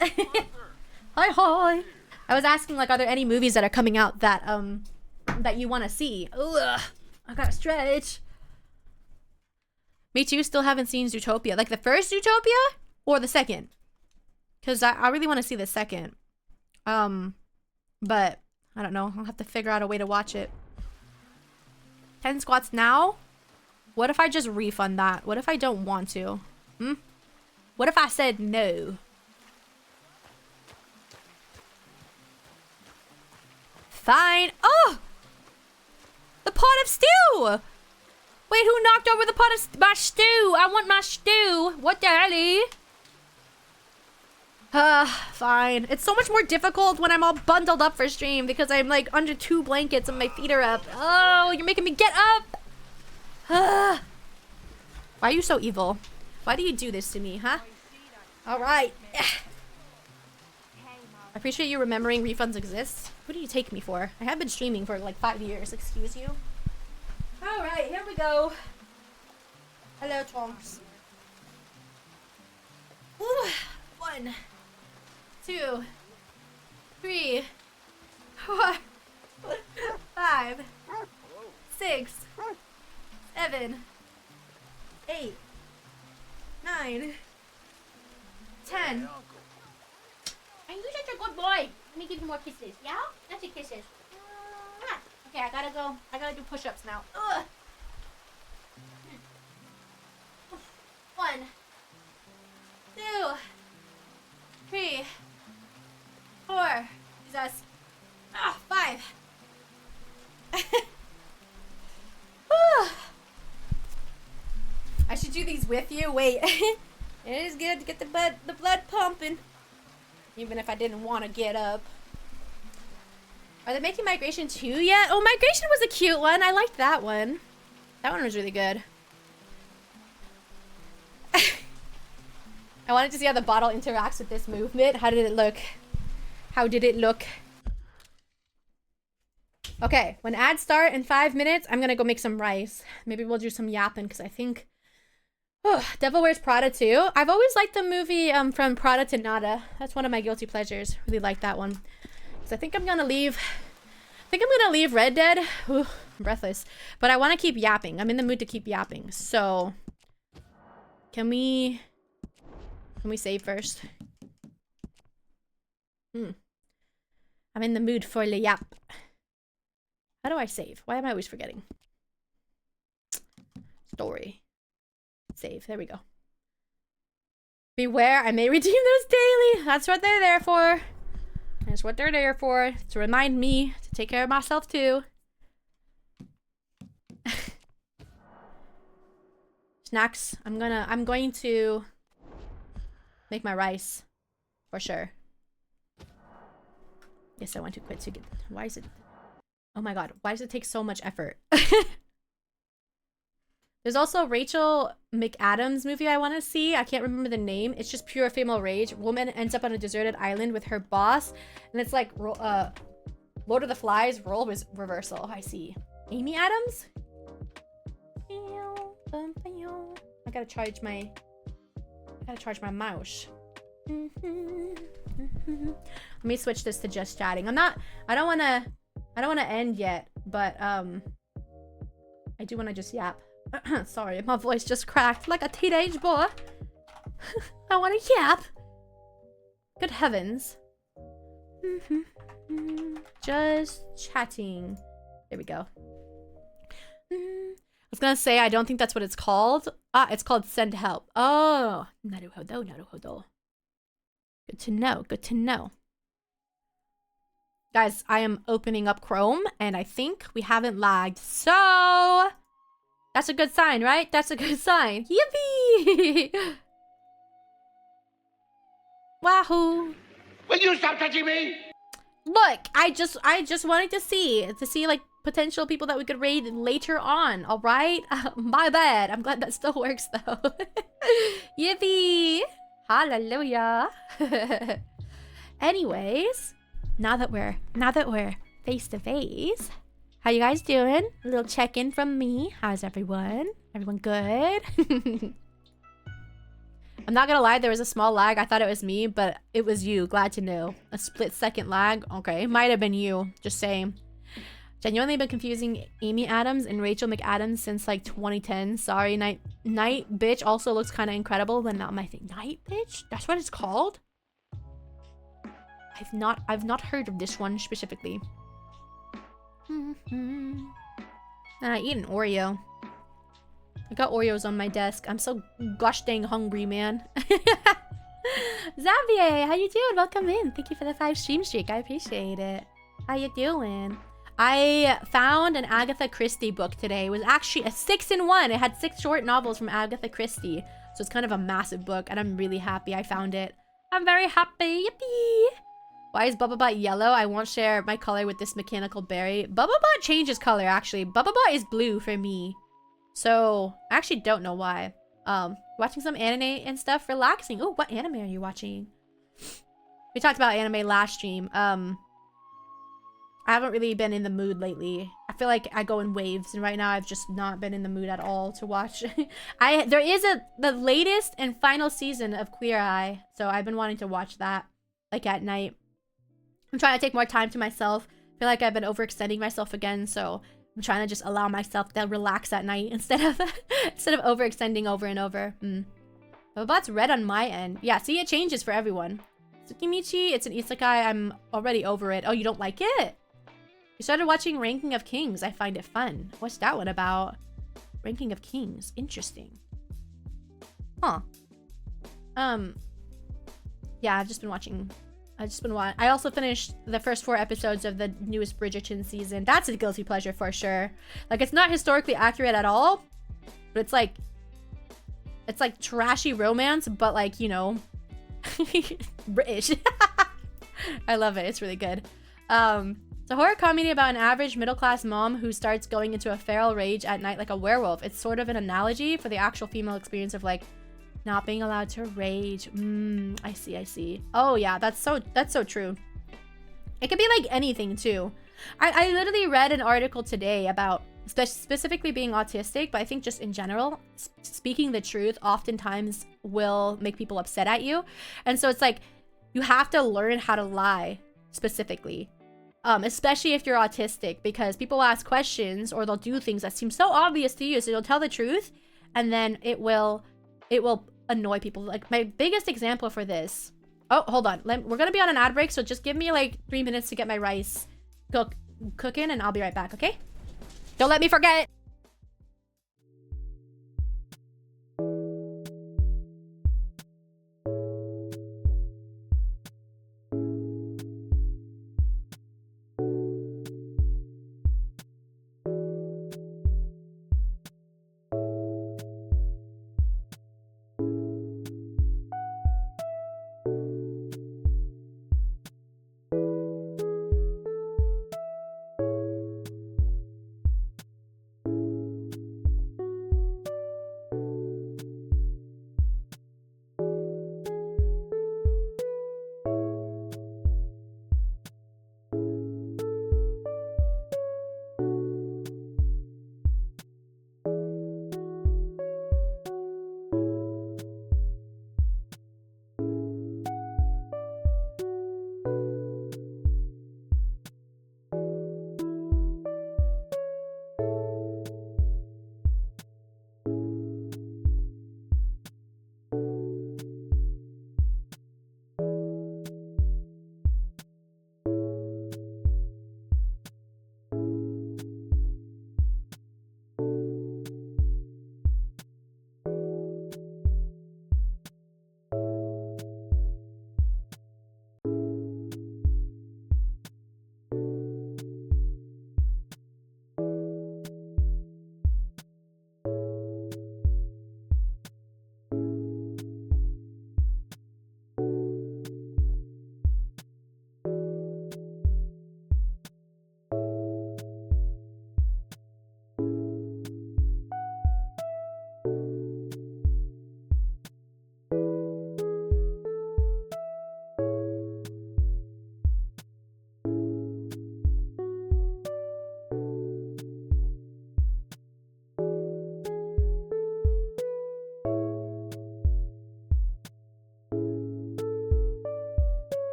Hi, hi. I was asking, like, are there any movies that are coming out that, that you want to see? Ugh, I gotta stretch. Me too, still haven't seen Zootopia. Like, the first Zootopia? Or the second? Because I really want to see the second. But, I don't know. I'll have to figure out a way to watch it. 10 squats now? What if I just refund that? What if I don't want to? Hmm? What if I said no? Fine. Oh! The pot of stew! Wait, who knocked over the pot of my stew? I want my stew. What the hell? Fine. It's so much more difficult when I'm all bundled up for stream because I'm like under 2 blankets and my feet are up. Oh, you're making me get up. Why are you so evil? Why do you do this to me, huh? All right. I appreciate you remembering refunds exist. Who do you take me for? I have been streaming for like 5 years. Excuse you. All right, here we go. Hello, Tonks. Ooh, 1, 2, 3, 4, 5, 6, 7, 8, 9, 10. And you're such a good boy. Let me give you more kisses, yeah? That's your kisses. Okay, I gotta do push-ups now. Ugh. 1, 2, 3, 4. Jesus. 5. I should do these with you. Wait. It is good to get the blood pumping. Even if I didn't want to get up. Are they making Migration 2 yet? Oh, Migration was a cute one. I liked that one. That one was really good. I wanted to see how the bottle interacts with this movement. How did it look? How did it look? Okay, when ads start in 5 minutes, I'm gonna go make some rice. Maybe we'll do some yapping because I think... Oh, Devil Wears Prada 2. I've always liked the movie From Prada to Nada. That's one of my guilty pleasures. Really like that one. I think I'm gonna leave Red Dead. Ooh, I'm breathless. But I want to keep yapping. I'm in the mood to keep yapping. So can we save first? I'm in the mood for le yap. How do I save? Why am I always forgetting? Story. Save. There we go. Beware, I may redeem those daily. That's what they're there for. That's what they're there for. To remind me to take care of myself too. Snacks. I'm going to make my rice. For sure. Yes, I want to quit to get... Why is it... Oh my god. Why does it take so much effort? There's also Rachel McAdams movie I want to see. I can't remember the name. It's just pure female rage. Woman ends up on a deserted island with her boss, and it's like Lord of the Flies role reversal. I see. Amy Adams? I gotta charge my mouse. Let me switch this to just chatting. I don't wanna end yet, but I do wanna just yap. Sorry, my voice just cracked like a teenage boy. I wanna yap. Good heavens. Just chatting. There we go. I was gonna say, I don't think that's what it's called. Ah, it's called Send Help. Oh, naruhodo, naruhodo. Good to know, good to know. Guys, I am opening up Chrome, and I think we haven't lagged. So, that's a good sign, right? That's a good sign. Yippee! Wahoo! Will you stop touching me? Look, I just wanted to see like potential people that we could raid later on. All right, my bad. I'm glad that still works though. Yippee! Hallelujah! Anyways, now that we're face to face, how you guys doing? A little check-in from me. How's everyone? Everyone good? I'm not gonna lie, there was a small lag. I thought it was me, but it was you. Glad to know. A split-second lag? Okay, it might have been you. Just saying. Genuinely been confusing Amy Adams and Rachel McAdams since like 2010. Sorry, Night Bitch also looks kind of incredible, but not my thing. Night Bitch? That's what it's called? I've not heard of this one specifically. I eat an Oreo. I got Oreos on my desk. I'm so gosh dang hungry, man. Xavier, how you doing? Welcome in. Thank you for the 5 stream streak. I appreciate it. How you doing? I found an Agatha Christie book today. It was actually a 6-in-1. It had 6 short novels from Agatha Christie. So it's kind of a massive book, and I'm really happy I found it. I'm very happy. Yippee! Why is Bubba Butt yellow? I won't share my color with this mechanical berry. Bubba Butt changes color, actually. Bubba Butt is blue for me. So, I actually don't know why. Watching some anime and stuff. Relaxing. Oh, what anime are you watching? We talked about anime last stream. I haven't really been in the mood lately. I feel like I go in waves, and right now I've just not been in the mood at all to watch. There is the latest and final season of Queer Eye, so I've been wanting to watch that, like, at night. I'm trying to take more time to myself. I feel like I've been overextending myself again, so I'm trying to just allow myself to relax at night instead of overextending over and over. The bot's red on my end. Yeah, see, it changes for everyone. Tsukimichi, it's an isekai. I'm already over it. Oh, you don't like it? You started watching Ranking of Kings. I find it fun. What's that one about? Ranking of Kings. Interesting. Huh. Yeah, I've just been watching. I also finished the first 4 episodes of the newest Bridgerton season. That's a guilty pleasure for sure. Like, it's not historically accurate at all, but it's like trashy romance, but like, you know, British. I love it. It's really good. It's a horror comedy about an average middle-class mom who starts going into a feral rage at night like a werewolf. It's sort of an analogy for the actual female experience of like not being allowed to rage. I see. Oh yeah, that's so true. It could be like anything too. I literally read an article today about specifically being autistic, but I think just in general, speaking the truth oftentimes will make people upset at you. And so it's like, you have to learn how to lie specifically. Especially if you're autistic, because people will ask questions or they'll do things that seem so obvious to you. So you'll tell the truth and then it will annoy people. Like my biggest example for this. Oh, hold on. We're going to be on an ad break. So just give me like 3 minutes to get my rice cooking and I'll be right back. Okay? Don't let me forget.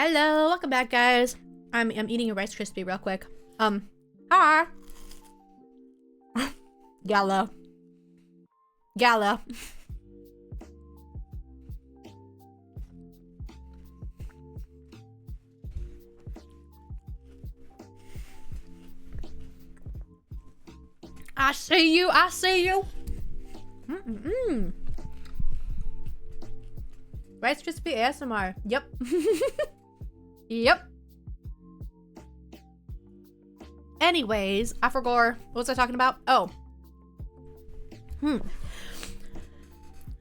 Hello, welcome back, guys. I'm eating a Rice Krispie real quick. Hi. Gala. I see you. Rice Krispie ASMR. Yep. Yep. Anyways, I forgot. What was I talking about? Oh.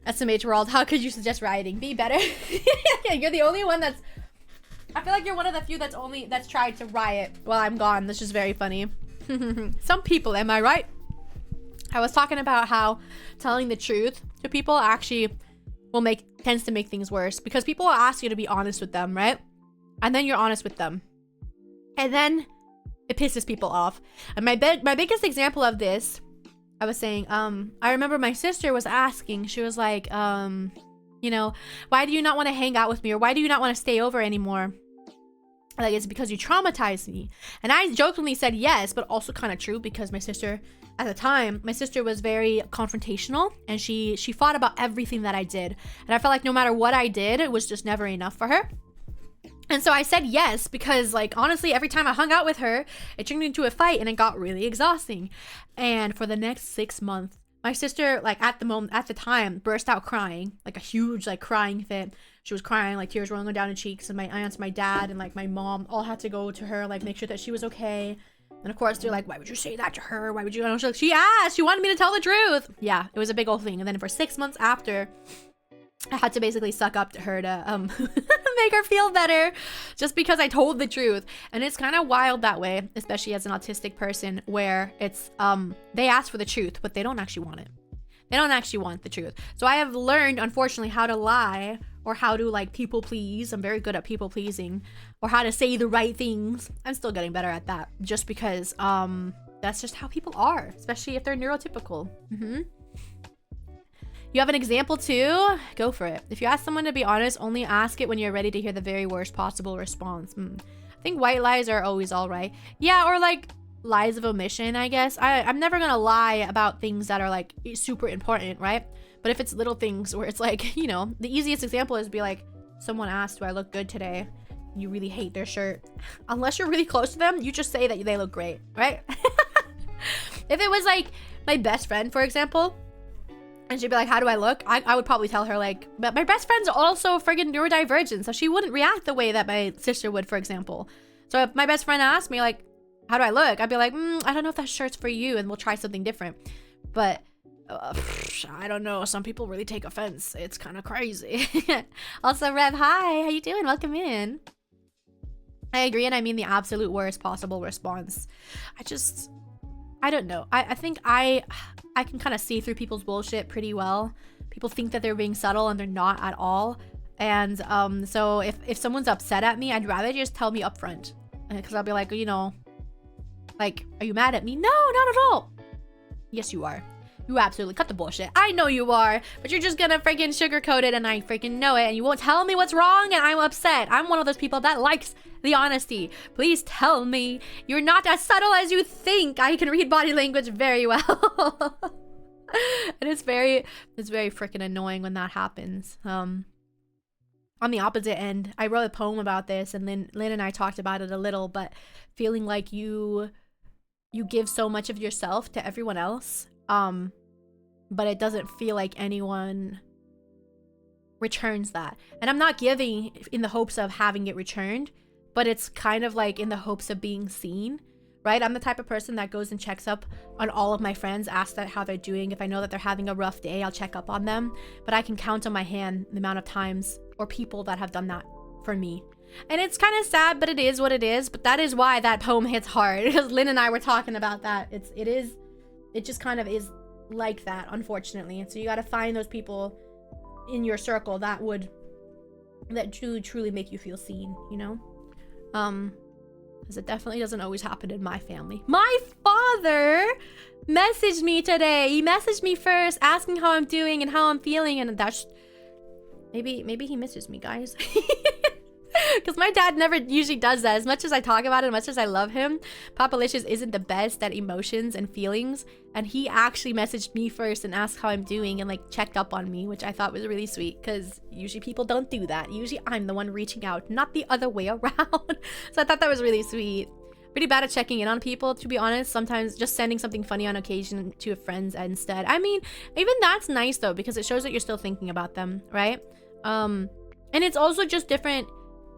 SMH World, how could you suggest rioting? Be better. Yeah, you're the only one that's... I feel like you're one of the few that's tried to riot while I'm gone. This is very funny. Some people, am I right? I was talking about how telling the truth to people actually tends to make things worse, because people will ask you to be honest with them, right? And then you're honest with them, and then it pisses people off. And my biggest example of this, I was saying, I remember my sister was asking, she was like, you know, why do you not want to hang out with me, or why do you not want to stay over anymore? Like, it's because you traumatized me. And I jokingly said yes, but also kind of true, because my sister, at the time, my sister was very confrontational, and she fought about everything that I did. And I felt like no matter what I did, it was just never enough for her. And so I said yes, because, like, honestly, every time I hung out with her, it turned into a fight, and it got really exhausting. And for the next 6 months, my sister, like, at the time, burst out crying, like a huge, like, crying fit. She was crying, like, tears rolling down her cheeks, and my aunts, my dad, and, like, my mom all had to go to her, like, make sure that she was okay. And of course, they're like, why would you say that to her? Why would you? And I was like, she asked, she wanted me to tell the truth. Yeah, it was a big old thing. And then for 6 months after, I had to basically suck up to her to make her feel better, just because I told the truth. And it's kind of wild that way, especially as an autistic person, where it's they ask for the truth, but they don't actually want it. They don't actually want the truth. So I have learned, unfortunately, how to lie, or how to, like, people please. I'm very good at people pleasing, or how to say the right things. I'm still getting better at that, just because that's just how people are, especially if they're neurotypical. You have an example too? Go for it. If you ask someone to be honest, only ask it when you're ready to hear the very worst possible response. I think white lies are always all right. Yeah, or like lies of omission, I guess. I'm never gonna lie about things that are like super important, right? But if it's little things where it's like, you know, the easiest example is be like, someone asked, do I look good today? You really hate their shirt. Unless you're really close to them, you just say that they look great, right? If it was like my best friend, for example, and she'd be like, how do I look? I would probably tell her, like, but my best friend's also friggin' neurodivergent, so she wouldn't react the way that my sister would, for example. So if my best friend asked me, like, how do I look? I'd be like, I don't know if that shirt's for you, and we'll try something different. But I don't know. Some people really take offense. It's kind of crazy. Also, Rev, hi. How you doing? Welcome in. I agree, and I mean the absolute worst possible response. I don't know. I think I can kind of see through people's bullshit pretty well. People think that they're being subtle, and they're not at all. And so if someone's upset at me, I'd rather just tell me upfront, because I'll be like, you know, like, are you mad at me? No, not at all. Yes, you are. You absolutely cut the bullshit. I know you are, but you're just gonna freaking sugarcoat it, and I freaking know it, and you won't tell me what's wrong, and I'm upset. I'm one of those people that likes the honesty. Please tell me. You're not as subtle as you think. I can read body language very well. And it's very freaking annoying when that happens. On the opposite end, I wrote a poem about this, and then Lynn and I talked about it a little, but feeling like you give so much of yourself to everyone else, but it doesn't feel like anyone returns that. And I'm not giving in the hopes of having it returned, but it's kind of like in the hopes of being seen, right? I'm the type of person that goes and checks up on all of my friends, asks that how they're doing. If I know that they're having a rough day, I'll check up on them, but I can count on my hand the amount of times or people that have done that for me. And it's kind of sad, but it is what it is. But that is why that poem hits hard, because Lynn and I were talking about that. It just kind of is like that, unfortunately. And so you got to find those people in your circle that truly make you feel seen, you know? Because it definitely doesn't always happen in my family. My father messaged me today. He messaged me first, asking how I'm doing and how I'm feeling, and that's maybe he misses me, guys. Because my dad never usually does that. As much as I talk about it, as much as I love him, Papa Licious isn't the best at emotions and feelings. And he actually messaged me first and asked how I'm doing and like checked up on me, which I thought was really sweet because usually people don't do that. Usually I'm the one reaching out, not the other way around. So I thought that was really sweet. Pretty bad at checking in on people, to be honest. Sometimes just sending something funny on occasion to friends instead. I mean, even that's nice though, because it shows that you're still thinking about them, right? And it's also just different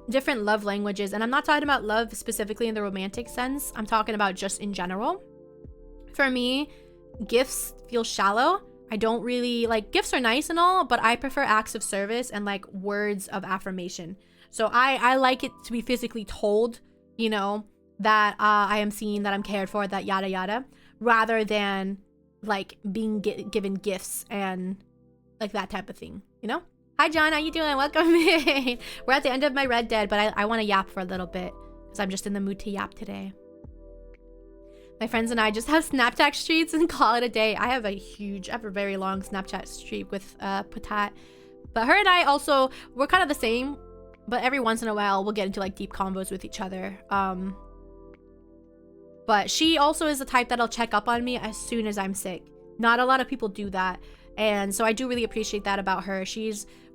love languages. And I'm not talking about love specifically in the romantic sense. I'm talking about just in general. For me, gifts feel shallow. I don't really like, gifts are nice and all, but I prefer acts of service and like words of affirmation. So I like it to be physically told, you know, that I am seen, that I'm cared for, that yada yada, rather than like being given gifts and like that type of thing, you know? Hi John, how you doing? Welcome in. We're at the end of my Red Dead, but I want to yap for a little bit because I'm just in the mood to yap today. My friends and I just have Snapchat streaks and call it a day. I have a very long Snapchat streak with Patat. But her and I also, we're kind of the same, but every once in a while we'll get into like deep combos with each other. But she also is the type that'll check up on me as soon as I'm sick. Not a lot of people do that. And so I do really appreciate that about her.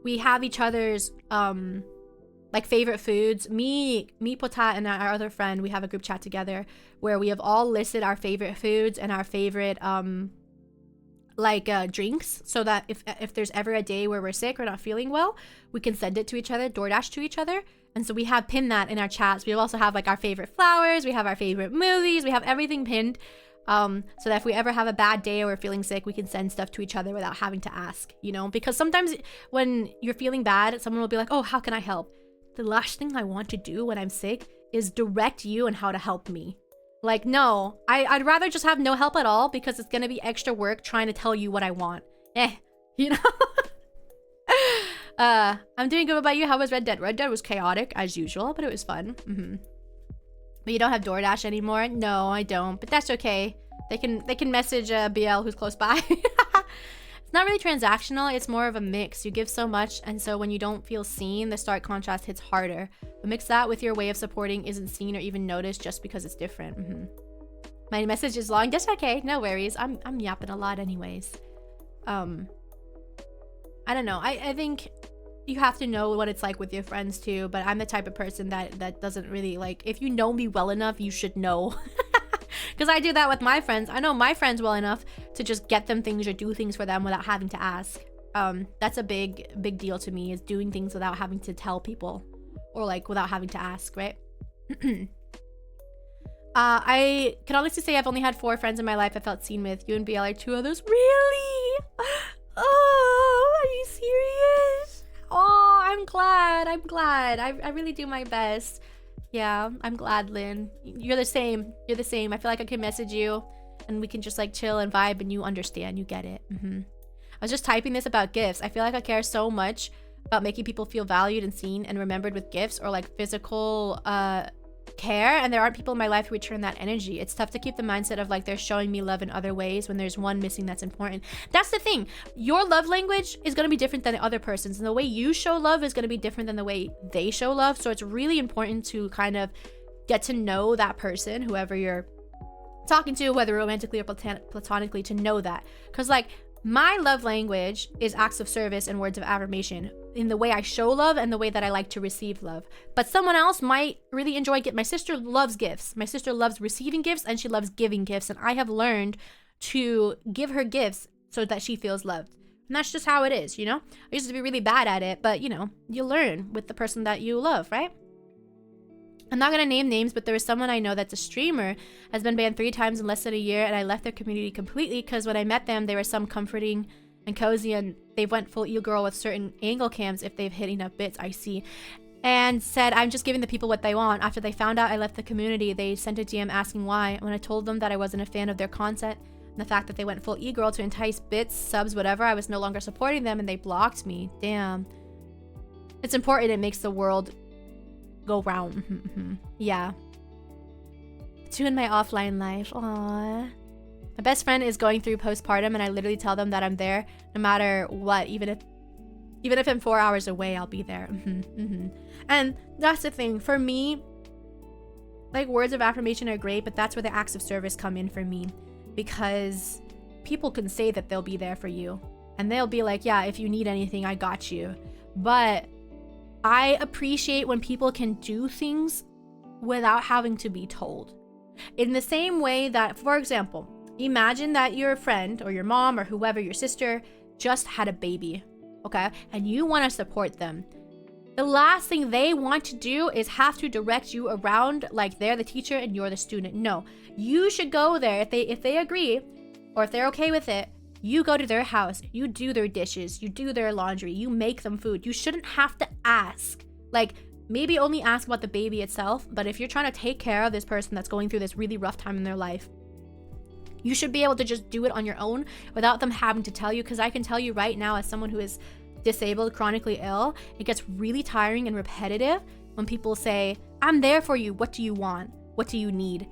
We have each other's like favorite foods. Me, Potat, and our other friend, we have a group chat together where we have all listed our favorite foods and our favorite drinks, so that if there's ever a day where we're sick or not feeling well, we can send it to each other, DoorDash to each other. And so we have pinned that in our chats. We also have like our favorite flowers, we have our favorite movies, we have everything pinned. So that if we ever have a bad day or we're feeling sick, we can send stuff to each other without having to ask, you know? Because sometimes when you're feeling bad, someone will be like, oh, how can I help? The last thing I want to do when I'm sick is direct you on how to help me. Like, no, I'd rather just have no help at all, because it's gonna be extra work trying to tell you what I want. You know? I'm doing good. What about you? How was Red Dead? Red Dead was chaotic as usual, but it was fun. But you don't have DoorDash anymore? No, I don't, but that's okay. They can message BL who's close by. It's not really transactional, it's more of a mix. You give so much, and so when you don't feel seen, the stark contrast hits harder. But mix that with your way of supporting isn't seen or even noticed just because it's different. My message is long. That's okay, no worries. I'm yapping a lot anyways. I don't know. I think you have to know what it's like with your friends too, but I'm the type of person that doesn't really like, if you know me well enough, you should know. Because I do that with my friends. I know my friends well enough to just get them things or do things for them without having to ask. That's a big deal to me, is doing things without having to tell people, or like without having to ask, right? I can honestly say I've only had 4 friends in my life I felt seen with. You and BL are 2 others. Really? Oh, are you serious? Oh, I'm glad. I really do my best. Yeah, I'm glad, Lynn. You're the same. You're the same. I feel like I can message you and we can just like chill and vibe, and you understand. You get it. I was just typing this about gifts. I feel like I care so much about making people feel valued and seen and remembered with gifts or like physical care, and there aren't people in my life who return that energy. It's tough to keep the mindset of like they're showing me love in other ways when there's one missing that's important. That's the thing. Your love language is going to be different than the other person's, and the way you show love is going to be different than the way they show love. So it's really important to kind of get to know that person, whoever you're talking to, whether romantically or platonically, to know that. Because like my love language is acts of service and words of affirmation in the way I show love and the way that I like to receive love. But someone else might really enjoy my sister loves gifts. My sister loves receiving gifts, and she loves giving gifts. And I have learned to give her gifts so that she feels loved. And that's just how it is, you know? I used to be really bad at it, but you know, you learn with the person that you love, right? I'm not gonna name names, but there was someone I know that's a streamer, has been banned 3 times in less than a year, and I left their community completely because when I met them, they were some comforting and cozy, and they went full e-girl with certain angle cams if they've hit enough bits, I see. And said, I'm just giving the people what they want. After they found out I left the community, they sent a DM asking why. When I told them that I wasn't a fan of their content and the fact that they went full e-girl to entice bits, subs, whatever, I was no longer supporting them, and they blocked me. Damn. It's important. It makes the world go round. Yeah. 2 in my offline life. Aww. My best friend is going through postpartum, and I literally tell them that I'm there no matter what, even Even if I'm 4 hours away, I'll be there. And that's the thing. For me, like, words of affirmation are great, but that's where the acts of service come in for me. Because people can say that they'll be there for you. And they'll be like, yeah, if you need anything, I got you. But I appreciate when people can do things without having to be told. In the same way that, for example, imagine that your friend or your mom or whoever, your sister, just had a baby, okay? And you want to support them. The last thing they want to do is have to direct you around like they're the teacher and you're the student. No, you should go there if they agree or if they're okay with it. You go to their house, you do their dishes, you do their laundry, you make them food. You shouldn't have to ask. Like, maybe only ask about the baby itself, but if you're trying to take care of this person that's going through this really rough time in their life, you should be able to just do it on your own without them having to tell you. Because I can tell you right now, as someone who is disabled, chronically ill, it gets really tiring and repetitive when people say, I'm there for you. What do you want? What do you need?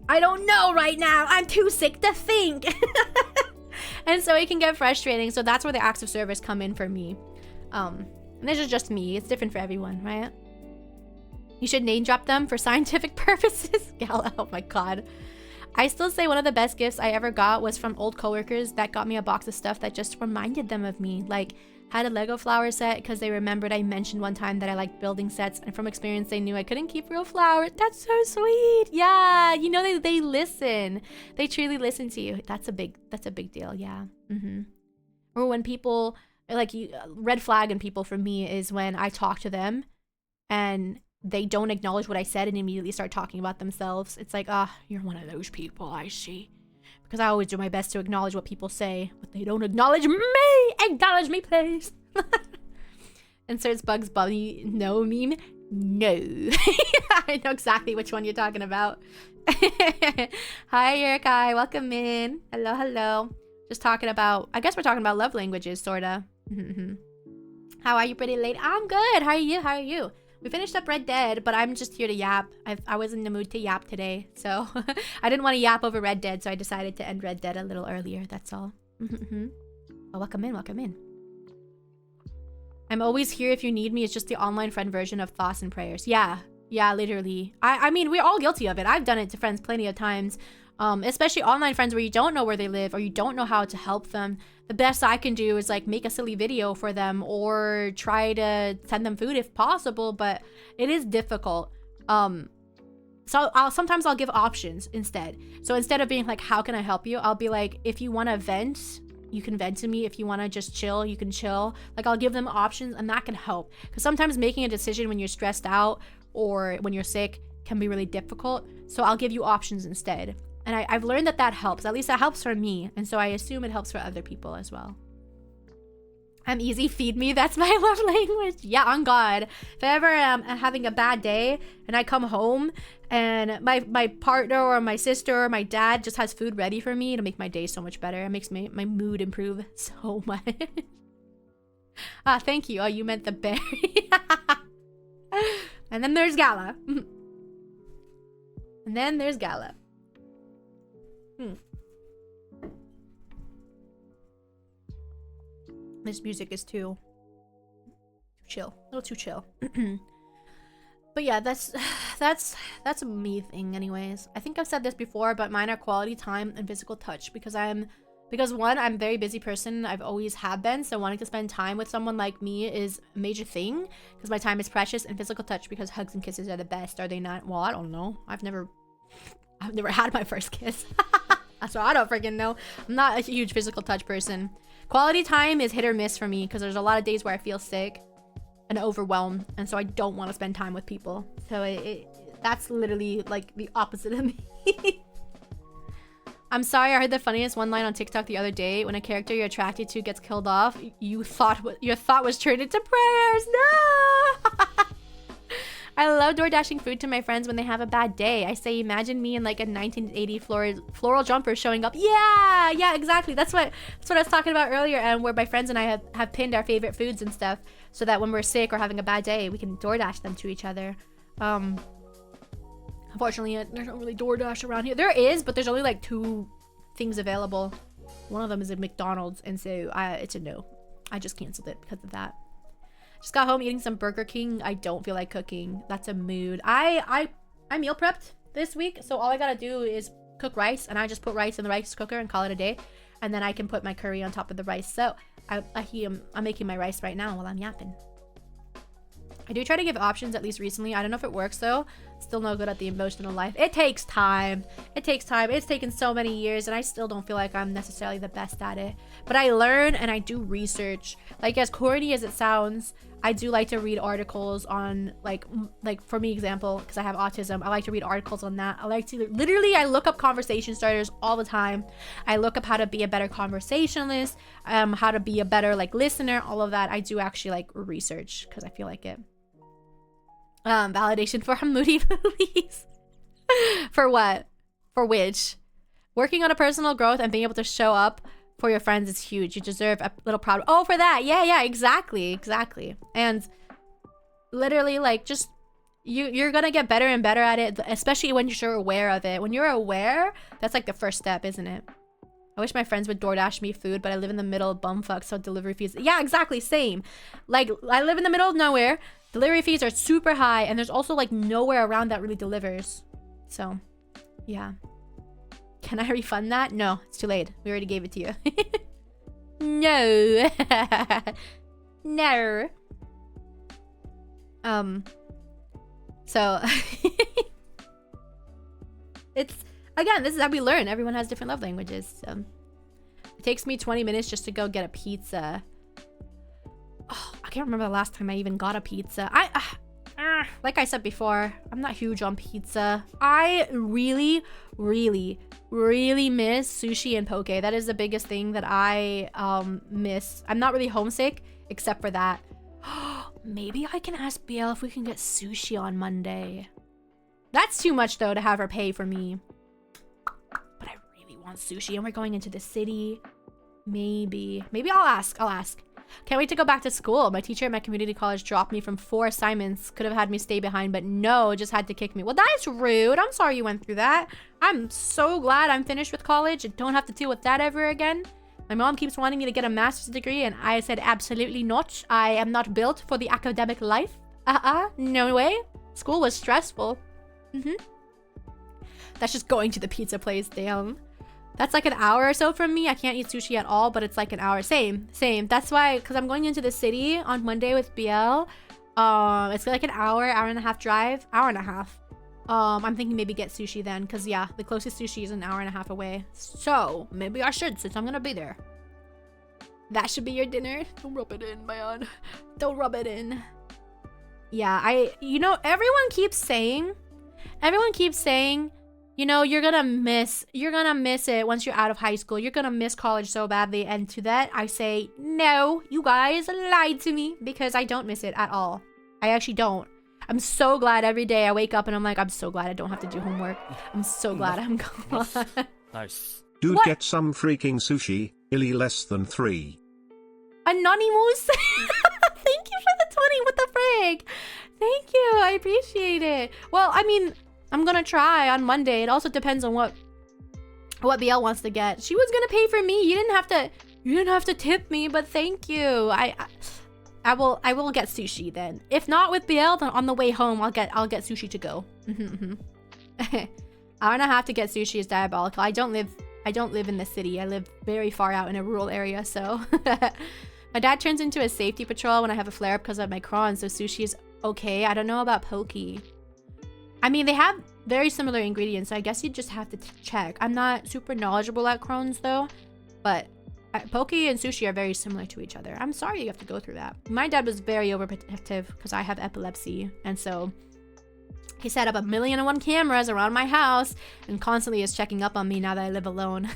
I don't know right now. I'm too sick to think. And so it can get frustrating. So that's where the acts of service come in for me. And this is just me. It's different for everyone, right? You should name drop them for scientific purposes. Gala, oh my god. I still say one of the best gifts I ever got was from old coworkers that got me a box of stuff that just reminded them of me. Like, had a Lego flower set because they remembered I mentioned one time that I liked building sets, and from experience they knew I couldn't keep real flowers. That's so sweet. Yeah, you know, they listen. They truly listen to you. That's a big deal. Yeah. Or when people like red flag in people for me is when I talk to them and they don't acknowledge what I said and immediately start talking about themselves. It's like, you're one of those people, I see. Because I always do my best to acknowledge what people say, but they don't acknowledge me. Acknowledge me, please. Inserts Bugs Bunny no meme. No. I know exactly which one you're talking about. Hi, Yurkai. Welcome in. Hello, hello. Just talking about, I guess we're talking about love languages, sorta. How are you, pretty lady? I'm good. How are you? How are you? We finished up Red Dead, but I'm just here to yap. I was in the mood to yap today, so I didn't want to yap over Red Dead, so I decided to end Red Dead a little earlier, that's all. Oh, welcome in, welcome in. I'm always here if you need me. It's just the online friend version of thoughts and prayers. Yeah, literally. I mean, we're all guilty of it. I've done it to friends plenty of times. Especially online friends where you don't know where they live or you don't know how to help them. The best I can do is like make a silly video for them or try to send them food if possible, but it is difficult. So sometimes I'll give options instead. So instead of being like, how can I help you? I'll be like, if you want to vent, you can vent to me. If you want to just chill, you can chill. Like, I'll give them options, and that can help. Because sometimes making a decision when you're stressed out or when you're sick can be really difficult. So I'll give you options instead. And I've learned that helps. At least that helps for me. And so I assume it helps for other people as well. I'm easy, feed me. That's my love language. Yeah, on God. If I ever am having a bad day and I come home and my partner or my sister or my dad just has food ready for me, it'll make my day so much better. It makes my mood improve so much. Thank you. Oh, you meant the berry. And then there's Gala. And then there's Gala. This music is too chill, a little too chill. But yeah, that's a me thing anyways. I think I've said this before, but mine are quality time and physical touch because one, I'm a very busy person. I've always have been, so wanting to spend time with someone like me is a major thing because my time is precious. And physical touch because hugs and kisses are the best, are they not? Well, I don't know. I've never had my first kiss. So I don't freaking know. I'm not a huge physical touch person. Quality time is hit or miss for me because there's a lot of days where I feel sick and overwhelmed, and so I don't want to spend time with people. So that's literally like the opposite of me. I'm sorry, I heard the funniest one line on TikTok the other day. When a character you're attracted to gets killed off, your thought was turned into prayers. No! I love door dashing food to my friends when they have a bad day. I say, imagine me in like a 1980 floral jumper showing up. Yeah, exactly. That's what I was talking about earlier, and where my friends and I have pinned our favorite foods and stuff so that when we're sick or having a bad day, we can DoorDash them to each other. Unfortunately, there's not really DoorDash around here. There is, but there's only like 2 things available. One of them is a McDonald's, and so it's a no. I just canceled it because of that. Just got home eating some Burger King. I don't feel like cooking. That's a mood. I meal prepped this week, so all I gotta do is cook rice, and I just put rice in the rice cooker and call it a day, and then I can put my curry on top of the rice. So I'm making my rice right now while I'm yapping. I do try to give options, at least recently. I don't know if it works though. Still no good at the emotional life. It takes time. It takes time. It's taken so many years, and I still don't feel like I'm necessarily the best at it. But I learn and I do research. Like, as corny as it sounds, I do like to read articles on, like for me example, because I have autism, I like to read articles on that. I like to I look up conversation starters all the time. I look up how to be a better conversationalist, how to be a better like listener, all of that. I do actually like research because I feel like it. Validation for moody movies. For what? For which? Working on a personal growth and being able to show up for your friends is huge. You deserve a little proud. Oh, for that. Yeah, exactly. And literally, like, just you're gonna get better and better at it, especially when you're aware of it. When you're aware, that's like the first step, isn't it? I wish my friends would DoorDash me food, but I live in the middle of bumfuck, so delivery fees. Yeah, exactly, same. Like, I live in the middle of nowhere. Delivery fees are super high, and there's also like nowhere around that really delivers. So, yeah. Can I refund that? No, it's too late. We already gave it to you. No. No. So it's, again, this is how we learn. Everyone has different love languages. So it takes me 20 minutes just to go get a pizza. Oh, I can't remember the last time I even got a pizza. Like I said before, I'm not huge on pizza. I really miss sushi and poke. That is the biggest thing that I miss. I'm not really homesick except for that. Maybe I can ask BL if we can get sushi on Monday. That's too much though to have her pay for me. But I really want sushi, and we're going into the city. Maybe I'll ask. Can't wait to go back to school. My teacher at my community college dropped me from 4 assignments. Could have had me stay behind, but no, just had to kick me. Well, that's rude. I'm sorry you went through that. I'm so glad I'm finished with college and don't have to deal with that ever again. My mom keeps wanting me to get a master's degree, and I said absolutely not. I am not built for the academic life. No way. School was stressful. That's just going to the pizza place, damn. That's like an hour or so from me. I can't eat sushi at all, but it's like an hour. Same. That's why, because I'm going into the city on Monday with BL. It's like an hour and a half drive. Hour and a half. I'm thinking maybe get sushi then, because yeah, the closest sushi is an hour and a half away. So maybe I should, since I'm gonna be there. That should be your dinner. Don't rub it in, man. Don't rub it in. Yeah, everyone keeps saying, you know, you're gonna miss it once you're out of high school. You're gonna miss college so badly. And to that, I say, no, you guys lied to me, because I don't miss it at all. I actually don't. I'm so glad every day I wake up and I'm like, I'm so glad I don't have to do homework. I'm so glad I'm gone. Nice. Dude, What? get some freaking sushi. Illy less than 3. Anonymous. Thank you for the 20. What the frig? Thank you. I appreciate it. Well, I mean, I'm gonna try on Monday. It also depends on what BL wants to get. She was gonna pay for me. You didn't have to tip me, but thank you. I will get sushi then. If not with BL, then on the way home I'll get sushi to go. Hour and a half to get sushi is diabolical. I don't live in the city. I live very far out in a rural area, so my dad turns into a safety patrol when I have a flare up because of my Crohn, so sushi is okay. I don't know about poke. I mean, they have very similar ingredients, so I guess you just have to check. I'm not super knowledgeable at Crohn's though, but poke and sushi are very similar to each other. I'm sorry you have to go through that. My dad was very overprotective because I have epilepsy, and so he set up 1,000,001 cameras around my house and constantly is checking up on me now that I live alone.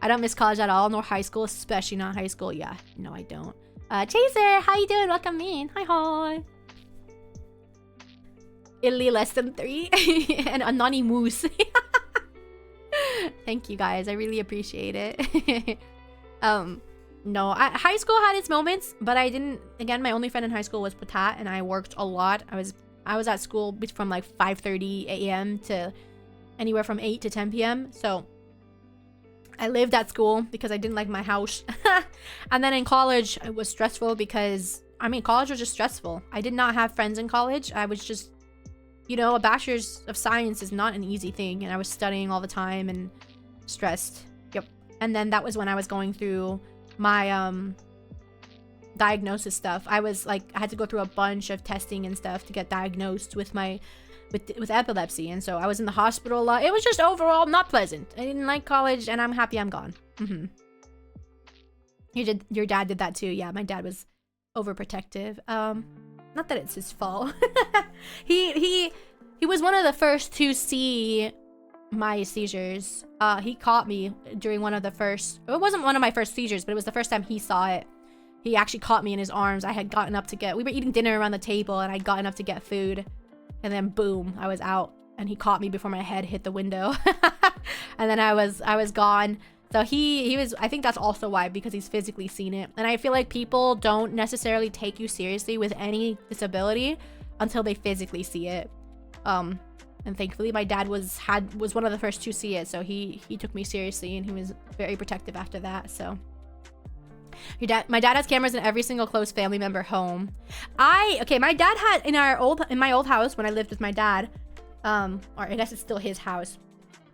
I don't miss college at all, nor high school, especially not high school. Yeah, no, I don't. Chaser, how you doing? Welcome in. Hi. Illy less than 3 and Anonymous. Thank you guys, I really appreciate it. No, high school had its moments, but I didn't. Again, my only friend in high school was Patat, and I worked a lot. I was at school from like 5:30 a.m. to anywhere from 8 to 10 p.m. So I lived at school because I didn't like my house. And then in college, it was stressful because, I mean, college was just stressful. I did not have friends in college. I was just, you know, a bachelor's of science is not an easy thing. And I was studying all the time and stressed. Yep. And then that was when I was going through my diagnosis stuff. I had to go through a bunch of testing and stuff to get diagnosed with with epilepsy, and so I was in the hospital a lot. It was just overall not pleasant. I didn't like college, and I'm happy I'm gone. Your dad did that too. Yeah, my dad was overprotective. Not that it's his fault. he was one of the first to see my seizures. He caught me during one of the first. It wasn't one of my first seizures, but it was the first time he saw it. He actually caught me in his arms. I had gotten up to get. We were eating dinner around the table, and I'd gotten up to get food. And then boom, I was out, and he caught me before my head hit the window. And then I was gone. So he was, I think that's also why, because he's physically seen it. And I feel like people don't necessarily take you seriously with any disability until they physically see it. And thankfully my dad was one of the first to see it, so he took me seriously, and he was very protective after that. So my dad has cameras in every single close family member home. My dad had in my old house when I lived with my dad, or I guess it's still his house,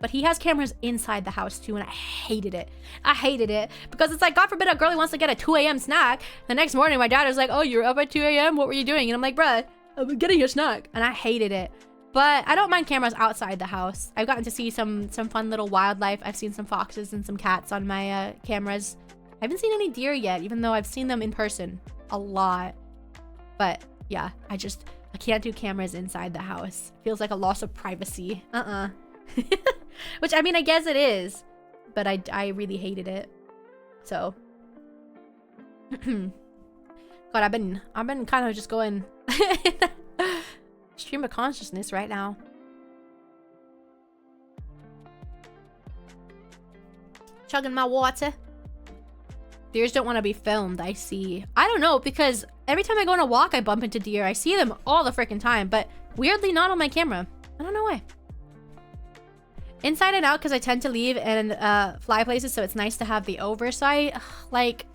but he has cameras inside the house too, and I hated it. Because it's like, God forbid a girlie wants to get a 2 a.m. snack. The next morning my dad was like, oh, you're up at 2 a.m. What were you doing? And I'm like, bruh, I was getting a snack. And I hated it. But I don't mind cameras outside the house. I've gotten to see some fun little wildlife. I've seen some foxes and some cats on my cameras. I haven't seen any deer yet, even though I've seen them in person a lot. But yeah, I can't do cameras inside the house. Feels like a loss of privacy. Which, I mean, I guess it is, but I really hated it. So God, I've been kind of just going stream of consciousness right now. Chugging my water. Deers don't want to be filmed, I see. I don't know, because every time I go on a walk, I bump into deer. I see them all the freaking time, but weirdly not on my camera. I don't know why. Inside and out, because I tend to leave and fly places, so it's nice to have the oversight. Like,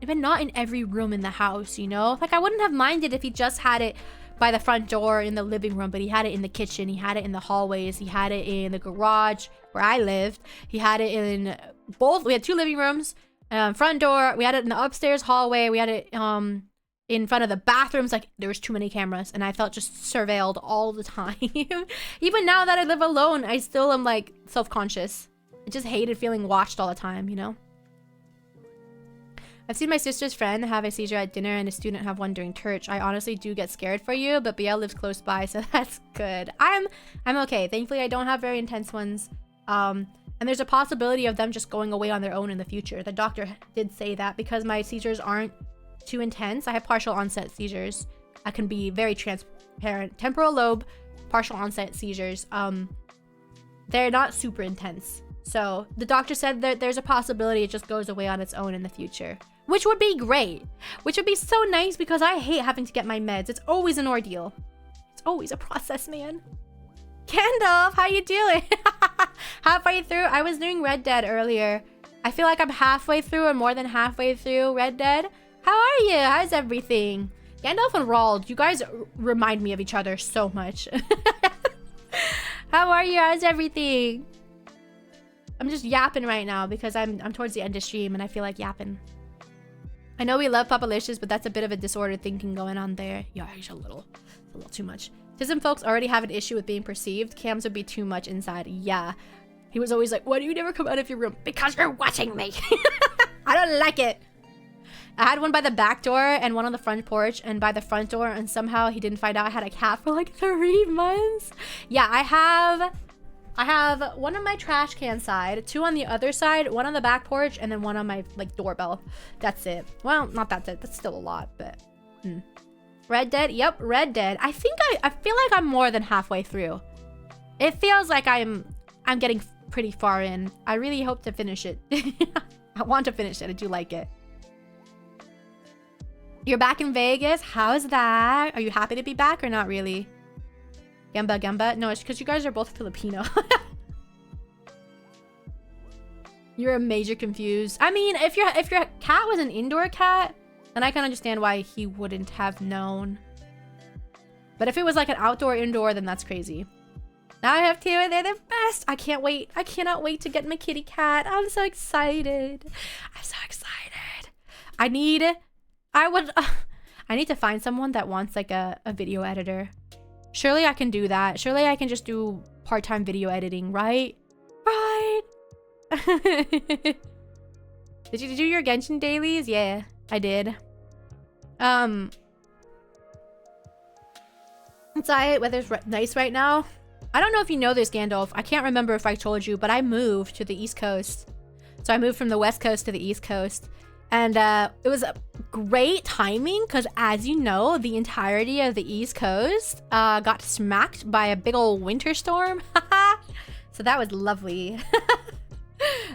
but not in every room in the house, you know? Like, I wouldn't have minded if he just had it by the front door in the living room, but he had it in the kitchen, he had it in the hallways, he had it in the garage where I lived, he had it in both. We had 2 living rooms. Front door, we had it in the upstairs hallway, we had it in front of the bathrooms. Like, there was too many cameras, and I felt just surveilled all the time. Even now that I live alone, I still am like self-conscious. I just hated feeling watched all the time, you know? I've seen my sister's friend have a seizure at dinner and a student have one during church. I honestly do get scared for you, but BL lives close by, so that's good. I'm okay. Thankfully, I don't have very intense ones. And there's a possibility of them just going away on their own in the future. The doctor did say that because my seizures aren't too intense. I have partial onset seizures. I can be very transparent. Temporal lobe, partial onset seizures. They're not super intense. So the doctor said that there's a possibility it just goes away on its own in the future. Which would be great. Which would be so nice because I hate having to get my meds. It's always an ordeal. It's always a process, man. Gandalf, how you doing? Halfway through. I was doing Red Dead earlier. I feel like I'm halfway through or more than halfway through Red Dead. How are you? How's everything? Gandalf and Rald, you guys remind me of each other so much. How are you? How's everything? I'm just yapping right now because I'm towards the end of stream and I feel like yapping. I know we love Papalicious, but that's a bit of a disordered thinking going on there. Yeah, it's a little too much. Some folks already have an issue with being perceived. Cams would be too much inside. Yeah. He was always like, why do you never come out of your room? Because you're watching me. I don't like it. I had one by the back door and one on the front porch and by the front door, and somehow he didn't find out I had a cat for like 3 months. Yeah, I have one on my trash can side, 2 on the other side, 1 on the back porch, and then 1 on my like doorbell. That's it. Well, not that's it. That's still a lot, but Red Dead? Yep, Red Dead. I feel like I'm more than halfway through. It feels like I'm getting pretty far in. I really hope to finish it. I want to finish it. I do like it. You're back in Vegas? How's that? Are you happy to be back or not really? Gamba? No, it's because you guys are both Filipino. You're a major confused. I mean, if your cat was an indoor cat, then I can understand why he wouldn't have known. But if it was like an outdoor indoor, then that's crazy. Now I have two and they're the best. I can't wait. I cannot wait to get my kitty cat. I'm so excited. I'm so excited. I need to find someone that wants like a video editor. Surely I can do that. Surely I can just do part-time video editing, right? Right. Did you do your Genshin dailies? Yeah, I did. Inside, weather's nice right now. I don't know if you know this, Gandalf. I can't remember if I told you, but I moved to the East Coast. So I moved from the West Coast to the East Coast. And it was a great timing because, as you know, the entirety of the East Coast got smacked by a big old winter storm. So that was lovely.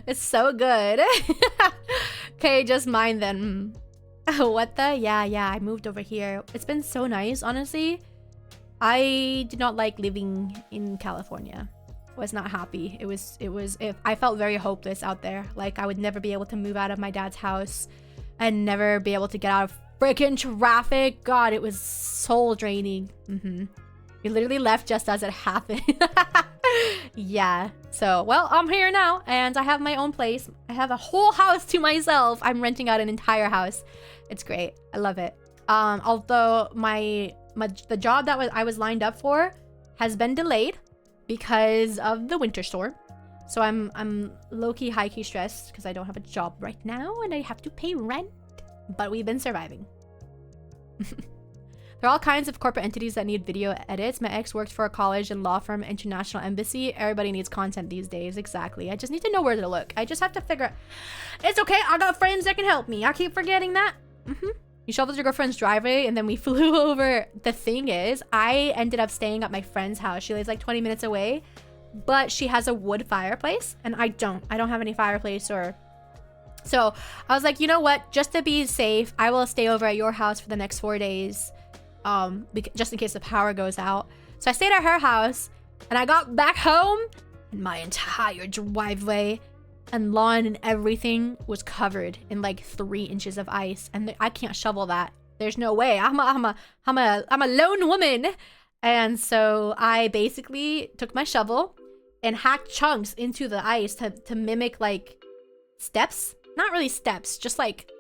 It's so good. Okay, just mine then. What the? Yeah, I moved over here. It's been so nice, honestly. I did not like living in California. Was not happy. I felt very hopeless out there. Like I would never be able to move out of my dad's house and never be able to get out of freaking traffic. God, it was soul draining. We literally left just as it happened. Yeah. So, well, I'm here now and I have my own place. I have a whole house to myself. I'm renting out an entire house. It's great. I love it. Although the job that I was lined up for has been delayed because of the winter storm. So I'm low-key, high-key stressed because I don't have a job right now and I have to pay rent. But we've been surviving. There are all kinds of corporate entities that need video edits. My ex worked for a college and law firm, international embassy. Everybody needs content these days. Exactly. I just need to know where to look. I just have to figure out. It's okay. I got friends that can help me. I keep forgetting that. You shoveled your girlfriend's driveway and then we flew over. The thing is, I ended up staying at my friend's house. She lives like 20 minutes away, but she has a wood fireplace and I don't have any fireplace or... So I was like, you know what? Just to be safe, I will stay over at your house for the next 4 days. Just in case the power goes out. So I stayed at her house and I got back home and my entire driveway and lawn and everything was covered in like 3 inches of ice and I can't shovel that. There's no way. I'm a lone woman. And so I basically took my shovel and hacked chunks into the ice to mimic like steps. Not really steps, just like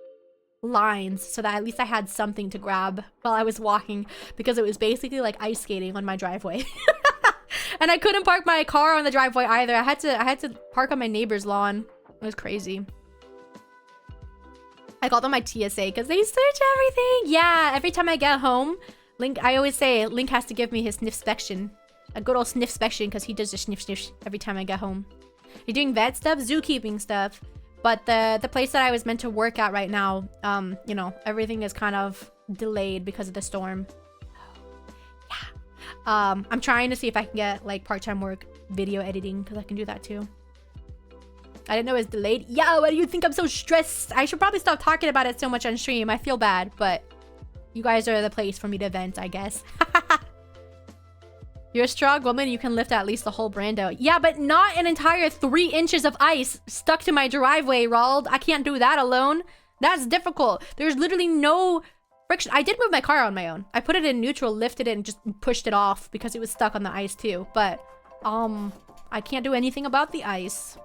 lines so that at least I had something to grab while I was walking because it was basically like ice skating on my driveway. And I couldn't park my car on the driveway either. I had to park on my neighbor's lawn. It was crazy. I called them my TSA because they search everything. Yeah, every time I get home, I always say Link has to give me his sniffspection. A good old sniffspection because he does the sniff every time I get home. You're doing vet stuff, zookeeping stuff. But the place that I was meant to work at right now, you know, everything is kind of delayed because of the storm. Yeah. I'm trying to see if I can get like part-time work video editing because I can do that too. I didn't know it was delayed. Yeah, why do you think I'm so stressed? I should probably stop talking about it so much on stream. I feel bad, but you guys are the place for me to vent, I guess. You're a strong woman, you can lift at least the whole Brando. Yeah, but not an entire 3 inches of ice stuck to my driveway, Rald. I can't do that alone. That's difficult. There's literally no friction. I did move my car on my own. I put it in neutral, lifted it, and just pushed it off because it was stuck on the ice too. But, I can't do anything about the ice.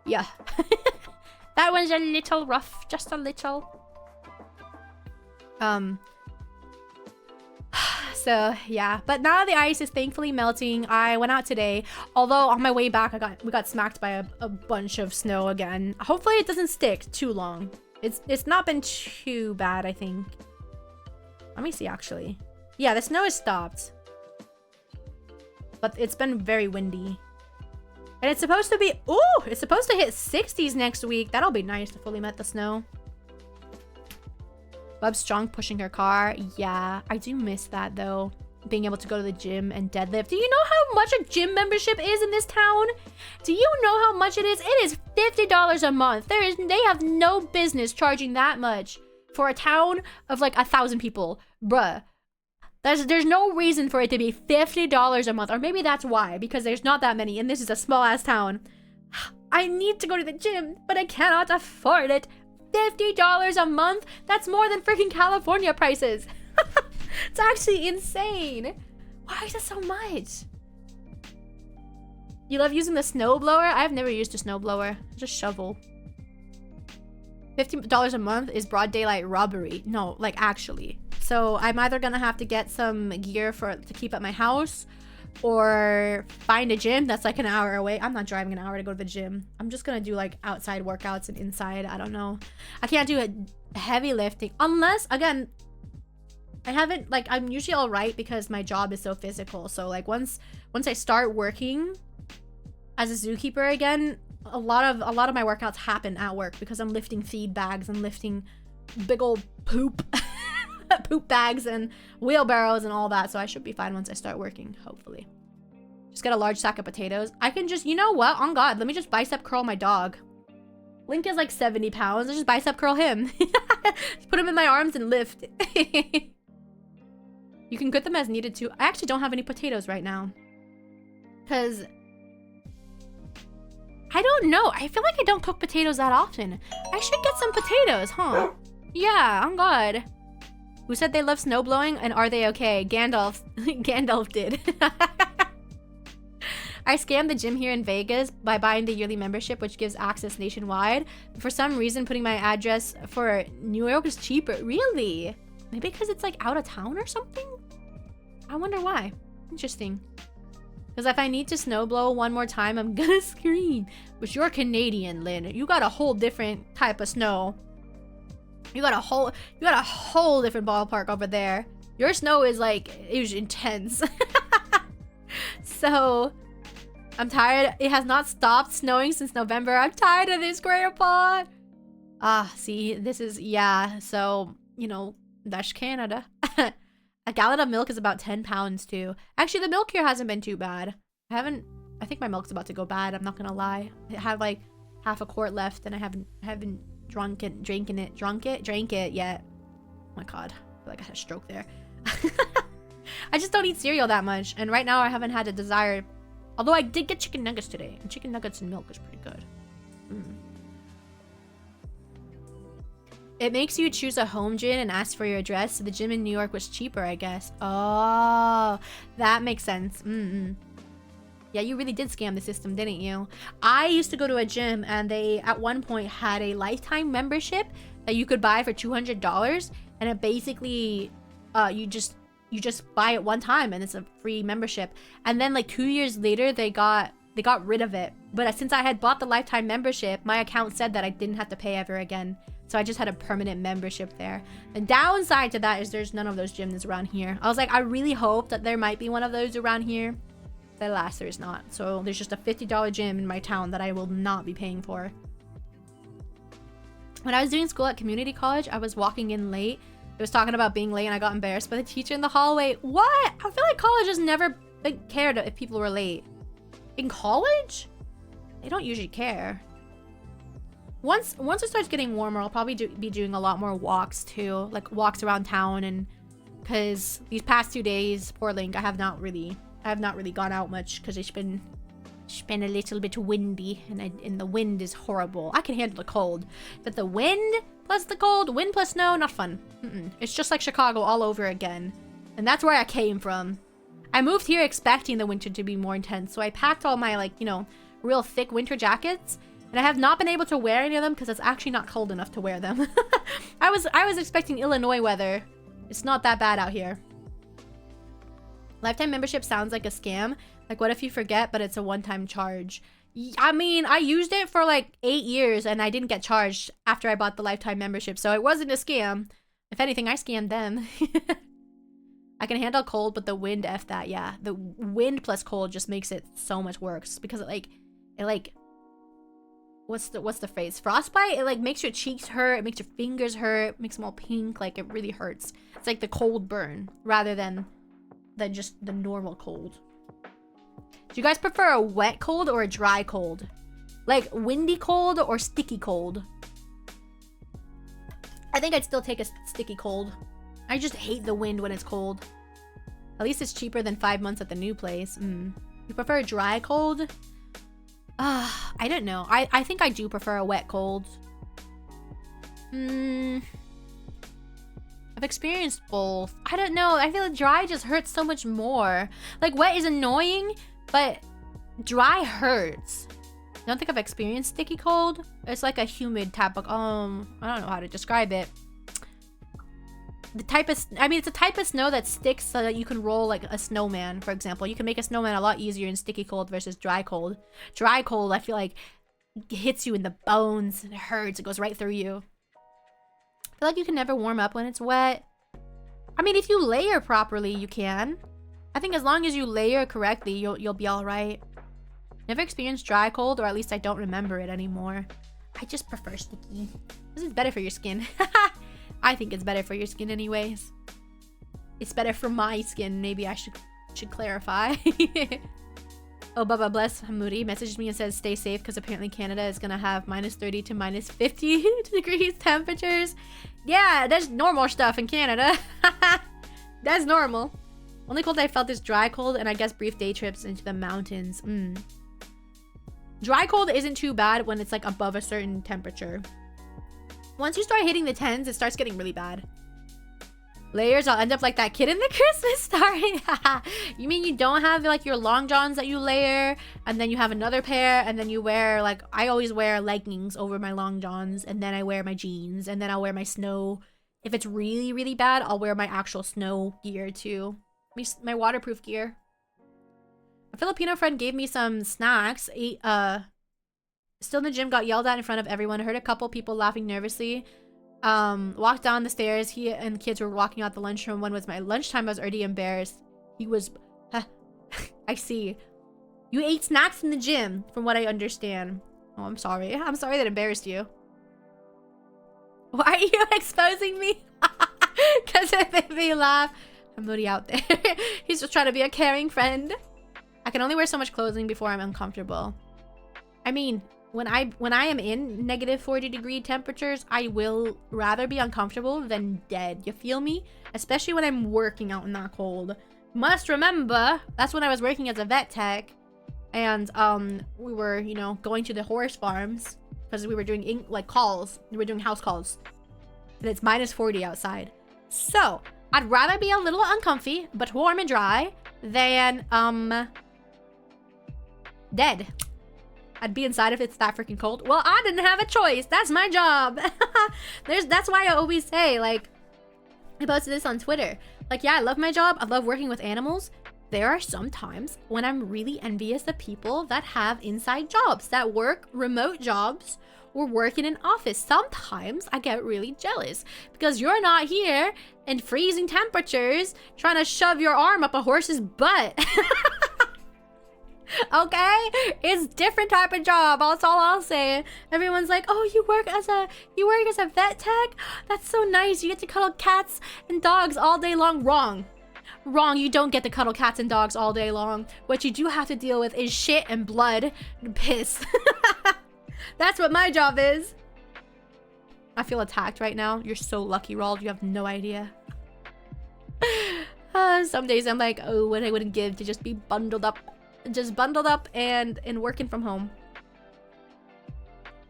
Yeah. That was a little rough. Just a little. So yeah, but now the ice is thankfully melting. I went out today, although on my way back we got smacked by a bunch of snow again. Hopefully it doesn't stick too long. It's not been too bad, I think. Let me see actually. Yeah, the snow has stopped, but it's been very windy. And it's supposed to be it's supposed to hit 60s next week. That'll be nice to fully melt the snow. Bub's strong pushing her car. Yeah, I do miss that though. Being able to go to the gym and deadlift. Do you know how much a gym membership is in this town? Do you know how much it is? It is $50 a month. They have no business charging that much for a town of like 1,000 people. Bruh. There's no reason for it to be $50 a month. Or maybe that's why, because there's not that many and this is a small ass town. I need to go to the gym, but I cannot afford it. $50 a month? That's more than freaking California prices. It's actually insane. Why is it so much? You love using the snowblower? I've never used a snowblower. Just shovel. $50 a month is broad daylight robbery. No, like actually. So I'm either gonna have to get some gear to keep at my house, or find a gym that's like an hour away. I'm not driving an hour to go to the gym. I'm just gonna do like outside workouts and inside. I don't know. I can't do a heavy lifting unless, again, I haven't, like, I'm usually all right because my job is so physical. So like once I start working as a zookeeper again, a lot of my workouts happen at work because I'm lifting feed bags and lifting big old poop bags and wheelbarrows and all that. So I should be fine once I start working, hopefully. Just get a large sack of potatoes. I can just, you know what? On God, let me just bicep curl my dog. Link is like 70 pounds. I just bicep curl him. Just put him in my arms and lift. You can cook them as needed too. I actually don't have any potatoes right now. Because I don't know. I feel like I don't cook potatoes that often. I should get some potatoes, huh? Yeah, on God. Who said they love snowblowing and are they okay? Gandalf. Gandalf did. I scammed the gym here in Vegas by buying the yearly membership, which gives access nationwide. For some reason, putting my address for New York is cheaper. Really? Maybe because it's like out of town or something? I wonder why. Interesting. Because if I need to snowblow one more time, I'm gonna scream. But you're Canadian, Lynn. You got a whole different type of snow. You got a whole different ballpark over there. Your snow is like, it was intense. So, I'm tired. It has not stopped snowing since November. I'm tired of this, Grandpa. Ah, see, this is, yeah. So, you know, that's Canada. A gallon of milk is about 10 pounds too. Actually, the milk here hasn't been too bad. I think my milk's about to go bad. I'm not gonna lie. I have like half a quart left and I haven't drank it yet. Oh my God, I feel like I had a stroke there. I just don't eat cereal that much. And right now I haven't had a desire. Although I did get chicken nuggets today. And chicken nuggets and milk is pretty good. It makes you choose a home gym and ask for your address. So the gym in New York was cheaper, I guess. Oh, that makes sense. Yeah, you really did scam the system, didn't you? I used to go to a gym and they at one point had a lifetime membership that you could buy for $200, and it basically you just buy it one time and it's a free membership. And then like 2 years later they got rid of it. But since I had bought the lifetime membership, my account said that I didn't have to pay ever again. So I just had a permanent membership there. The downside to that is there's none of those gyms around here. I was like, I really hope that there might be one of those around here. But alas, there is not. So there's just a $50 gym in my town that I will not be paying for. When I was doing school at community college, I was walking in late. It was talking about being late and I got embarrassed by the teacher in the hallway. What? I feel like college has never cared if people were late. In college? They don't usually care. Once it starts getting warmer, I'll probably be doing a lot more walks too. Like walks around town, and because these past 2 days, poor Link, I have not really gone out much because it's been a little bit windy and the wind is horrible. I can handle the cold, but the wind plus the cold, wind plus snow, not fun. It's just like Chicago all over again. And that's where I came from. I moved here expecting the winter to be more intense, so I packed all my, like, you know, real thick winter jackets, and I have not been able to wear any of them because it's actually not cold enough to wear them. I was expecting Illinois weather. It's not that bad out here. Lifetime membership sounds like a scam. Like, what if you forget, but it's a one-time charge? I mean, I used it for like 8 years and I didn't get charged after I bought the lifetime membership, so it wasn't a scam. If anything, I scammed them. I can handle cold, but the wind, F that, yeah. The wind plus cold just makes it so much worse because it what's the phrase? Frostbite? It like makes your cheeks hurt, it makes your fingers hurt, makes them all pink, like it really hurts. It's like the cold burn rather than just the normal cold. Do you guys prefer a wet cold or a dry cold? Like windy cold or sticky cold? I think I'd still take a sticky cold. I just hate the wind when it's cold. At least it's cheaper than 5 months at the new place. You prefer a dry cold? I don't know. I think I do prefer a wet cold. I've experienced both. I don't know. I feel like dry just hurts so much more. Like wet is annoying, but dry hurts. I don't think I've experienced sticky cold. It's like a humid type of, I don't know how to describe it. The type of, I mean, it's a type of snow that sticks so that you can roll like a snowman, for example. You can make a snowman a lot easier in sticky cold versus dry cold. Dry cold, I feel like, hits you in the bones. It hurts. It goes right through you. I feel like you can never warm up when it's wet. I mean, if you layer properly, you can. I think as long as you layer correctly, you'll be all right. Never experienced dry cold, or at least I don't remember it anymore. I just prefer sticky. This is better for your skin. I think it's better for your skin anyways. It's better for my skin. Maybe I should clarify. Oh, Bubba Bless Hamudi messages me and says stay safe because apparently Canada is gonna have -30 to -50 degrees temperatures. Yeah, that's normal stuff in Canada. That's normal. Only cold I felt is dry cold, and I guess brief day trips into the mountains. Dry cold isn't too bad when it's like above a certain temperature. Once you start hitting the 10s, it starts getting really bad. Layers, I'll end up like that kid in the Christmas story. You mean you don't have like your long johns that you layer, and then you have another pair, and then you wear like, I always wear leggings over my long johns, and then I wear my jeans, and then I'll wear my snow. If it's really, really bad, I'll wear my actual snow gear too. My waterproof gear. A Filipino friend gave me some snacks. Still in the gym, got yelled at in front of everyone. Heard a couple people laughing nervously. Walked down the stairs. He and the kids were walking out the lunchroom. When was my lunchtime? I was already embarrassed. He was... I see. You ate snacks in the gym, from what I understand. Oh, I'm sorry. I'm sorry that embarrassed you. Why are you exposing me? Because it made me laugh. I'm already out there. He's just trying to be a caring friend. I can only wear so much clothing before I'm uncomfortable. I mean... When I am in -40 degree temperatures, I will rather be uncomfortable than dead. You feel me? Especially when I'm working out in that cold. Must remember, that's when I was working as a vet tech. And we were, you know, going to the horse farms. Because we were doing like calls. We were doing house calls. And it's -40 outside. So, I'd rather be a little uncomfy, but warm and dry, than, dead. I'd be inside if it's that freaking cold. Well, I didn't have a choice. That's my job. That's why I always say, like, I posted this on Twitter. Like, yeah, I love my job. I love working with animals. There are some times when I'm really envious of people that have inside jobs, that work remote jobs or work in an office. Sometimes I get really jealous because you're not here in freezing temperatures trying to shove your arm up a horse's butt. Okay, it's different type of job. That's all I'll say. Everyone's like, oh, you work as a vet tech? That's so nice. You get to cuddle cats and dogs all day long. Wrong. You don't get to cuddle cats and dogs all day long. What you do have to deal with is shit and blood and piss. That's what my job is. I feel attacked right now. You're so lucky, Rald. You have no idea. Some days I'm like, oh, what I wouldn't give to just be bundled up and working from home.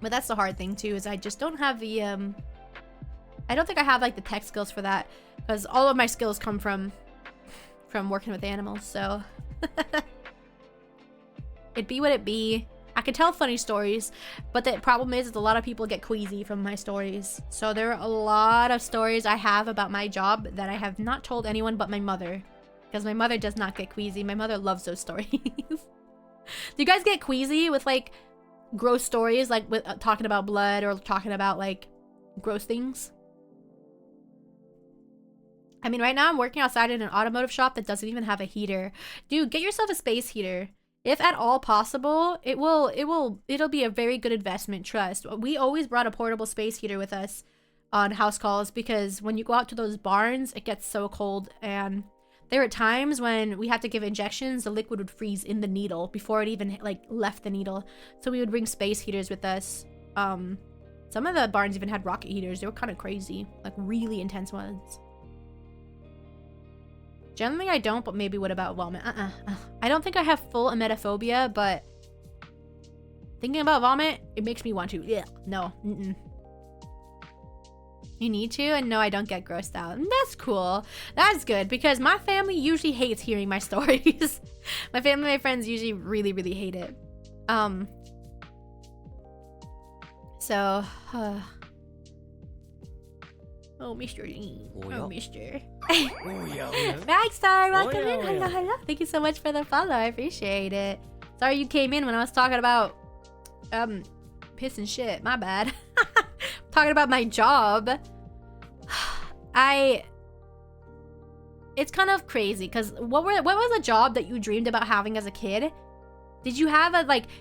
But that's the hard thing too, is I just don't have the I don't think I have like the tech skills for that, because all of my skills come from working with animals. So it be what it be. I can tell funny stories, but the problem is a lot of people get queasy from my stories. So there are a lot of stories I have about my job that I have not told anyone but my mother. Because my mother does not get queasy. My mother loves those stories. Do you guys get queasy with like gross stories, like with talking about blood or talking about like gross things? I mean, right now I'm working outside in an automotive shop that doesn't even have a heater. Dude, get yourself a space heater. If at all possible, it'll be a very good investment, trust. We always brought a portable space heater with us on house calls because when you go out to those barns, it gets so cold, and there are times when we have to give injections, the liquid would freeze in the needle before it even like left the needle. So we would bring space heaters with us. Some of the barns even had rocket heaters. They were kind of crazy, like really intense ones. Generally I don't, but maybe what about vomit? I don't think I have full emetophobia, but Thinking about vomit, it makes me want to. Yeah, no. Mm-mm. You need to? And no, I don't get grossed out. And that's cool. That's good because my family usually hates hearing my stories. My family, my friends usually really, really hate it. So, oh, Mr. Lee. Oh, Mr. Maxstar, welcome in. Hello, hello. Thank you so much for the follow. I appreciate it. Sorry you came in when I was talking about, piss and shit. My bad. Talking about my job. It's kind of crazy because what was a job that you dreamed about having as a kid? Did you have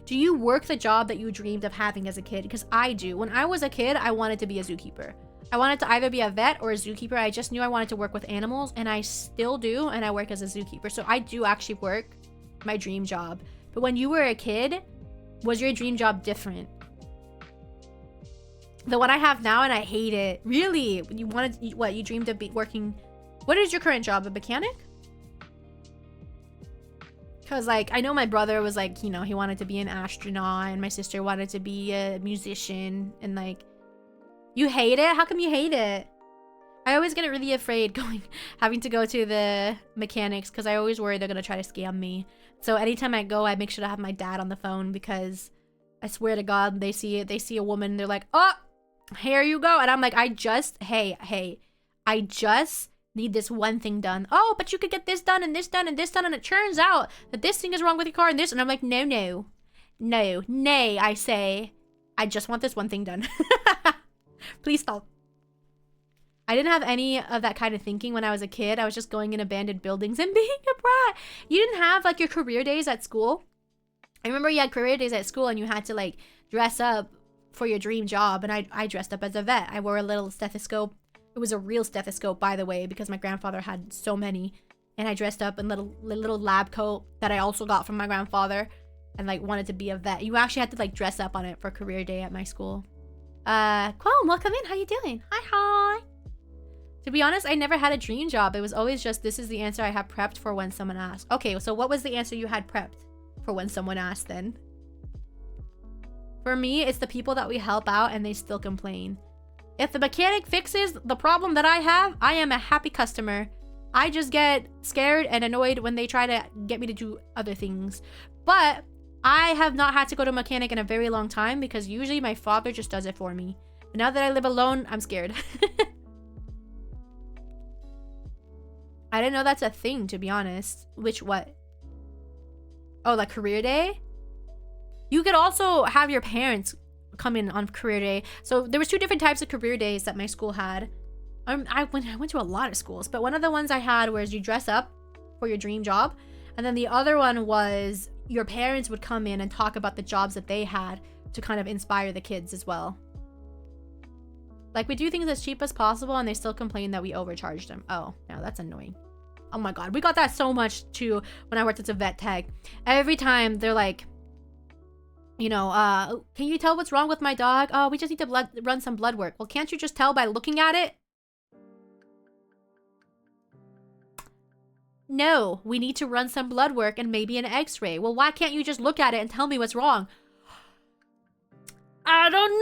do you work the job that you dreamed of having as a kid? Because I do. When I was a kid, I wanted to be a zookeeper. I wanted to either be a vet or a zookeeper. I just knew I wanted to work with animals, and I still do, and I work as a zookeeper. So I do actually work my dream job. But when you were a kid, was your dream job different? The one I have now, and I hate it. Really? You dreamed of working... What is your current job? A mechanic? Because, I know my brother was, he wanted to be an astronaut, and my sister wanted to be a musician, and, you hate it? How come you hate it? I always get really afraid having to go to the mechanics, because I always worry they're going to try to scam me. So anytime I go, I make sure to have my dad on the phone, because I swear to God, they see a woman, they're like, oh, here you go. And I'm like, I just need this one thing done. Oh, but you could get this done and this done and this done. And it turns out that this thing is wrong with your car and this. And I'm like, no, nay, I say, I just want this one thing done. Please stop. I didn't have any of that kind of thinking when I was a kid. I was just going in abandoned buildings and being a brat. You didn't have your career days at school? I remember you had career days at school and you had to dress up for your dream job. And I dressed up as a vet. I wore a little stethoscope. It was a real stethoscope, by the way, because my grandfather had so many. And I dressed up in little lab coat that I also got from my grandfather and wanted to be a vet. You actually had to dress up on it for career day at my school. Quom, welcome in. How you doing? Hi. To be honest, I never had a dream job. It was always just, this is the answer I have prepped for when someone asks. Okay, so what was the answer you had prepped for when someone asked then? For me, it's the people that we help out and they still complain. If the mechanic fixes the problem that I have, I am a happy customer. I just get scared and annoyed when they try to get me to do other things. But I have not had to go to a mechanic in a very long time because usually my father just does it for me. But now that I live alone, I'm scared. I didn't know that's a thing, to be honest. What? Oh, career day? You could also have your parents come in on career day. So there was 2 different types of career days that my school had. I went to a lot of schools, but one of the ones I had was you dress up for your dream job. And then the other one was your parents would come in and talk about the jobs that they had to kind of inspire the kids as well. We do things as cheap as possible and they still complain that we overcharged them. Oh, no, that's annoying. Oh my God. We got that so much too when I worked at the vet tech. Every time they're like, can you tell what's wrong with my dog? Oh, we just need to run some blood work. Well, can't you just tell by looking at it? No, we need to run some blood work and maybe an x-ray. Well, why can't you just look at it and tell me what's wrong? I don't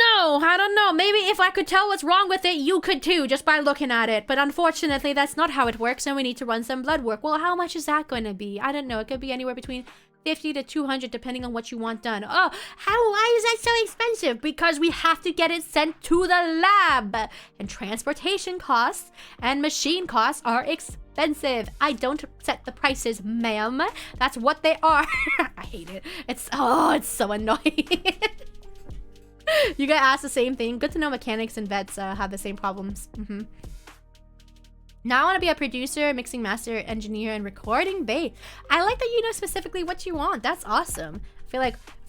know. Maybe if I could tell what's wrong with it, you could too, just by looking at it. But unfortunately, that's not how it works, and we need to run some blood work. Well, how much is that going to be? I don't know. It could be anywhere between 50 to 200 depending on what you want done. Oh, why is that so expensive? Because we have to get it sent to the lab. And transportation costs and machine costs are expensive. I don't set the prices, ma'am. That's what they are. I hate it. It's so annoying. You get asked the same thing. Good to know mechanics and vets have the same problems. Now I want to be a producer, mixing master, engineer, and recording babe. I like that you know specifically what you want. That's awesome. I feel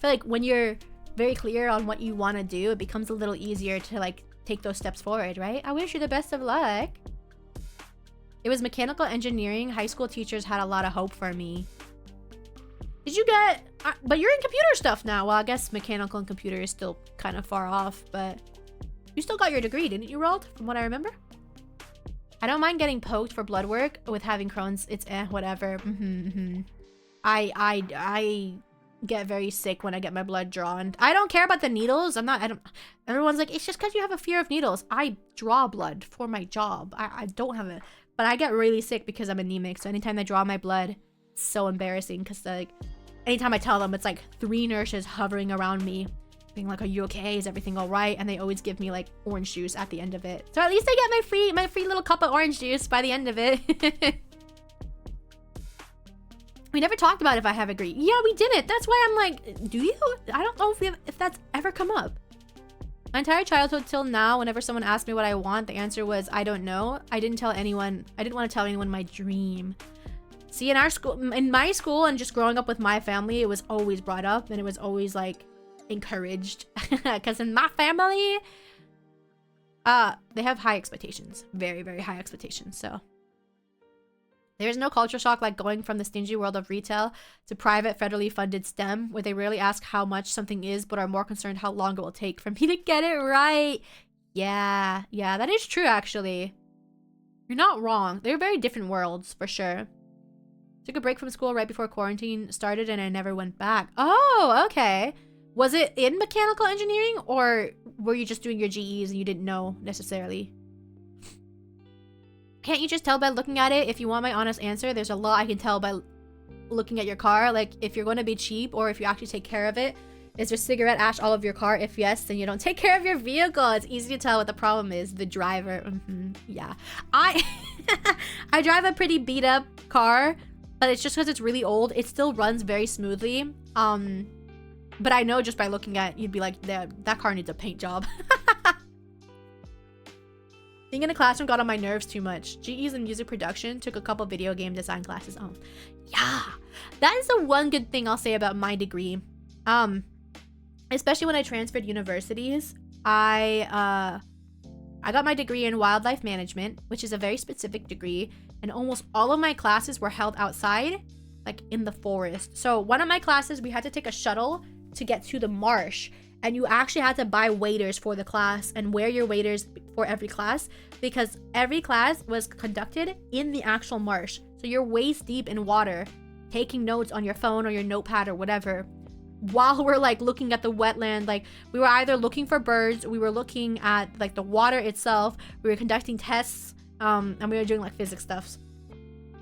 like when you're very clear on what you want to do, it becomes a little easier to take those steps forward, right? I wish you the best of luck. It was mechanical engineering. High school teachers had a lot of hope for me. Did you get... but you're in computer stuff now. Well, I guess mechanical and computer is still kind of far off, but... You still got your degree, didn't you, Roald? From what I remember? I don't mind getting poked for blood work with having Crohn's. It's whatever. get very sick when I get my blood drawn. I don't care about the needles. Everyone's like, it's just because you have a fear of needles. I draw blood for my job. I don't have it. But I get really sick because I'm anemic. So anytime they draw my blood, it's so embarrassing. Because like, anytime I tell them, it's like 3 nurses hovering around me. Being like, are you okay? Is everything all right? And they always give me like orange juice at the end of it. So at least I get my free little cup of orange juice by the end of it. We never talked about if I have a degree. Yeah, we didn't. That's why I'm like, do you? I don't know if that's ever come up. My entire childhood till now, whenever someone asked me what I want, the answer was, I don't know. I didn't tell anyone. I didn't want to tell anyone my dream. See, in our school, in my school and just growing up with my family, it was always brought up and it was always like encouraged. Because in my family, they have high expectations. Very, very high expectations. So there's no culture shock like going from the stingy world of retail to private federally funded STEM, where they rarely ask how much something is, but are more concerned how long it will take for me to get it right. Yeah, that is true, actually. You're not wrong. They're very different worlds, for sure. Took a break from school right before quarantine started and I never went back. Oh, okay. Was it in mechanical engineering, or were you just doing your GEs and you didn't know necessarily? Can't you just tell by looking at it? If you want my honest answer, there's a lot I can tell by looking at your car. Like, if you're going to be cheap or if you actually take care of it. Is there cigarette ash all over your car? If yes, then you don't take care of your vehicle. It's easy to tell what the problem is. The driver. Yeah. I drive a pretty beat up car, but it's just because it's really old. It still runs very smoothly. But I know just by looking at it, you'd be like, that car needs a paint job. Being in a classroom got on my nerves too much. GEs in music production, took a couple video game design classes. Oh, yeah. That is the one good thing I'll say about my degree. Especially when I transferred universities, I got my degree in wildlife management, which is a very specific degree, and almost all of my classes were held outside, like in the forest. So one of my classes, we had to take a shuttle to get to the marsh, and you actually had to buy waders for the class and wear your waders for every class, because every class was conducted in the actual marsh. So you're waist deep in water, taking notes on your phone or your notepad or whatever, while we're like looking at the wetland. Like, we were either looking for birds, we were looking at like the water itself, we were conducting tests, and we were doing like physics stuff.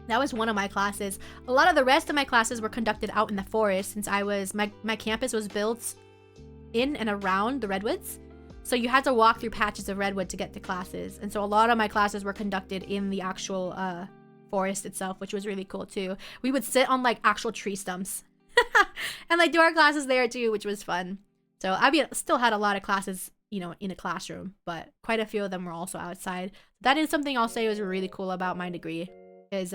That was one of my classes. A lot of the rest of my classes were conducted out in the forest, since my campus was built in and around the redwoods. So you had to walk through patches of redwood to get to classes. And so a lot of my classes were conducted in the actual forest itself, which was really cool too. We would sit on like actual tree stumps and like do our classes there too, which was fun. So I mean, still had a lot of classes, you know, in a classroom, but quite a few of them were also outside. That is something I'll say was really cool about my degree, is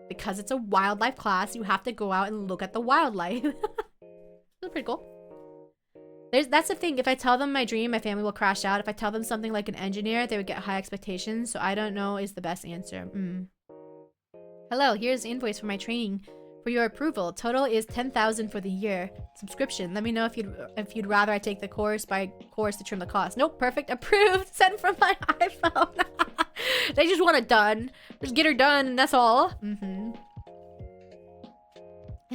because it's a wildlife class, you have to go out and look at the wildlife. That's pretty cool. That's the thing. If I tell them my dream, my family will crash out. If I tell them something like an engineer, they would get high expectations. So I don't know is the best answer. Hello, here's the invoice for my training. For your approval, total is 10,000 for the year. Subscription. Let me know if you'd rather I take the course by course to trim the cost. Nope, perfect. Approved. Sent from my iPhone. They just want it done. Just get her done, and that's all. I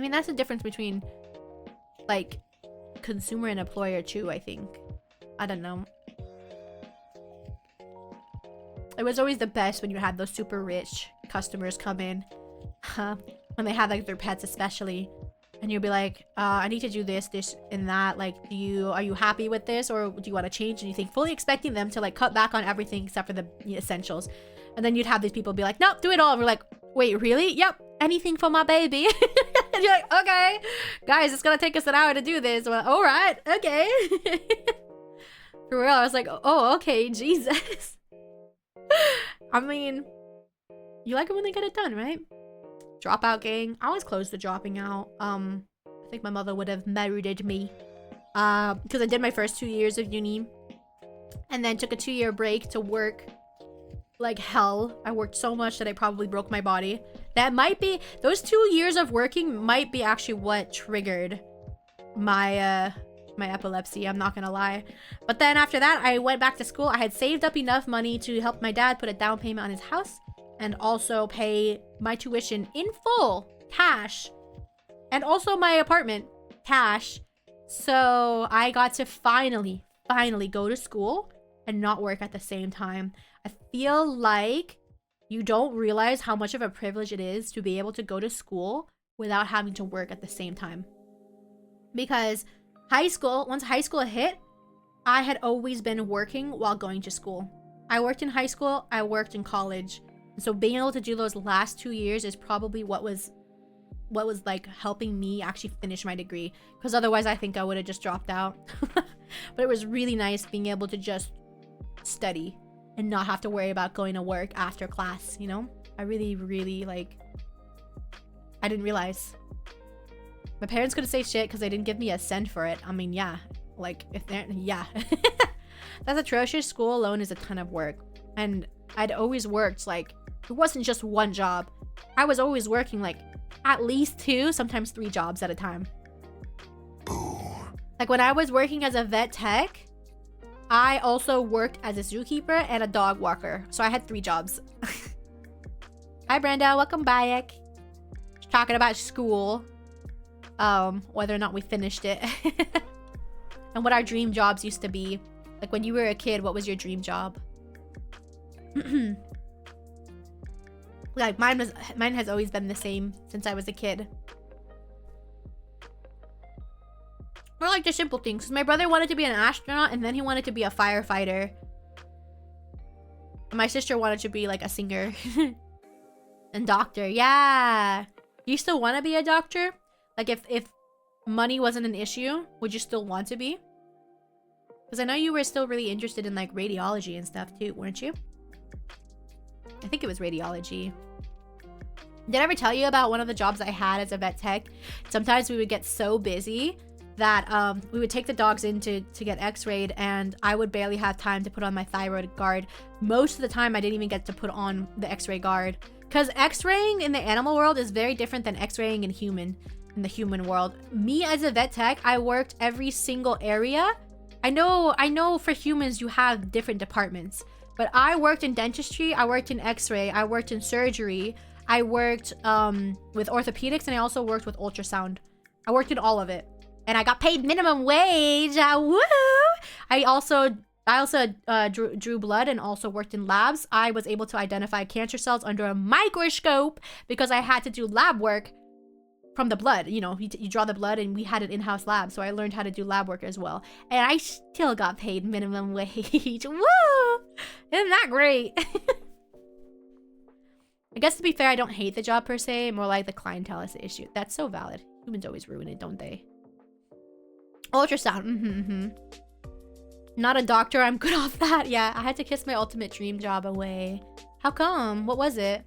mean, that's the difference between like consumer and employer too, I think. I don't know. It was always the best when you had those super rich customers come in. When they had like their pets especially. And you'd be like, I need to do this, this, and that. Like, are you happy with this, or do you want to change anything? Fully expecting them to like cut back on everything except for the essentials. And then you'd have these people be like, nope, do it all. And we're like, wait, really? Yep, anything for my baby. And you're like, okay, guys, it's gonna take us an hour to do this. Well, all right, okay. For real, I was like, oh, okay, Jesus. I mean, you like it when they get it done, right? Dropout gang. I was close to dropping out. I think my mother would have murdered me. Because I did my first 2 years of uni. And then took a 2-year break to work like hell. I worked so much that I probably broke my body. That might be, those 2 years of working might be actually what triggered my my epilepsy, I'm not gonna lie. But then after that, I went back to school. I had saved up enough money to help my dad put a down payment on his house and also pay my tuition in full, cash, and also my apartment cash. So I got to finally go to school and not work at the same time. I feel like you don't realize how much of a privilege it is to be able to go to school without having to work at the same time. Because once high school hit, I had always been working while going to school. I worked in high school, I worked in college. So being able to do those last 2 years is probably what was like helping me actually finish my degree, because otherwise I think I would have just dropped out. But it was really nice being able to just study and not have to worry about going to work after class, you know? I really like, I didn't realize. My parents couldn't say shit because they didn't give me a cent for it. I mean, yeah, like if they're, yeah. That's atrocious. School alone is a ton of work. And I'd always worked, like, it wasn't just one job. I was always working like at least 2, sometimes 3 jobs at a time. Like when I was working as a vet tech, I also worked as a zookeeper and a dog walker. So I had 3 jobs. Hi Brenda, welcome back. Just talking about school. Whether or not we finished it. And what our dream jobs used to be. Like when you were a kid, what was your dream job? Like mine has always been the same since I was a kid. Or like just simple things. My brother wanted to be an astronaut and then he wanted to be a firefighter. And my sister wanted to be like a singer. And doctor. Yeah. Do you still want to be a doctor? Like if money wasn't an issue, would you still want to be? Because I know you were still really interested in like radiology and stuff too, weren't you? I think it was radiology. Did I ever tell you about one of the jobs I had as a vet tech? Sometimes we would get so busy that we would take the dogs in to get x-rayed and I would barely have time to put on my thyroid guard. Most of the time I didn't even get to put on the x-ray guard. Because x-raying in the animal world is very different than x-raying in the human world. Me as a vet tech, I worked every single area. I know for humans you have different departments. But I worked in dentistry, I worked in x-ray, I worked in surgery, I worked with orthopedics, and I also worked with ultrasound. I worked in all of it. And I got paid minimum wage. Woo! I also drew blood and also worked in labs. I was able to identify cancer cells under a microscope because I had to do lab work from the blood. You know, you draw the blood and we had an in-house lab. So I learned how to do lab work as well. And I still got paid minimum wage. Woo! Isn't that great? I guess to be fair, I don't hate the job per se. More like the clientele is the issue. That's so valid. Humans always ruin it, don't they? Ultrasound. Not a doctor. I'm good off that. Yeah, I had to kiss my ultimate dream job away. How come? What was it?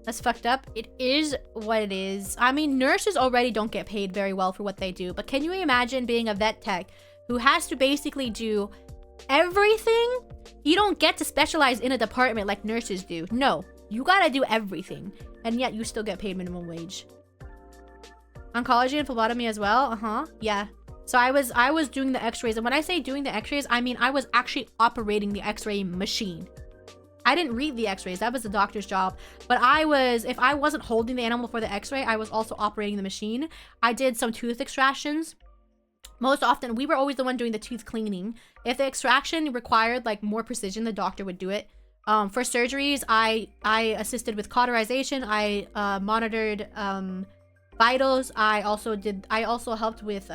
That's fucked up. It is what it is. I mean, nurses already don't get paid very well for what they do. But can you imagine being a vet tech who has to basically do everything? You don't get to specialize in a department like nurses do. No, you gotta do everything. And yet you still get paid minimum wage. Oncology and phlebotomy as well? Yeah. So I was doing the x-rays. And when I say doing the x-rays, I mean I was actually operating the x-ray machine. I didn't read the x-rays. That was the doctor's job. But if I wasn't holding the animal for the x-ray, I was also operating the machine. I did some tooth extractions. Most often, we were always the one doing the tooth cleaning. If the extraction required like more precision, the doctor would do it. For surgeries, I assisted with cauterization. I monitored vitals. I also helped with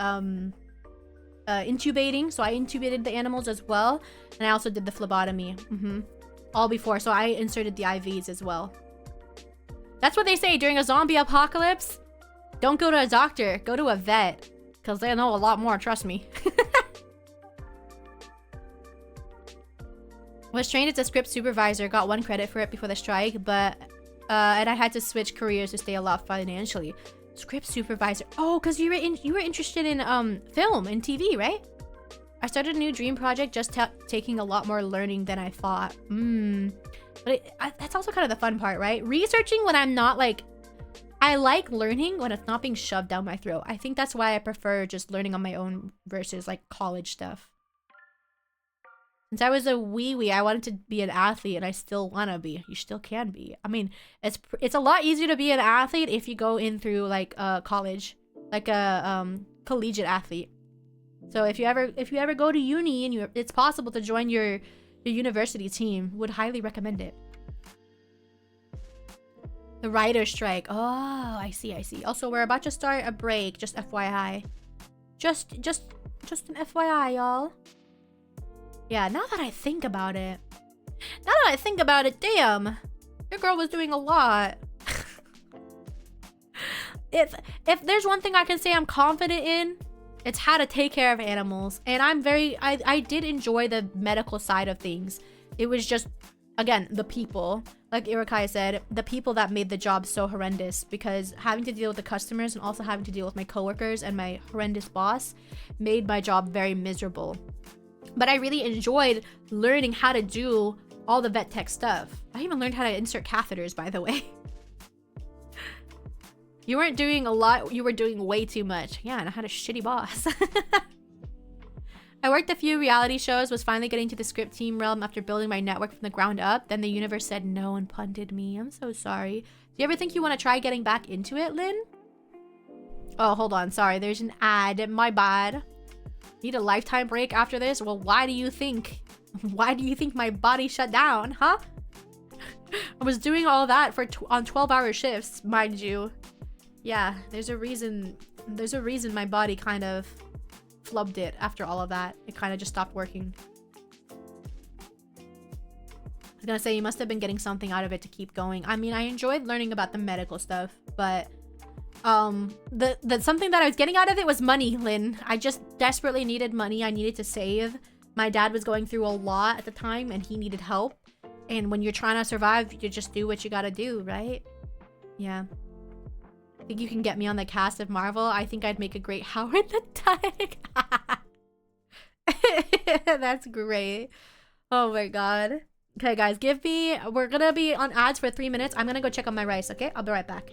intubating. So I intubated the animals as well. And I also did the phlebotomy. All before. So I inserted the IVs as well. That's what they say during a zombie apocalypse. Don't go to a doctor. Go to a vet. Because they know a lot more. Trust me. Was trained as a script supervisor. Got 1 credit for it before the strike. But and I had to switch careers to stay alive financially. Script supervisor. Oh, because you were interested in film and TV, right? I started a new dream project, just taking a lot more learning than I thought. But that's also kind of the fun part, right? Researching when I'm not like... I like learning when it's not being shoved down my throat. I think that's why I prefer just learning on my own versus like college stuff. Since I was a wee, I wanted to be an athlete and I still want to be. You still can be. I mean, it's a lot easier to be an athlete if you go in through like college. Like a collegiate athlete. So if you ever go to uni and it's possible to join your university team, would highly recommend it. The writer's strike. Oh, I see. Also, we're about to start a break. Just FYI. Just an FYI, y'all. Yeah, now that I think about it. Damn. Your girl was doing a lot. If there's one thing I can say I'm confident in, it's how to take care of animals. And I did enjoy the medical side of things. It was just, again, the people. Like Irakai said, the people that made the job so horrendous, because having to deal with the customers and also having to deal with my coworkers and my horrendous boss made my job very miserable. But I really enjoyed learning how to do all the vet tech stuff. I even learned how to insert catheters, by the way. You weren't doing a lot, you were doing way too much. Yeah, and I had a shitty boss. I worked a few reality shows, was finally getting to the script team realm after building my network from the ground up. Then the universe said no and punted me. I'm so sorry. Do you ever think you want to try getting back into it, Lynn? Oh, hold on. Sorry, there's an ad. My bad. Need a lifetime break after this? Well, why do you think? Why do you think my body shut down, huh? I was doing all that on 12-hour shifts, mind you. Yeah, there's a reason my body kind of flubbed it after all of that. It kind of just stopped working. I was gonna say, you must have been getting something out of it to keep going. I mean, I enjoyed learning about the medical stuff, but the something that I was getting out of it was money, Lynn. I just desperately needed money. I needed to save. My dad was going through a lot at the time and he needed help. And when you're trying to survive, you just do what you gotta do, right? Yeah. I think you can get me on the cast of Marvel. I think I'd make a great Howard the Duck. That's great. Oh my god. Okay, guys, we're gonna be on ads for 3 minutes. I'm gonna go check on my rice, okay? I'll be right back.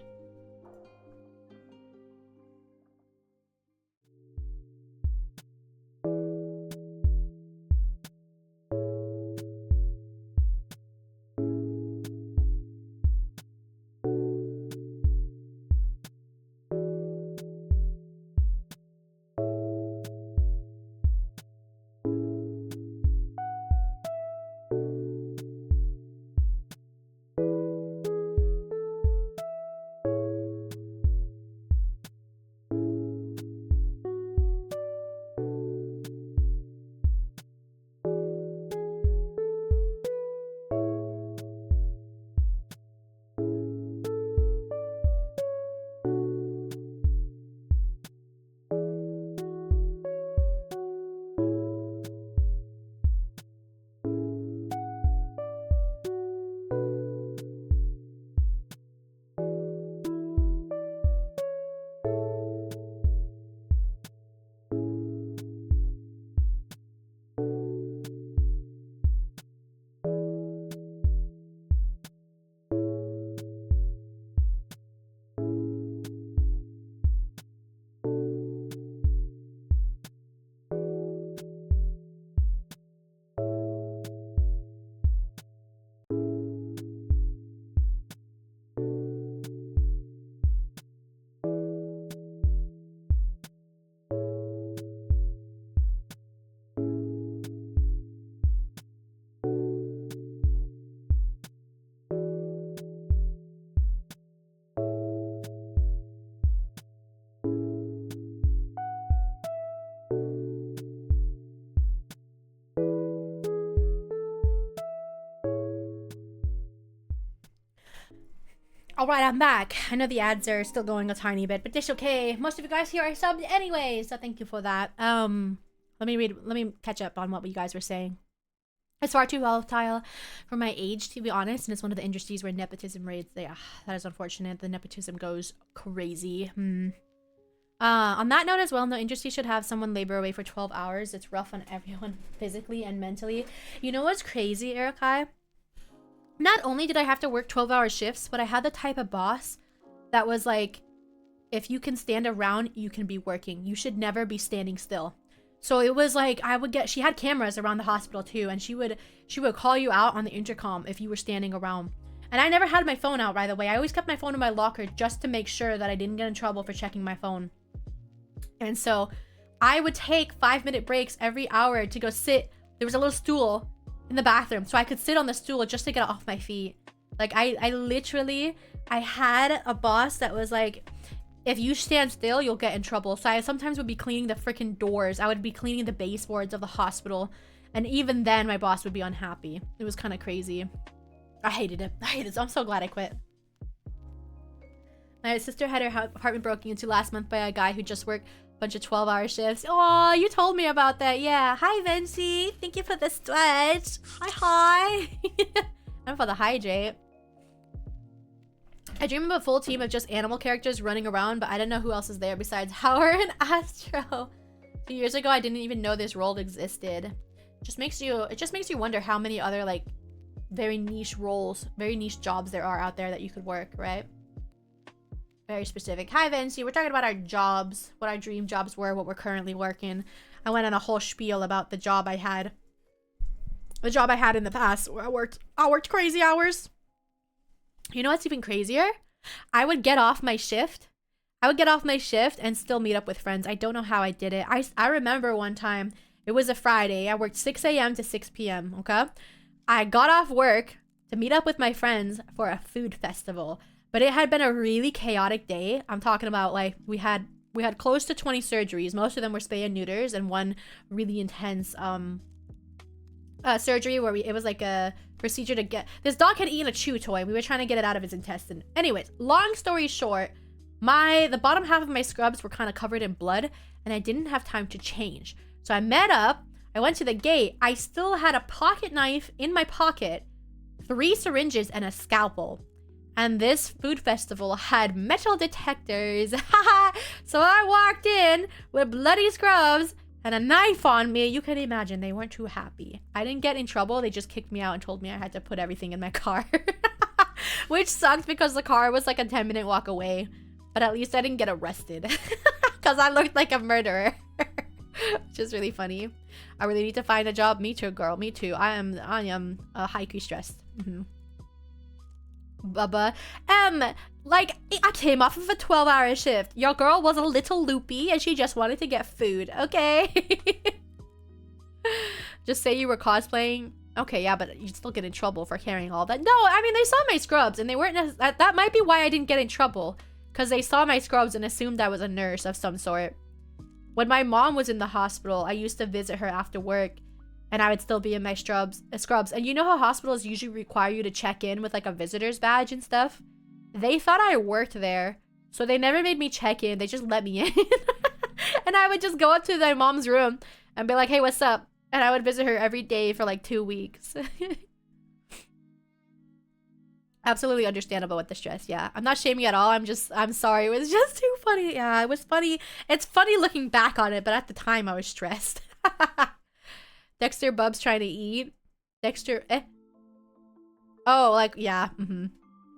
Alright, I'm back. I know the ads are still going a tiny bit, but it's okay. Most of you guys here are subbed anyway, so thank you for that. Let me catch up on what you guys were saying. It's far too volatile for my age, to be honest, and it's one of the industries where nepotism rates. Yeah, that is unfortunate. The nepotism goes crazy. On that note as well, no industry should have someone labor away for 12 hours. It's rough on everyone physically and mentally. You know what's crazy, Erikai? Not only did I have to work 12-hour shifts, but I had the type of boss that was like, if you can stand around, you can be working. You should never be standing still. So it was like, she had cameras around the hospital too, and she would call you out on the intercom if you were standing around. And I never had my phone out, by the way. I always kept my phone in my locker just to make sure that I didn't get in trouble for checking my phone. And so I would take 5-minute breaks every hour to go sit. There was a little stool in the bathroom, so I could sit on the stool just to get off my feet. Like I literally, I had a boss that was like, if you stand still, you'll get in trouble. So I sometimes would be cleaning the freaking doors. I would be cleaning the baseboards of the hospital. And even then, my boss would be unhappy. It was kind of crazy. I hated it. I hated it. So I'm so glad I quit. My sister had her apartment broken into last month by a guy who just worked a bunch of 12-hour shifts. Oh, you told me about that. Yeah. Hi, Vinci. Thank you for the stretch. Hi. I'm for the hydrate. I dream of a full team of just animal characters running around, but I don't know who else is there besides Howard and Astro. 2 years ago, I didn't even know this role existed. It just makes you wonder how many other like very niche roles, very niche jobs there are out there that you could work, right? Very specific. Hi, Vinci. We're talking about our jobs, what our dream jobs were, what we're currently working. I went on a whole spiel about the job I had. The job I had in the past where I worked crazy hours. You know what's even crazier? I would get off my shift. And still meet up with friends. I don't know how I did it. I remember one time, it was a Friday. I worked 6 a.m. to 6 p.m. Okay? I got off work to meet up with my friends for a food festival. But it had been a really chaotic day. I'm talking about like we had close to 20 surgeries. Most of them were spay and neuters, and one really intense surgery where it was like a procedure to get this dog had eaten a chew toy. We were trying to get it out of his intestine. Anyways, long story short, the bottom half of my scrubs were kind of covered in blood, and I didn't have time to change. So I met up. I went to the gate. I still had a pocket knife in my pocket, 3 syringes, and a scalpel. And this food festival had metal detectors. So I walked in with bloody scrubs and a knife on me. You can imagine they weren't too happy. I didn't get in trouble. They just kicked me out and told me I had to put everything in my car. Which sucked because the car was like a 10-minute walk away. But at least I didn't get arrested. Because I looked like a murderer. Which is really funny. I really need to find a job. Me too, girl. Me too. I am high-key stressed. Bubba. Like, I came off of a 12-hour shift. Your girl was a little loopy and she just wanted to get food, okay? Just say you were cosplaying. Okay, yeah, but you'd still get in trouble for carrying all that. No, I mean, they saw my scrubs and they weren't... That might be why I didn't get in trouble. Because they saw my scrubs and assumed I was a nurse of some sort. When my mom was in the hospital, I used to visit her after work. And I would still be in my scrubs. And you know how hospitals usually require you to check in with like a visitor's badge and stuff? They thought I worked there. So they never made me check in. They just let me in. And I would just go up to my mom's room and be like, hey, what's up? And I would visit her every day for like 2 weeks. Absolutely understandable with the stress. Yeah, I'm not shaming at all. I'm sorry. It was just too funny. Yeah, it was funny. It's funny looking back on it, but at the time I was stressed. Dexter Bub's trying to eat. Dexter, Oh, like, yeah.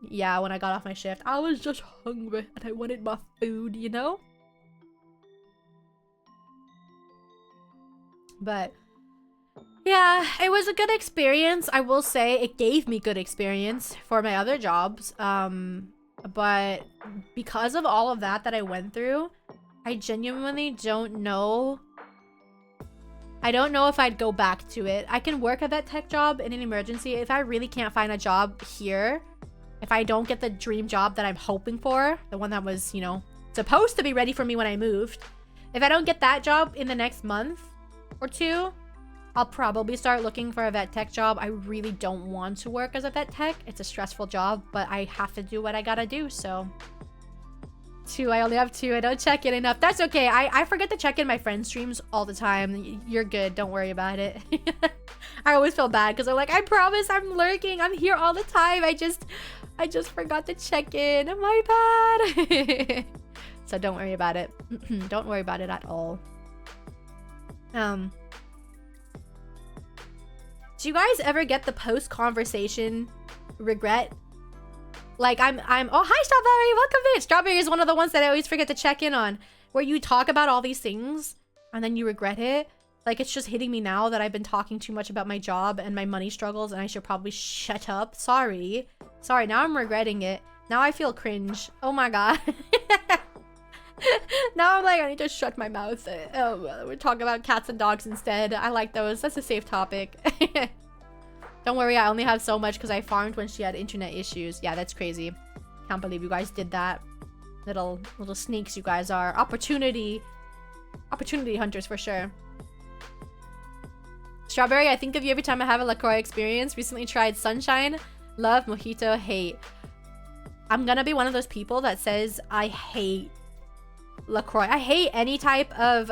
Yeah, when I got off my shift, I was just hungry and I wanted my food, you know? But, yeah, it was a good experience. I will say it gave me good experience for my other jobs. But because of all of that I went through, I genuinely don't know. I don't know if I'd go back to it. I can work at that tech job in an emergency. If I really can't find a job here, if I don't get the dream job that I'm hoping for, the one that was, you know, supposed to be ready for me when I moved. If I don't get that job in the next month or 2, I'll probably start looking for a vet tech job. I really don't want to work as a vet tech. It's a stressful job, but I have to do what I gotta do, so... 2, I only have 2. I don't check in enough. That's okay. I forget to check in my friends' streams all the time. You're good. Don't worry about it. I always feel bad because I'm like, I promise I'm lurking. I'm here all the time. I just forgot to check in. My bad. So don't worry about it. Don't worry about it at all. Do you guys ever get the post-conversation regret? Like, oh, hi, Strawberry. Welcome in. Strawberry is one of the ones that I always forget to check in on. Where you talk about all these things and then you regret it. Like, it's just hitting me now that I've been talking too much about my job and my money struggles and I should probably shut up. Sorry. Sorry, now I'm regretting it. Now I feel cringe. Oh my god. Now I'm like, I need to shut my mouth. We're talking about cats and dogs instead. I like those. That's a safe topic. Don't worry, I only have so much because I farmed when she had internet issues. Yeah, that's crazy. Can't believe you guys did that. Little sneaks you guys are. Opportunity hunters for sure. Strawberry, I think of you every time I have a LaCroix experience. Recently tried Sunshine, love, mojito, hate. I'm gonna be one of those people that says I hate LaCroix. I hate any type of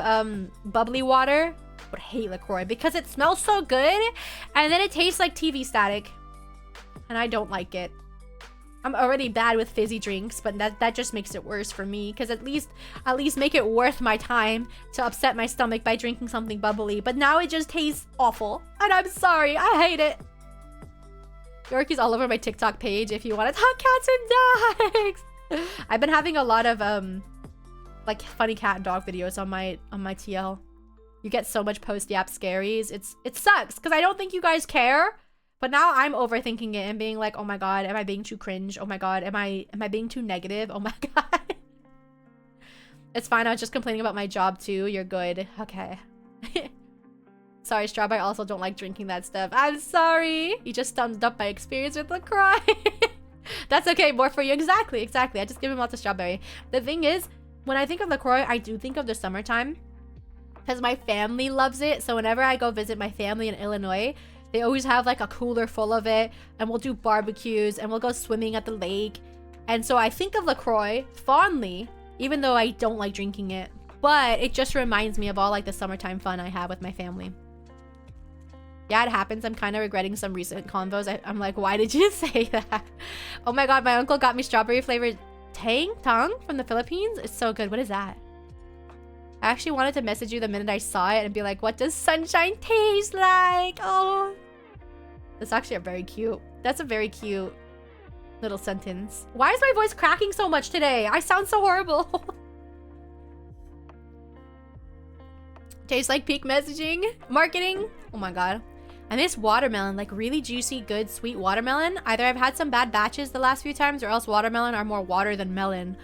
bubbly water, but hate LaCroix because it smells so good and then it tastes like TV static. And I don't like it. I'm already bad with fizzy drinks, but that just makes it worse for me because at least make it worth my time to upset my stomach by drinking something bubbly. But now it just tastes awful. And I'm sorry, I hate it. Yorkie's all over my TikTok page if you want to talk cats and dogs. I've been having a lot of like funny cat and dog videos on my TL. You get so much post-yap scaries. It sucks because I don't think you guys care. But now I'm overthinking it and being like, oh my god, am I being too cringe? Oh my god, am I being too negative? Oh my god. It's fine, I was just complaining about my job too. You're good. Okay. Sorry, Straub, I also don't like drinking that stuff. I'm sorry. You just summed up my experience with LaCroix. That's okay, more for you. Exactly. I just give him lots of strawberry. The thing is, when I think of LaCroix, I do think of the summertime. Because my family loves it. So whenever I go visit my family in Illinois, they always have like a cooler full of it, and we'll do barbecues, and we'll go swimming at the lake. And so I think of LaCroix fondly, even though I don't like drinking it. But it just reminds me of all like the summertime fun I have with my family. Yeah, it happens. I'm kind of regretting some recent convos. I'm like, why did you say that? Oh my god, my uncle got me strawberry flavored tang from the Philippines. It's so good. What is that? I actually wanted to message you the minute I saw it and be like, what does sunshine taste like? Oh. That's actually that's a very cute little sentence. Why is my voice cracking so much today? I sound so horrible. Tastes like peak messaging. Marketing. Oh my god. I miss watermelon, like really juicy, good, sweet watermelon. Either I've had some bad batches the last few times or else watermelon are more water than melon.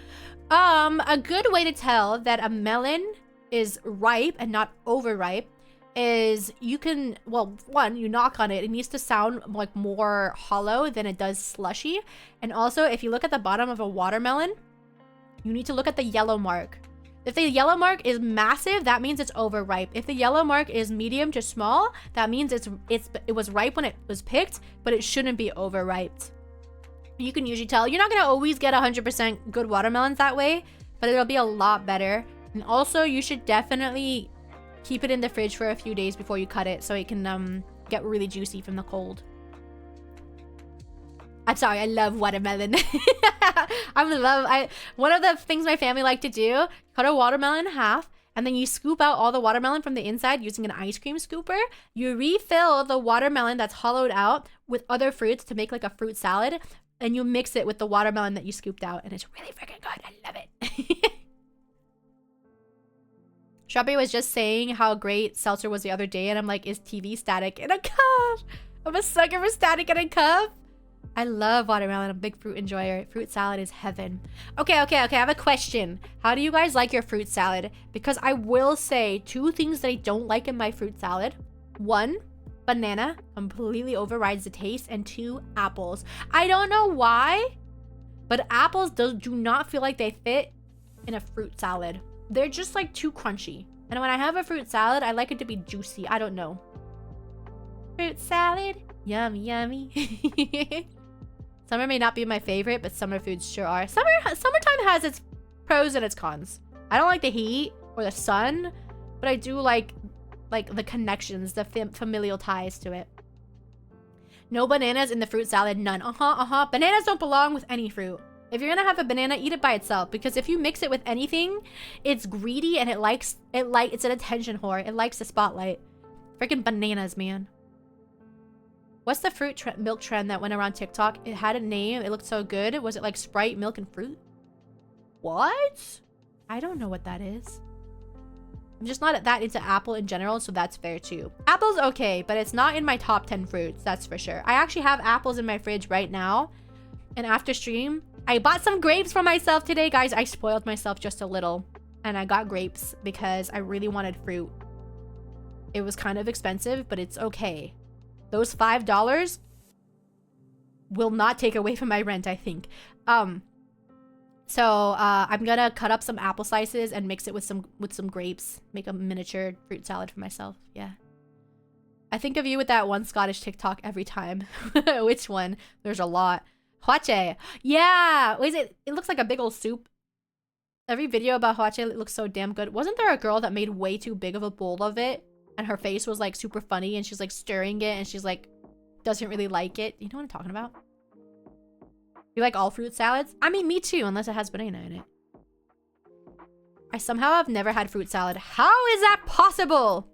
A good way to tell that a melon is ripe and not overripe is you can, well, one, you knock on it. It needs to sound like more hollow than it does slushy. And also, if you look at the bottom of a watermelon, you need to look at the yellow mark. If the yellow mark is massive, that means it's overripe. If the yellow mark is medium to small, that means it was ripe when it was picked, but it shouldn't be overripe. You can usually tell. You're not going to always get 100% good watermelons that way, but it'll be a lot better. And also, you should definitely keep it in the fridge for a few days before you cut it so it can get really juicy from the cold. I'm sorry, I love watermelon. One of the things my family like to do, cut a watermelon in half, and then you scoop out all the watermelon from the inside using an ice cream scooper. You refill the watermelon that's hollowed out with other fruits to make like a fruit salad, and you mix it with the watermelon that you scooped out, and it's really freaking good. I love it. Strawberry was just saying how great seltzer was the other day, and I'm like, is TV static in a cup? I'm a sucker for static in a cup. I love watermelon. I'm a big fruit enjoyer. Fruit salad is heaven. Okay. I have a question. How do you guys like your fruit salad? Because I will say 2 things that I don't like in my fruit salad. 1, banana completely overrides the taste, and 2, apples. I don't know why, but apples do not feel like they fit in a fruit salad. They're just like too crunchy. And when I have a fruit salad, I like it to be juicy. I don't know. Fruit salad. Yummy, yummy. Summer may not be my favorite, but summer foods sure are. Summertime has its pros and its cons. I don't like the heat or the sun, but I do like the connections, the familial ties to it. No bananas in the fruit salad. None. Bananas don't belong with any fruit. If you're gonna have a banana, eat it by itself, because if you mix it with anything, it's greedy and it's an attention whore. It likes the spotlight. Freaking bananas, man. What's the fruit milk trend that went around TikTok? It had a name. It looked so good. Was it like Sprite, milk, and fruit? What? I don't know what that is. I'm just not that into apple in general, so that's fair too. Apple's okay, but it's not in my top 10 fruits, that's for sure. I actually have apples in my fridge right now. And after stream, I bought some grapes for myself today. Guys, I spoiled myself just a little. and I got grapes because I really wanted fruit. It was kind of expensive, but it's okay. Those $5 will not take away from my rent, I think. So I'm gonna cut up some apple slices and mix it with some grapes. Make a miniature fruit salad for myself. Yeah. I think of you with that one Scottish TikTok every time. Which one? There's a lot. Hwache. Yeah. Wait, it looks like a big old soup. Every video about hwache looks so damn good. Wasn't there a girl that made way too big of a bowl of it? And her face was like super funny and she's like stirring it and she's like doesn't really like it. You know what I'm talking about? You like all fruit salads? I mean, me too, unless it has banana in it. I somehow have never had fruit salad. How is that possible?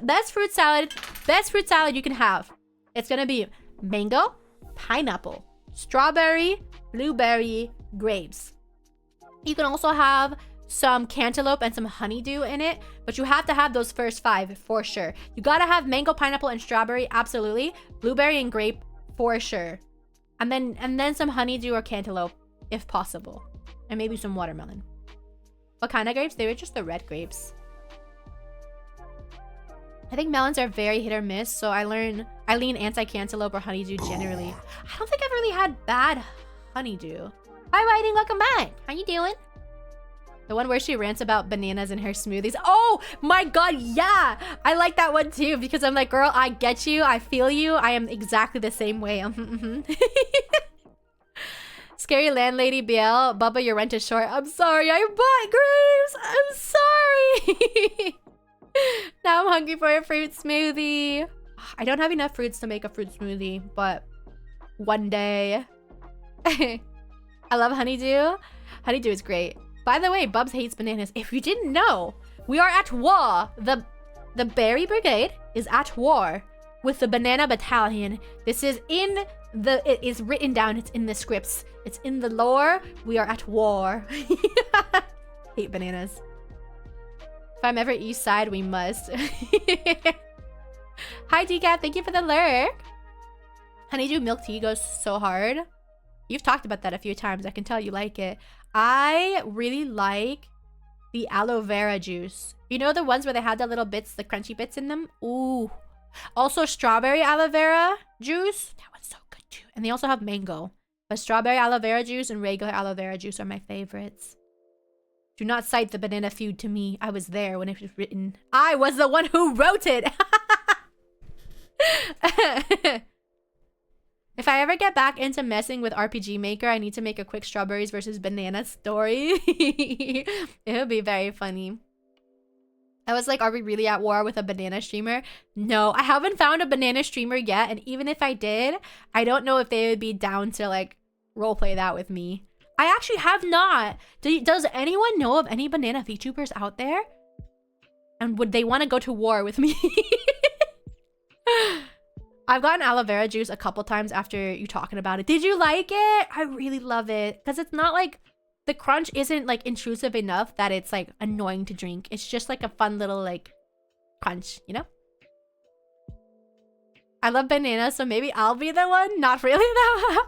Best fruit salad you can have. It's gonna be mango, pineapple, strawberry, blueberry, grapes. You can also have some cantaloupe and some honeydew in it, but you have to have those first 5 for sure. You gotta have mango, pineapple, and strawberry, absolutely. Blueberry and grape for sure. And then some honeydew or cantaloupe, if possible. And maybe some watermelon. What kind of grapes? They were just the red grapes. I think melons are very hit or miss, so I lean anti-cantaloupe or honeydew generally. I don't think I've really had bad honeydew. Hi, Whiting, welcome back. How you doing? The one where she rants about bananas in her smoothies. Oh my god, yeah! I like that one too, because I'm like, girl, I get you, I feel you, I am exactly the same way. Scary landlady BL, Bubba, your rent is short. I'm sorry, I bought grapes! I'm sorry! Now I'm hungry for a fruit smoothie. I don't have enough fruits to make a fruit smoothie, but one day. I love honeydew. Honeydew is great. By the way, Bubs hates bananas. If you didn't know, we are at war. The berry brigade is at war with the banana battalion. This is it is written down. It's in the scripts. It's in the lore. We are at war. Hate bananas. If I'm ever east side, we must. Hi, Decaf. Thank you for the lurk. Honeydew milk tea goes so hard. You've talked about that a few times. I can tell you like it. I really like the aloe vera juice. You know the ones where they have the little bits, the crunchy bits in them? Ooh. Also strawberry aloe vera juice. That one's so good too. And they also have mango. But strawberry aloe vera juice and regular aloe vera juice are my favorites. Do not cite the banana feud to me. I was there when it was written. I was the one who wrote it. If I ever get back into messing with RPG Maker, I need to make a quick strawberries versus banana story. It would be very funny. I was like, are we really at war with a banana streamer? No, I haven't found a banana streamer yet. And even if I did, I don't know if they would be down to like roleplay that with me. I actually have not. Does anyone know of any banana VTubers out there? And would they want to go to war with me? I've gotten aloe vera juice a couple times after you talking about it. Did you like it? I really love it. Because it's not like... The crunch isn't like intrusive enough that it's like annoying to drink. It's just like a fun little like crunch, you know? I love bananas, so maybe I'll be the one. Not really though.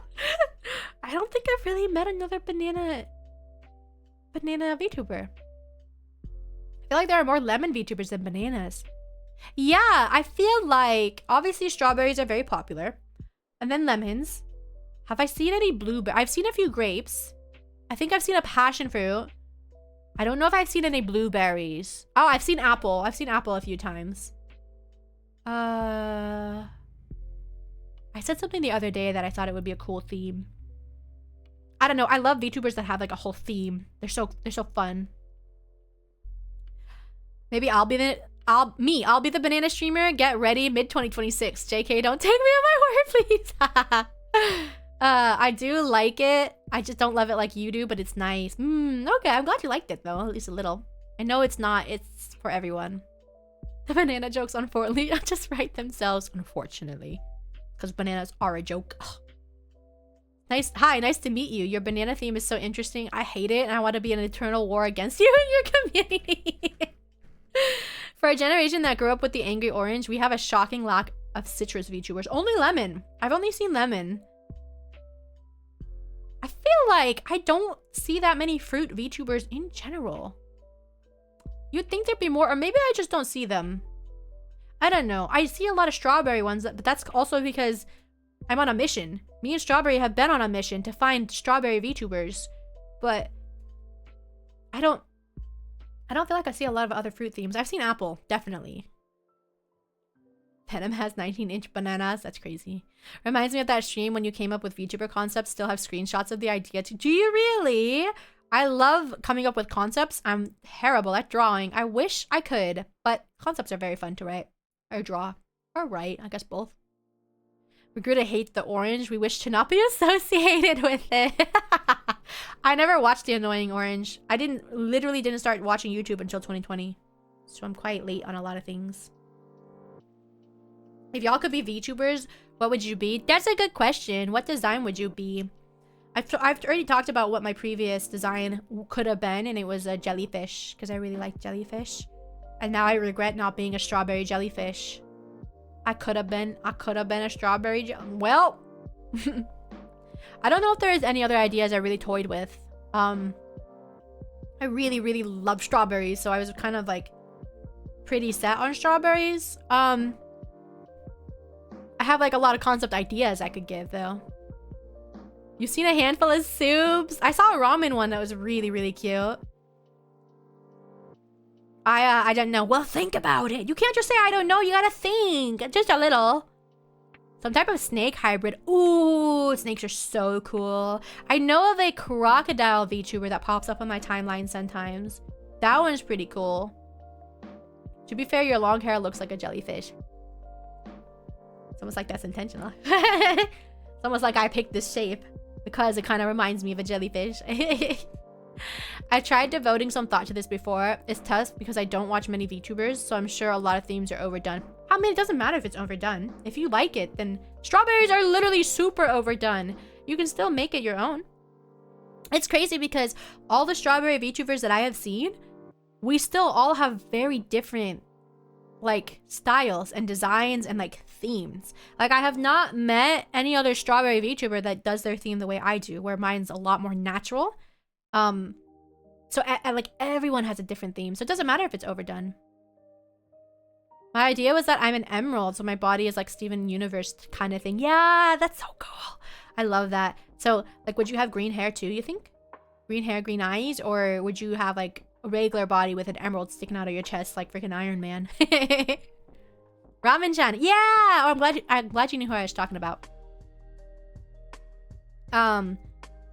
I don't think I've really met another banana VTuber. I feel like there are more lemon VTubers than bananas. Yeah, I feel like obviously strawberries are very popular. And then lemons. Have I seen any blueberries? I've seen a few grapes. I think I've seen a passion fruit. I don't know if I've seen any blueberries. Oh, I've seen apple. I've seen apple a few times. I said something the other day that I thought it would be a cool theme. I don't know. I love VTubers that have like a whole theme. They're so fun. Maybe I'll be the banana streamer. Get ready, mid-2026. JK, don't take me at my word, please. I do like it. I just don't love it like you do, but it's nice. Okay, I'm glad you liked it though, at least a little. I know it's for everyone. The banana jokes, unfortunately, just write themselves, unfortunately. Because bananas are a joke. Ugh. Hi, nice to meet you. Your banana theme is so interesting. I hate it, and I want to be in an eternal war against you and your community. For a generation that grew up with the angry orange, we have a shocking lack of citrus VTubers. Only lemon. I've only seen lemon. I feel like I don't see that many fruit VTubers in general. You'd think there'd be more, or maybe I just don't see them. I don't know. I see a lot of strawberry ones, but that's also because I'm on a mission. Me and Strawberry have been on a mission to find strawberry VTubers, but I don't feel like I see a lot of other fruit themes. I've seen apple, definitely. Venom has 19-inch bananas. That's crazy. Reminds me of that stream when you came up with VTuber concepts, still have screenshots of the idea too. Do you really? I love coming up with concepts. I'm terrible at drawing. I wish I could, but concepts are very fun to write. Or draw. Or write. I guess both. We grew to hate the orange. We wish to not be associated with it. I never watched the annoying orange. I literally didn't start watching YouTube until 2020. So I'm quite late on a lot of things. If y'all could be VTubers, what would you be? That's a good question. What design would you be? I've already talked about what my previous design could have been, and it was a jellyfish, because I really like jellyfish. And now I regret not being a strawberry jellyfish. I could have been a strawberry well, I don't know if there is any other ideas I really toyed with. I really, really love strawberries, so I was kind of like pretty set on strawberries. I have like a lot of concept ideas I could give though. You've seen a handful of soups? I saw a ramen one that was really, really cute. I don't know. Well, think about it. You can't just say I don't know. You gotta think. Just a little. Some type of snake hybrid. Ooh, snakes are so cool. I know of a crocodile VTuber that pops up on my timeline sometimes. That one's pretty cool. To be fair, your long hair looks like a jellyfish. It's almost like that's intentional. It's almost like I picked this shape because it kind of reminds me of a jellyfish. I tried devoting some thought to this before. It's tough because I don't watch many VTubers, so I'm sure a lot of themes are overdone. I mean, it doesn't matter if it's overdone. If you like it, then strawberries are literally super overdone. You can still make it your own. It's crazy because all the strawberry VTubers that I have seen, we still all have very different like styles and designs and like themes. Like I have not met any other strawberry VTuber that does their theme the way I do, where mine's a lot more natural. So like everyone has a different theme, so it doesn't matter if it's overdone. My idea was that I'm an emerald, so my body is like Steven Universe kind of thing. Yeah, that's so cool. I love that. So like, would you have green hair too, you think? Green hair, green eyes? Or would you have like a regular body with an emerald sticking out of your chest like freaking Iron Man? Ramen-chan. Yeah! Oh, I'm glad you knew who I was talking about.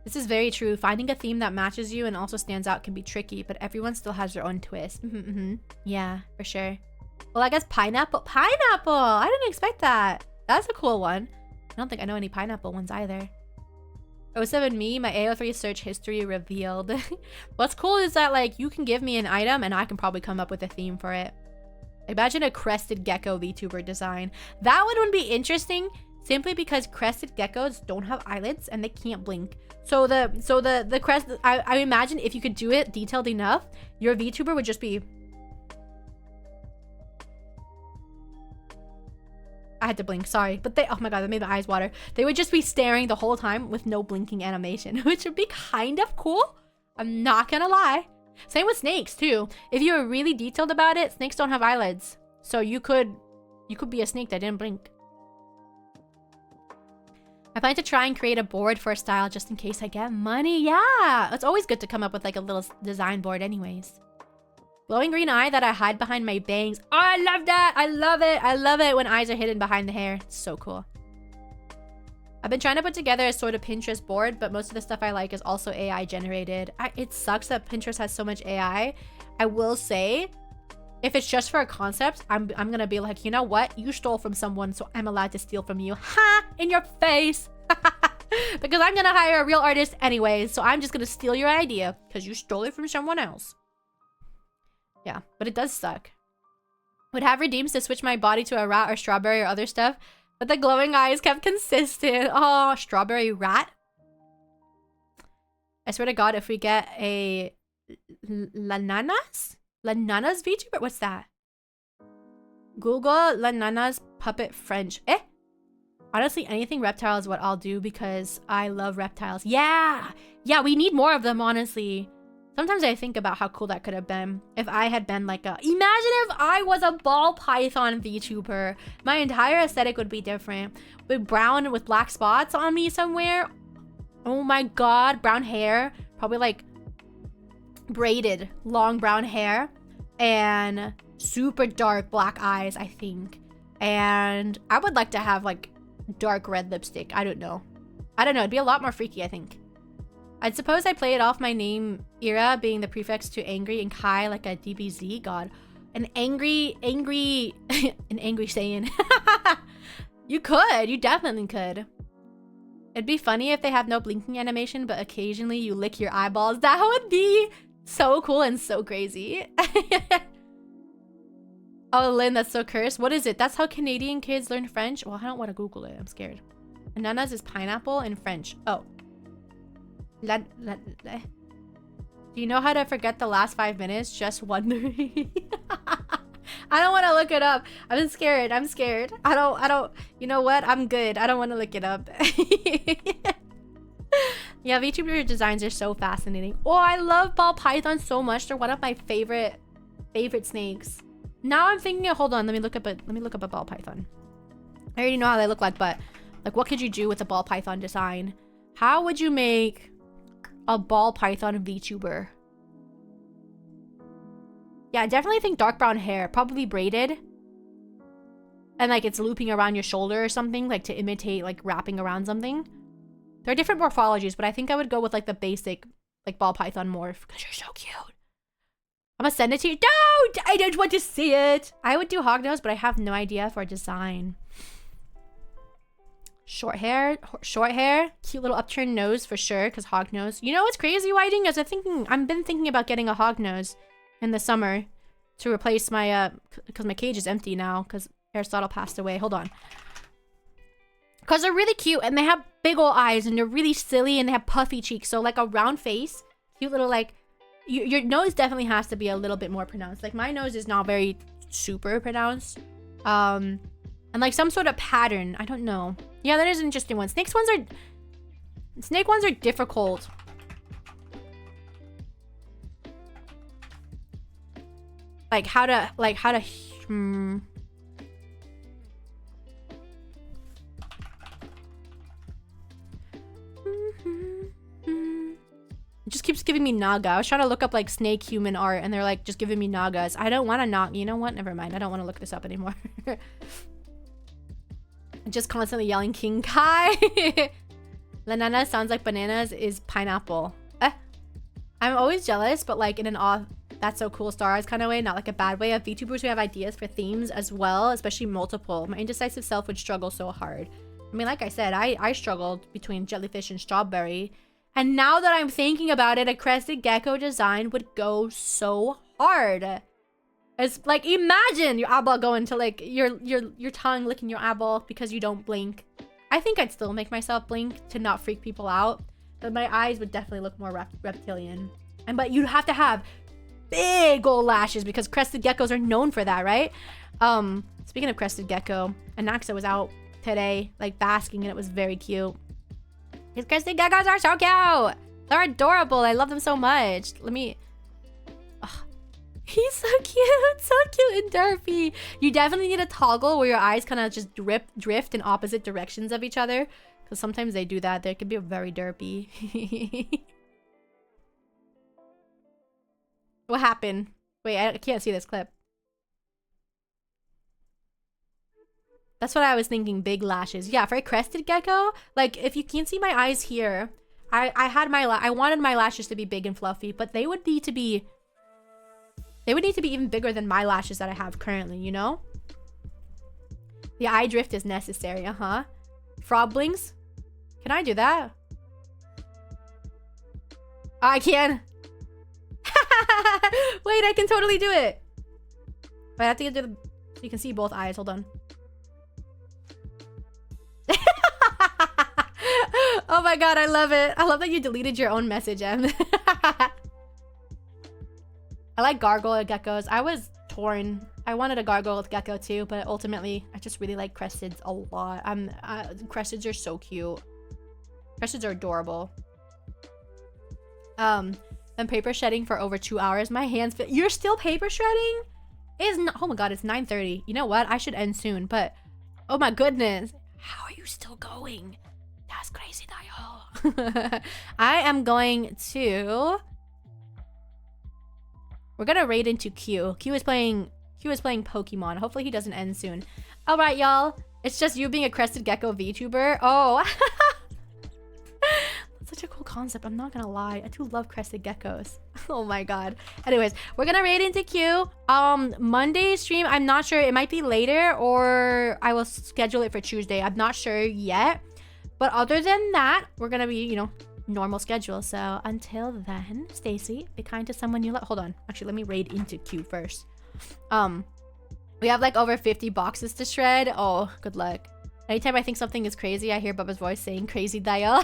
This is very true. Finding a theme that matches you and also stands out can be tricky, but everyone still has their own twist. Yeah, for sure. Well, I guess pineapple. Pineapple! I didn't expect that. That's a cool one. I don't think I know any pineapple ones either. 07 me, my AO3 search history revealed. What's cool is that like you can give me an item and I can probably come up with a theme for it. Imagine a crested gecko VTuber design. That one would be interesting simply because crested geckos don't have eyelids and they can't blink. So the crest, I imagine if you could do it detailed enough, your VTuber would just be... I had to blink, sorry. But they, oh my god, that made my eyes water. They would just be staring the whole time with no blinking animation, which would be kind of cool. I'm not gonna lie. Same with snakes too. If you were really detailed about it, snakes don't have eyelids. So you could be a snake that didn't blink. I plan to try and create a board for a style just in case I get money. Yeah, it's always good to come up with like a little design board anyways. Glowing green eye that I hide behind my bangs. Oh, I love that. I love it. I love it when eyes are hidden behind the hair. It's so cool. I've been trying to put together a sort of Pinterest board, but most of the stuff I like is also AI generated. It sucks that Pinterest has so much AI. I will say, if it's just for a concept, I'm gonna be like, you know what? You stole from someone, so I'm allowed to steal from you. Ha! In your face! Because I'm gonna hire a real artist anyways, so I'm just gonna steal your idea because you stole it from someone else. Yeah, but it does suck. Would have redeems to switch my body to a rat or strawberry or other stuff, but the glowing eyes kept consistent. Oh, strawberry rat. I swear to God, if we get a Lananas VTuber? What's that? Google Lananas puppet French. Eh? Honestly, anything reptile is what I'll do because I love reptiles. Yeah! Yeah, we need more of them, honestly. Sometimes I think about how cool that could have been if I had been like a... Imagine if I was a ball python VTuber. My entire aesthetic would be different. With brown with black spots on me somewhere. Oh my god. Brown hair. Probably like braided long brown hair. And super dark black eyes, I think. And I would like to have like dark red lipstick. I don't know. It'd be a lot more freaky, I think. I'd suppose I play it off my name era being the prefix to angry and Kai like a DBZ. God, an angry Saiyan. You definitely could. It'd be funny if they have no blinking animation, but occasionally you lick your eyeballs. That would be so cool and so crazy. Oh, Lynn, that's so cursed. What is it? That's how Canadian kids learn French? Well, I don't want to Google it. I'm scared. Ananas is pineapple in French. Oh. Do you know how to forget the last 5 minutes? Just wondering. I don't want to look it up. I'm scared. I don't. You know what? I'm good. I don't want to look it up. Yeah, VTuber designs are so fascinating. Oh, I love ball pythons so much. They're one of my favorite snakes. Now I'm thinking, hold on, let me look up a ball python. I already know how they look like, but like what could you do with a ball python design? How would you make a ball python VTuber? Yeah, I definitely think dark brown hair, probably braided. And like it's looping around your shoulder or something, like to imitate like wrapping around something. There are different morphologies, but I think I would go with like the basic like ball python morph because you're so cute. I'm gonna send it to you. No! I don't want to see it. I would do hognose, but I have no idea for a design. Short hair. Cute little upturned nose for sure, because hognose. You know what's crazy, Whiting? I've been thinking about getting a hognose in the summer to replace my, because my cage is empty now, because Aristotle passed away. Hold on. Because they're really cute, and they have big old eyes, and they're really silly, and they have puffy cheeks. So like a round face, cute little like... Your nose definitely has to be a little bit more pronounced. Like my nose is not very super pronounced. And like some sort of pattern. I don't know. Yeah, that is an interesting one. Snake ones are difficult. Like how to It just keeps giving me naga. I was trying to look up like snake human art and they're like just giving me nagas. I don't want to naga. You know what? Never mind. I don't want to look this up anymore. Just constantly yelling King Kai. Lanana sounds like bananas is pineapple. I'm always jealous, but like in an awe, that's so cool stars kind of way, not like a bad way, of VTubers who have ideas for themes as well, especially multiple. My indecisive self would struggle so hard. I mean, like I said, I struggled between jellyfish and strawberry. And now that I'm thinking about it, a crested gecko design would go so hard. It's like, imagine your eyeball going to like your tongue licking your eyeball because you don't blink. I think I'd still make myself blink to not freak people out, but my eyes would definitely look more reptilian. But you'd have to have big old lashes because crested geckos are known for that, right? Speaking of crested gecko, Anaxa was out today, like basking, and it was very cute. These crested geckos are so cute. They're adorable. I love them so much. Let me... Oh, he's so cute and derpy. You definitely need a toggle where your eyes kind of just drift in opposite directions of each other. Because sometimes they do that. They can be very derpy. What happened? Wait, I can't see this clip. That's what I was thinking, big lashes. Yeah, for a crested gecko, like if you can't see my eyes here, I wanted my lashes to be big and fluffy, but they would need to be even bigger than my lashes that I have currently, you know? The eye drift is necessary, Frog blinks? Can I do that? Oh, I can. Wait, I can totally do it. Wait, I have to do the... So you can see both eyes. Hold on. Oh my god, I love it. I love that you deleted your own message, Em. I like gargoyle geckos. I was torn. I wanted a gargoyle gecko too, but ultimately, I just really like cresteds a lot. Cresteds are so cute. Cresteds are adorable. I'm paper shredding for over 2 hours. My hands feel. You're still paper shredding? It's not. Oh my god, it's 9:30. You know what? I should end soon, but oh my goodness, how are you still going? That's crazy, Dio. I am going to. We're gonna raid into Q. Q is playing Pokemon. Hopefully he doesn't end soon. All right, y'all. It's just you being a crested gecko VTuber. Oh. Such a cool concept. I'm not gonna lie. I do love crested geckos. Oh my god. Anyways, we're gonna raid into Q. Monday stream, I'm not sure. It might be later or I will schedule it for Tuesday. I'm not sure yet. But other than that, we're gonna be, you know, normal schedule. So until then, Stacy, be kind to someone you love. Hold on. Actually, let me raid into Q first. We have like over 50 boxes to shred. Oh, good luck. Anytime I think something is crazy, I hear Bubba's voice saying crazy dial.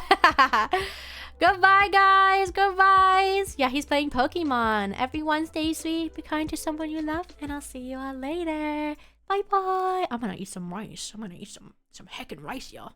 Goodbye, guys. Goodbye. Yeah, he's playing Pokemon. Everyone stay sweet. Be kind to someone you love. And I'll see you all later. Bye-bye. I'm gonna eat some rice. I'm gonna eat some heckin' rice, y'all.